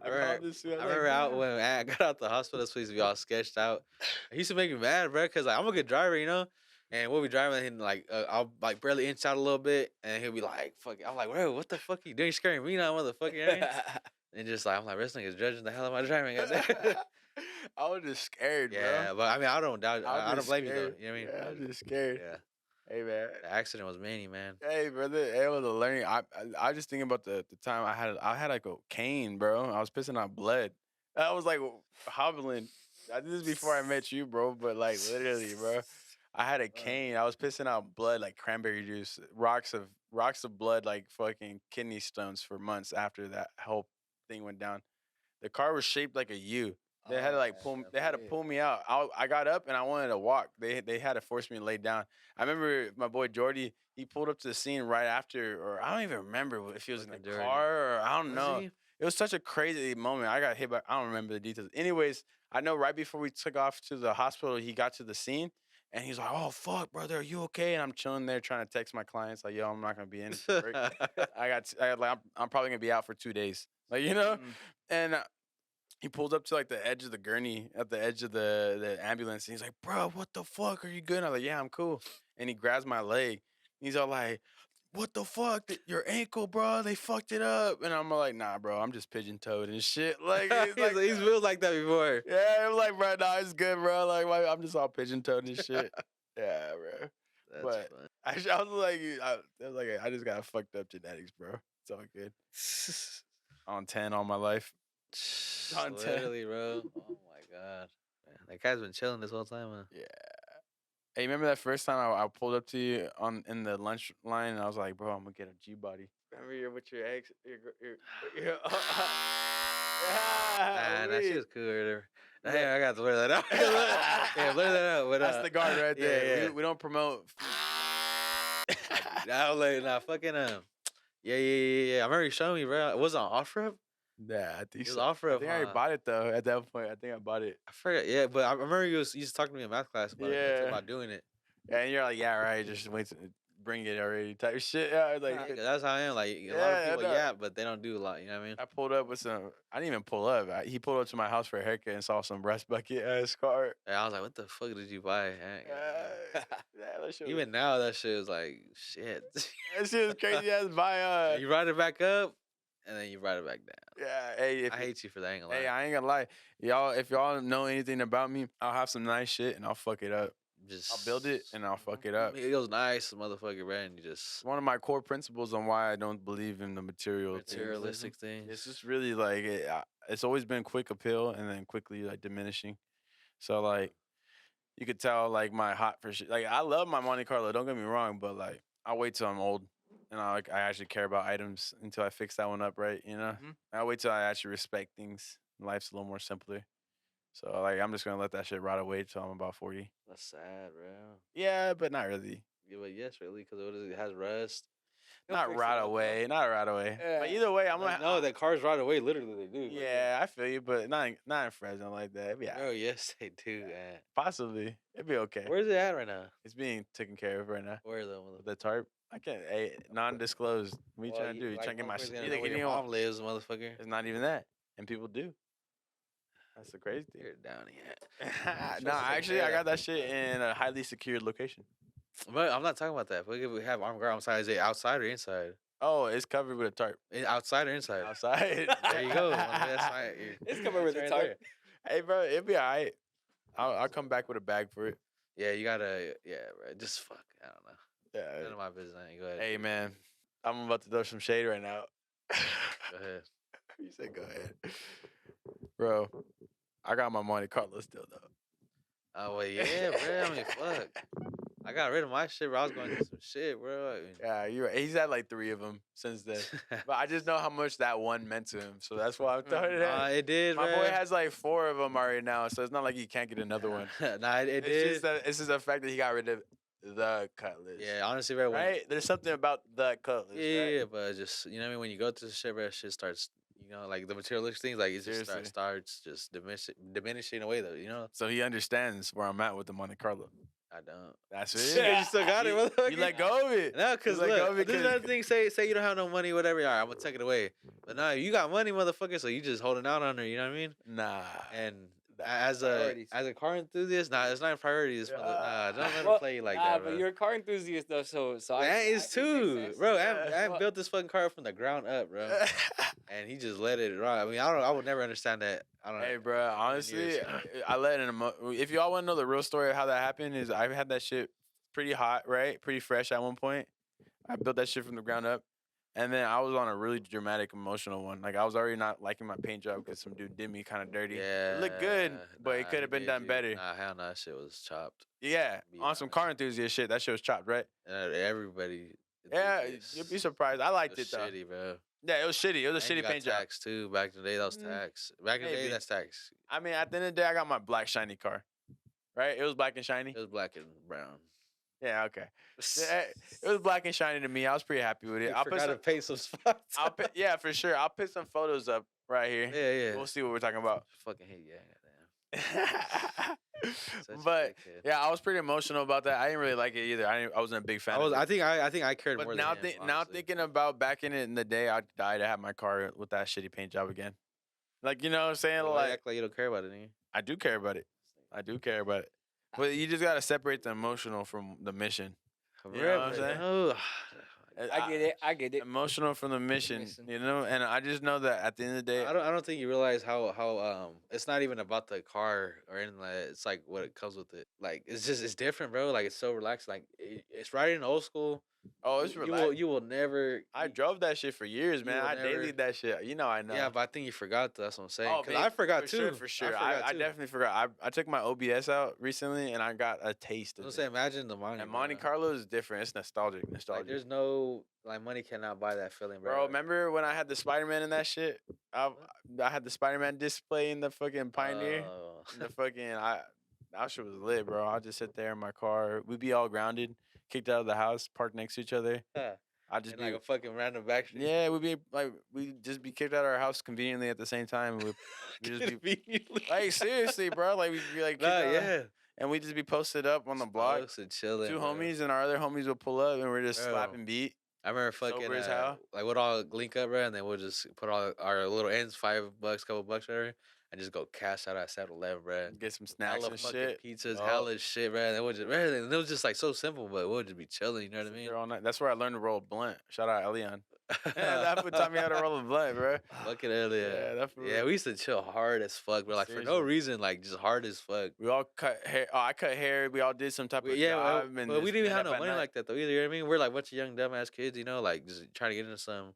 I remember out when I got out the hospital, this place we all sketched out. It used to make me mad, bro, because like, I'm a good driver, you know? And we'll be driving and like I'll like barely inch out a little bit, and he'll be like, fuck. I'm like, bro, what the fuck you doing? You're scaring me now, motherfucker. You know what I mean? And just like, I'm like, this nigga's judging the hell of my driving. I was just scared, bro. Yeah, but I mean, I don't doubt. I don't blame you, though. You know what I mean? Yeah, I was just scared. Yeah. Hey, man. The accident was many, man. Hey, brother. It was a learning. I just thinking about the time I had like a cane, bro. I was pissing out blood. I was like hobbling. I did this before I met you, bro. But like literally, bro, I had a cane. I was pissing out blood like cranberry juice, rocks of blood, like fucking kidney stones for months after that whole thing went down. The car was shaped like a U. They had to like pull. They had to pull me out. I got up and I wanted to walk. They had to force me to lay down. I remember my boy Jordy. He pulled up to the scene right after, or I don't even remember if he was in the car or I don't know. It was such a crazy moment. I got hit by. I don't remember the details. Anyways, I know right before we took off to the hospital, he got to the scene and he's like, "Oh fuck, brother, are you okay?" And I'm chilling there trying to text my clients like, "Yo, I'm not gonna be in for work. I'm probably gonna be out for 2 days." Like, you know, and. He pulls up to like the edge of the gurney at the edge of the ambulance. And he's like, "Bro, what the fuck? Are you good?" And I'm like, "Yeah, I'm cool." And he grabs my leg. He's all like, "What the fuck? Your ankle, bro? They fucked it up." And I'm like, "Nah, bro, I'm just pigeon-toed and shit." Like, he's real like that before. Yeah, I'm like, "Bro, nah, it's good, bro. Like, I'm just all pigeon-toed and shit." Yeah, bro. That's fun. I was like, I just got fucked up genetics, bro. It's all good. On 10 all my life. Literally, bro. Oh my god, man, that guy's been chilling this whole time, man. Yeah. Hey, remember that first time I pulled up to you in the lunch line and I was like, "Bro, I'm gonna get a G body." Remember you're with your ex. Nah, that shit was cool. Or whatever. Hey, I got to blur that out. Yeah, blur that out. But, that's the guard right there. Yeah. We don't promote. Nah, fucking yeah. I remember you showing me, bro. It was on off-rip. Yeah, I think It was so. off-rip. I think I already bought it though. At that point, I think I bought it. I forgot. Yeah, but I remember you used to talk to me in math class about it, about doing it. Yeah, and you're like, yeah, right. Just wait to bring it already. Type shit. Yeah, like That's how I am. Like a lot of people, but they don't do a lot. You know what I mean? I pulled up with some. I didn't even pull up. He pulled up to my house for a haircut and saw some breast bucket ass car. And I was like, "What the fuck did you buy?" That shit Even now, that shit is like shit. That shit is crazy ass. Buy you ride it back up, and then you ride it back down. Yeah, hey, I hate you for that. I ain't gonna lie. Hey, I ain't gonna lie, y'all. If y'all know anything about me, I'll have some nice shit and I'll fuck it up. I'll build it and I'll fuck it up. It goes nice, motherfucker, man. You just one of my core principles on why I don't believe in the materialistic things. It's just really like it's always been quick appeal and then quickly like diminishing. So like you could tell like my hot for shit. Like I love my Monte Carlo. Don't get me wrong, but like I wait till I'm old and I actually care about items until I fix that one up right. You know, I wait till I actually respect things. Life's a little more simpler. So like I'm just gonna let that shit rot away till I'm about 40. That's sad, bro. Yeah, but not really. Yeah, but yes, really, because it has rust. Not right away. Yeah. But either way, I'm like, no, that cars right away. Literally, they do. Yeah, I feel you, but not in Fresno like that. Yeah. Oh yes, they do. Man. Possibly, it'd be okay. Where's it at right now? It's being taken care of right now. Where though? The tarp. I can't. Non-disclosed. What you trying to do? You trying to get my shit? Where your mom lives, motherfucker. It's not even that, and people do. That's the crazy thing. You're down here. No, actually, I got that shit in a highly secured location. But I'm not talking about that. But if we have armed guard outside, is it outside or inside? Oh, it's covered with a tarp. Outside or inside? Outside. There you go. It's covered with a tarp. Hey, bro, it'll be all right. I'll come back with a bag for it. Yeah, you gotta. Yeah, bro. Just fuck. I don't know. Yeah. None of my business. Go ahead. Hey, man, I'm about to throw some shade right now. Go ahead. You said go ahead, bro. I got my Monte Carlo still though. Oh well, yeah, bro. I mean, fuck. I got rid of my shit, bro. I was going to do some shit, bro. Yeah, you're right. He's had like 3 of them since then. But I just know how much that one meant to him, so that's why I'm throwing it at. It did, my man. boy has like 4 of them already now, so it's not like he can't get another one. Nah, it did. It's just the fact that he got rid of the cutlass. Yeah, honestly, bro. Right? There's something about the cutlass. Yeah, right? but just, you know what I mean? When you go to the shit, bro, shit starts, you know, like the materialistic things, like it just starts just diminishing away, though, you know? So he understands where I'm at with the Monte Carlo. I don't. That's it. You still got it, motherfucker. You let go of it. No, because look, this is another thing. Say you don't have no money, whatever. All right, I'm gonna take it away. But no, you got money, motherfucker. So you just holding out on her. You know what I mean? Nah. And as a car enthusiast, nah, it's not a priority. Don't let it play you like that, bro. But you're a car enthusiast though, so that is too, bro. I built this fucking car from the ground up, bro. And he just let it ride. I mean, I would never understand that. I don't know. Hey, bro, honestly, I let it. If y'all want to know the real story of how that happened, is I had that shit pretty hot, right? Pretty fresh at one point. I built that shit from the ground up. And then I was on a really dramatic, emotional one. Like, I was already not liking my paint job because some dude did me kind of dirty. Yeah. It looked good, but it could have been done better. Nah, hell no, that shit was chopped. Yeah, on some car enthusiast shit, that shit was chopped, right? Everybody. Yeah, you'd be surprised. I liked it, though. Shitty, bro. Yeah, it was shitty. It was a shitty paint job. Tax, too. Back in the day, that was tax. Back in the day, that's tax. I mean, at the end of the day, I got my black shiny car, right? It was black and shiny. It was black and brown. Yeah, okay. It was black and shiny to me. I was pretty happy with it. I forgot to paint some spots. Yeah, for sure. I'll put some photos up right here. Yeah. We'll see what we're talking about. Fucking hate goddamn. But yeah, I was pretty emotional about that. I didn't really like it either. I wasn't a big fan. I think I cared more. But now thinking about back in the day, I'd die to have my car with that shitty paint job again. Like, you know what I'm saying? Well, act like you don't care about it, nigga. I do care about it. But you just gotta separate the emotional from the mission. You know what I'm saying? I get it. Emotional from the mission, you know, and I just know that at the end of the day, I don't think you realize how it's not even about the car or anything like that. It's like what it comes with it. Like it's different, bro. Like it's so relaxed. Like it's riding old school, Oh, it's relaxed. You will never. I drove that shit for years, man. I dailied that shit. You know, I know. Yeah, but I think you forgot. That's what I'm saying. Oh, Because I forgot too. For sure. I definitely forgot. I took my OBS out recently, and I got a taste of it. Say, imagine the money. And Monte Carlo is different. It's nostalgic. Like, there's no money cannot buy that feeling, bro. Bro, remember when I had the Spider-Man in that shit? I had the Spider-Man display in the fucking Pioneer. The fucking that shit was lit, bro. I'll just sit there in my car. We'd be all grounded, kicked out of the house, parked next to each other. I'd just be like a fucking random back street. Yeah, we'd just be kicked out of our house conveniently at the same time. We'd just be like, seriously, bro. Like, we'd be like, and we'd just be posted up on the block. Chilling, Two homies and our other homies would pull up, and we're just slapping beat. I remember fucking like we'd all link up, bro, and then we'll just put all our little ends, $5, couple bucks, whatever, and just go cash out at 7-Eleven, bro. Get some snacks and shit, pizzas, hella shit, bro. And it was just like so simple, but we'll just be chilling. You know what I mean? All night. That's where I learned to roll a blunt. Shout out Elion. That fool taught me how to roll a blunt, bro. Fucking Elion. Yeah, we used to chill hard as fuck, bro. Like for no reason, like just hard as fuck. We all cut hair. Oh, I cut hair. We all did some type of job. But we didn't even have no money like that though either. You know what I mean? We're like a bunch of young dumbass kids, you know, like just trying to get into some,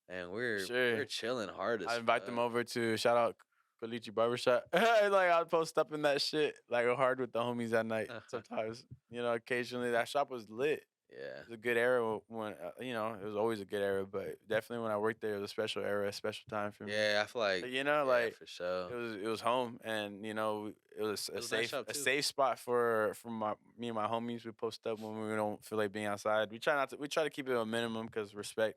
and we're chilling hard as. I invite them over to shout out Kalichi Barbershop. Like I'd post up in that shit, like hard with the homies at night. Sometimes, you know, occasionally that shop was lit. Yeah, it was a good era when you know, it was always a good era, but definitely when I worked there, it was a special era, a special time for me. Yeah, I feel like you know, like for sure, it was home, and you know, it was a safe spot for me and my homies. We post up when we don't feel like being outside. We try to keep it a minimum because respect,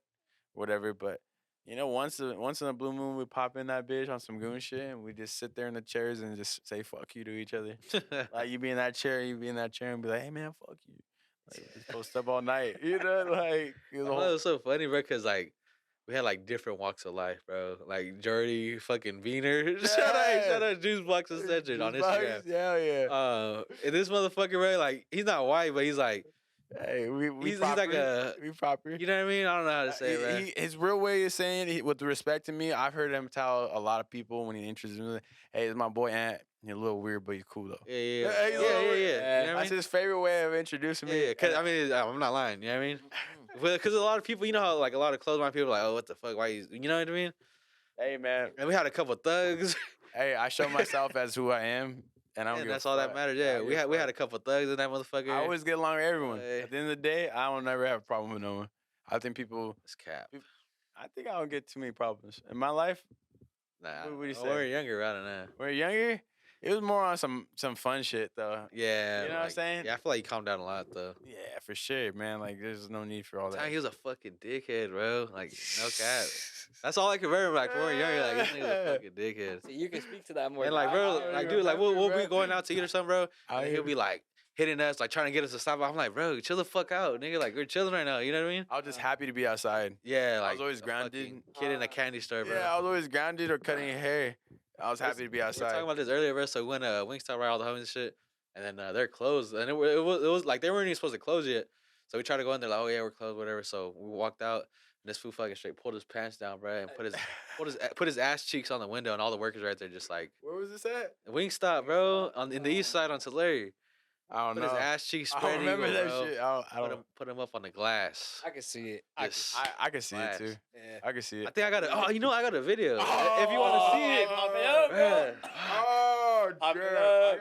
whatever. But you know, once in a blue moon, we pop in that bitch on some goon shit, and we just sit there in the chairs and just say fuck you to each other. Like you be in that chair, and be like, hey man, fuck you. Like, just post up all night, you know, like it was so funny, bro, because like we had like different walks of life, bro. Like Jordy, fucking Beaner, shout out Juice Box Ascension on Instagram. Yeah. And this motherfucker, bro, like he's not white, but he's like, hey, he's like we proper. You know what I mean? I don't know how to say it, man. His real way of saying it, with respect to me, I've heard him tell a lot of people when he introduces me, hey, it's my boy Ant. You're a little weird, but you're cool though. Yeah. You know what That's his favorite way of introducing me. Yeah, cause I mean, I'm not lying. You know what I mean? Because a lot of people, you know how like a lot of close-minded people are like, oh, what the fuck? Why you know what I mean? Hey man, and we had a couple thugs. Hey, I show myself as who I am, and I don't. That's all that matters. Yeah, we had a couple thugs in that motherfucker. I always get along with everyone. At the end of the day, I don't never have a problem with no one. I think people. It's cap. I think I don't get too many problems in my life. Nah, what do you say? We're younger. I don't know. We're younger. It was more on some fun shit though. Yeah, you know what I'm saying? Yeah, I feel like you calmed down a lot though. Yeah, for sure, man. Like, there's no need for all that. He was a fucking dickhead, bro. Like, no cap. That's all I can remember. Like, when we were younger, like, this nigga's a fucking dickhead. So you can speak to that more. And like, bro, like, dude, like, we'll be going out to eat or something, bro. And he'll be like hitting us, like trying to get us to stop. I'm like, bro, chill the fuck out, nigga. Like, we're chilling right now. You know what I mean? I was just happy to be outside. Yeah, like I was always grounded. Kid in a candy store, bro. Yeah, I was always grounded or cutting hair. I was happy to be outside. We were talking about this earlier, bro. So we went to Wingstop, right, all the homies and shit, and then they're closed, and it was like they weren't even supposed to close yet. So we tried to go in there, like, oh yeah, we're closed, whatever. So we walked out, and this fool fucking straight pulled his pants down, bro, and put his ass cheeks on the window, and all the workers right there just like. Where was this at? Wingstop, bro, in the east side on Tulare. I don't know. Put his ass cheeks spread. I don't remember that bro. shit. I don't put him up on the glass. I can see it. I can see it too. Yeah. I can see it. I think I got it. Oh, you know I got a video. If you want to see it, pop it up, bro.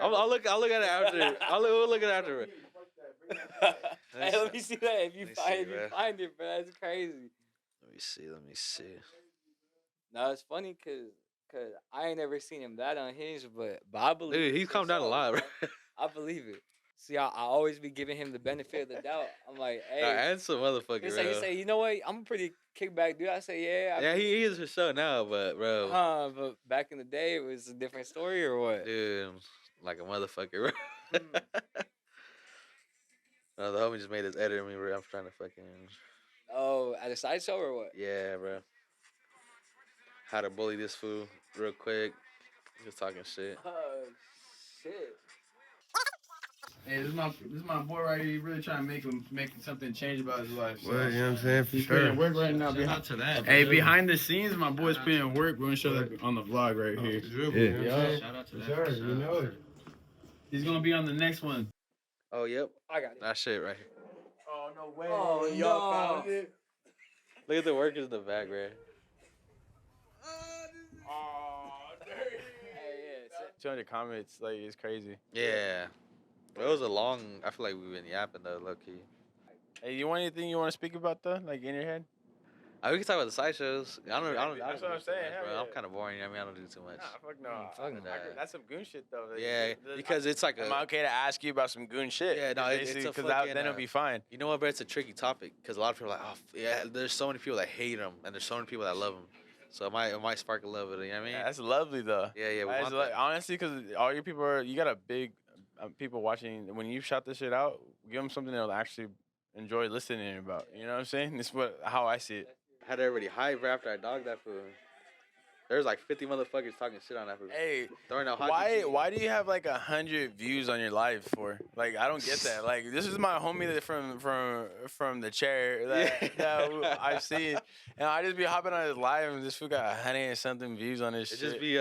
Oh, I'll look at it after. We'll look at it after. Hey, let me see that. If you find it, bro, that's crazy. Let me see. No, it's funny cause I ain't never seen him that unhinged, but I believe. Dude, he's calmed down a lot, bro. I believe it. See, I always be giving him the benefit of the doubt. I'm like, hey. Handsome motherfucker, He say, you know what? I'm a pretty kickback dude. I say, yeah. Yeah, he is for sure now, but bro. But back in the day, it was a different story or what? Dude, like a motherfucker, bro. No, the homie just made this edit of me, bro. I'm trying to fucking. Oh, at a sideshow or what? Yeah, bro. How to bully this fool real quick. Just talking shit. Oh, shit. Hey, this is my boy right here. He really trying to make something change about his life. So. Well, you know what I'm saying? For He's sure. putting work right now. Shout out to that. Hey, behind the scenes, my boy's putting work. We're gonna show that on the vlog right here. Yeah. Shout out to that. Sure, you know it. He's gonna be on the next one. Oh, yep. I got it. That shit right here. Oh no way. Oh, Y'all no. found it? Look at the workers in the back, bro. Oh, dirty. Hey, yeah, 200 comments, like, it's crazy. Yeah. It was a long. I feel like we've been yapping though, low key. Hey, you want anything you want to speak about, though? Like, in your head? We can talk about the sideshows. I don't. That's what I'm do too saying, much, bro. hell I'm yeah. kind of boring. I mean, I don't do too much. Nah, fuck no. fuck no. That's some goon shit, though. Like, Yeah, because it's like am I okay to ask you about some goon shit? Yeah, no, it's a because fucking, then it'll be fine. You know what, bro? It's a tricky topic because a lot of people are like, oh, yeah. There's so many people that hate them, and there's so many people that love them. So it might spark a love of it. You know what I mean? Yeah, that's lovely, though. Yeah, we That's want that. honestly, because all your people you got a big people watching. When you shout this shit out, give them something they'll actually enjoy listening about. You know what I'm saying? This is how I see it. Had everybody hype right after I dogged that fool. There's like 50 motherfuckers talking shit on that fool. Hey, Throwing out hockey why do you have like 100 views on your live for? Like, I don't get that. Like, this is my homie that from the chair that I've seen, and I just be hopping on his live and this fool got 100 and something views on his It shit. just be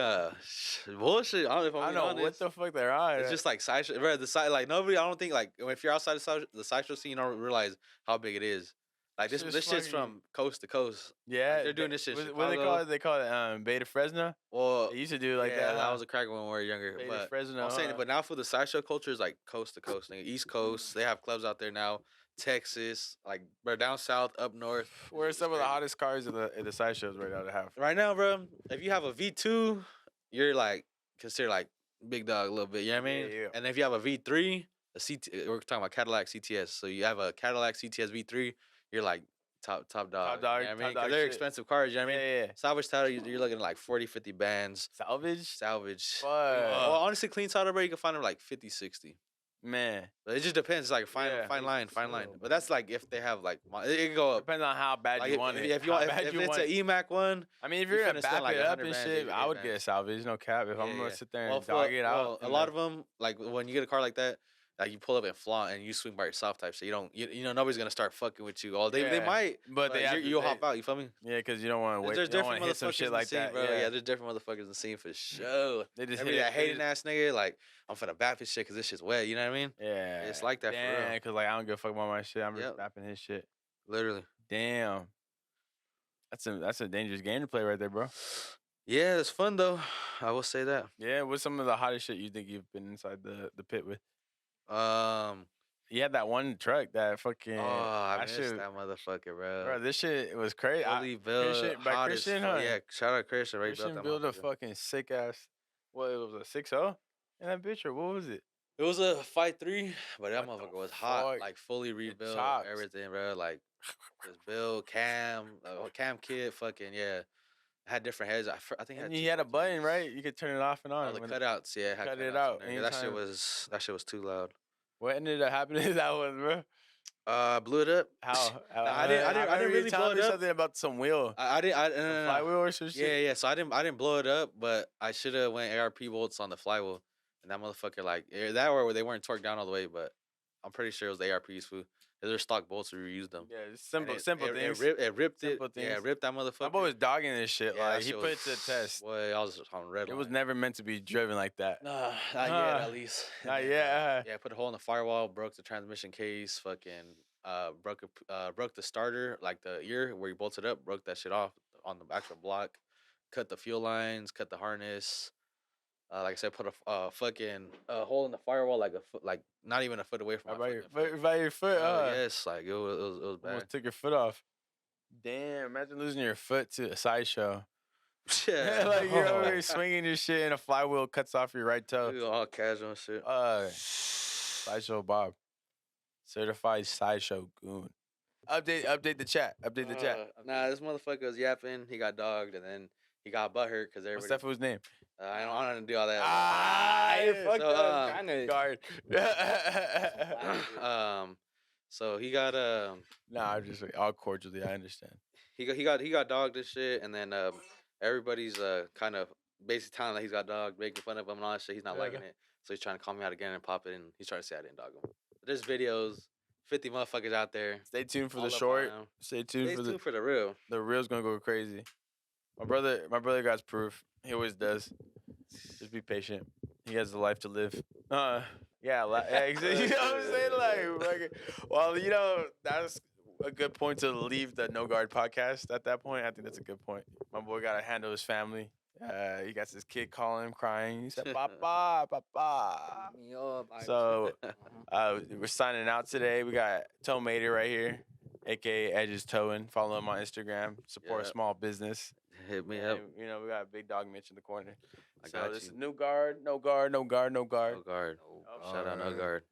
bullshit. I don't know if I know what the fuck they're on. It's just like sideshow. Bro, the side, like nobody. I don't think like if you're outside of the sideshow scene, you don't realize how big it is. Like this shit's from coast to coast. Yeah, Like, they're doing this shit. What do they call it? They call it Beta Fresno. Well, They used to do it like yeah, that. that was a crack when we were younger. Beta But Fresno. I'm saying, but now for the sideshow culture is like coast to coast. Nigga. East Coast, they have clubs out there now. Texas, like bro, down south, up north. Where's some of the hottest cars in the sideshows right now to have? Right now, bro, if you have a V2, you're like considered like big dog a little bit. You know what I mean? Yeah. And if you have a V3, a CT, we're talking about Cadillac CTS. So you have a Cadillac CTS V3, you're like top dog. Top dog, You know what I mean? top 'Cause dog they're shit. expensive cars. You know what I mean? Yeah. Salvage title, you're looking at like 40, 50 bands. Salvage? Well, Fuck. honestly, clean title, bro, you can find them like 50, 60. Man. But it just depends. It's like fine line. Sure. But that's like if they have like it can go up. Depends on how bad Like you want it. if How bad it's want an it. EMAC one, I mean, if you you're gonna finna spend back like it up 100 and bands, shit, you I get would get bands. salvage. No cap. If I'm gonna sit there and Well, dog it out. a lot of them, like when you get a car like that, like you pull up and flaunt and you swing by yourself type shit. You know nobody's gonna start fucking with you. All they Yeah. might, But they have you'll hop out. You feel me? Yeah, because you don't want to wait. There's You don't different want to hit some motherfuckers shit in the like scene, that. bro. Yeah, There's different motherfuckers in the scene for sure. They just Every hit that it. hating ass nigga, like I'm finna bap his shit because this shit's wet. You know what I mean? Yeah, It's like that for real. Damn, because like I don't give a fuck about my shit. I'm just Yep. bapping his shit. Literally. Damn. That's a dangerous game to play right there, bro. Yeah, it's fun though. I will say that. Yeah, what's some of the hottest shit you think you've been inside the pit with? You had that one truck that fucking. I that missed shit, that motherfucker, bro. bro. This shit was crazy. Fully built, Christian, by hot as Christian, fuck. huh? Yeah, shout out Christian. Right, Christian built built that a motherfucker. fucking sick ass. What it was a 6.0 in that bitch or what was it? It was a Fight 3, but that What the motherfucker was hot, fuck? like fully rebuilt, chopped. everything, bro. Like just build cam kit, fucking yeah. Had different heads. I think it And had he two had a buttons. button, right? You could turn it off and on. Oh, the when- cutouts, yeah. It had cut it cutouts out in there. That shit anytime. was too loud. What ended up happening to that one, bro? Blew it up. How? I didn't really blow it up. Something about some wheel, I didn't. a No. flywheel or some shit. Yeah. So I didn't blow it up, but I should have went ARP bolts on the flywheel, and that motherfucker like that or they weren't torqued down all the way, but I'm pretty sure it was the ARPs, fool. They're stock bolts. We reused them. Yeah, it's simple, And simple it things. It ripped it. Simple Yeah, things. it ripped that motherfucker. My boy was dogging this shit. Yeah, like that he shit put it to the test. Boy, I was on red. It was line. never meant to be driven like that. Nah, not yet Huh. at least. Not And then, yet. Yeah, put a hole in the firewall, broke the transmission case, fucking broke the starter, like the ear where you bolted up, broke that shit off on the actual block, cut the fuel lines, cut the harness. Like I said, put a fucking hole in the firewall, like a foot, like not even a foot away from Right my by your fucking foot, by your foot. Oh, yes, like it was bad. Almost took your foot off. Damn! Imagine losing your foot to a sideshow. Yeah, Like you're over here swinging your shit and a flywheel cuts off your right toe. We all casual and shit. Sideshow Bob, certified sideshow goon. Update the chat. Update the chat. Nah, this motherfucker was yapping. He got dogged, and then he got butthurt because What's everybody. that fool's name? I don't want to do all that. You yeah, fucked so, up. kinda- Guard. So he got Nah, I'm just all cordially. I understand. he got dogged and shit, and then everybody's kind of basically telling that he's got dogged, making fun of him and all that shit. He's not liking it, so he's trying to call me out again and pop it, and he's trying to say I didn't dog him. But there's videos, 50 motherfuckers out there. Stay tuned for all the up on short. him. Stay tuned Stay for tuned for the real. the reel's gonna go crazy. My brother got proof. He always does. Just be patient. He has a life to live. Yeah, exactly. You know what I'm saying? Like, well, that's a good point to leave the No Guard podcast at that point. I think that's a good point. My boy got to handle his family. He got his kid calling him, crying. He said, "Papa, Papa." Me up. So we're signing out today. We got Toe Mater right here, aka Edge's Towing. Follow him on Instagram. Support a small business. Hit me up. We got Big Dog Mitch in the corner. I got this you. is No Guard, No Guard, No Guard, No Guard. No guard. Shout out No Guard.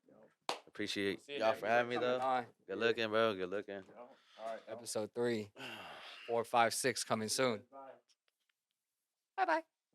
Appreciate See you y'all next for having me week. though. Good looking, bro. Good looking. All right. Episode 3, 4, 5, 6 coming soon. Bye bye.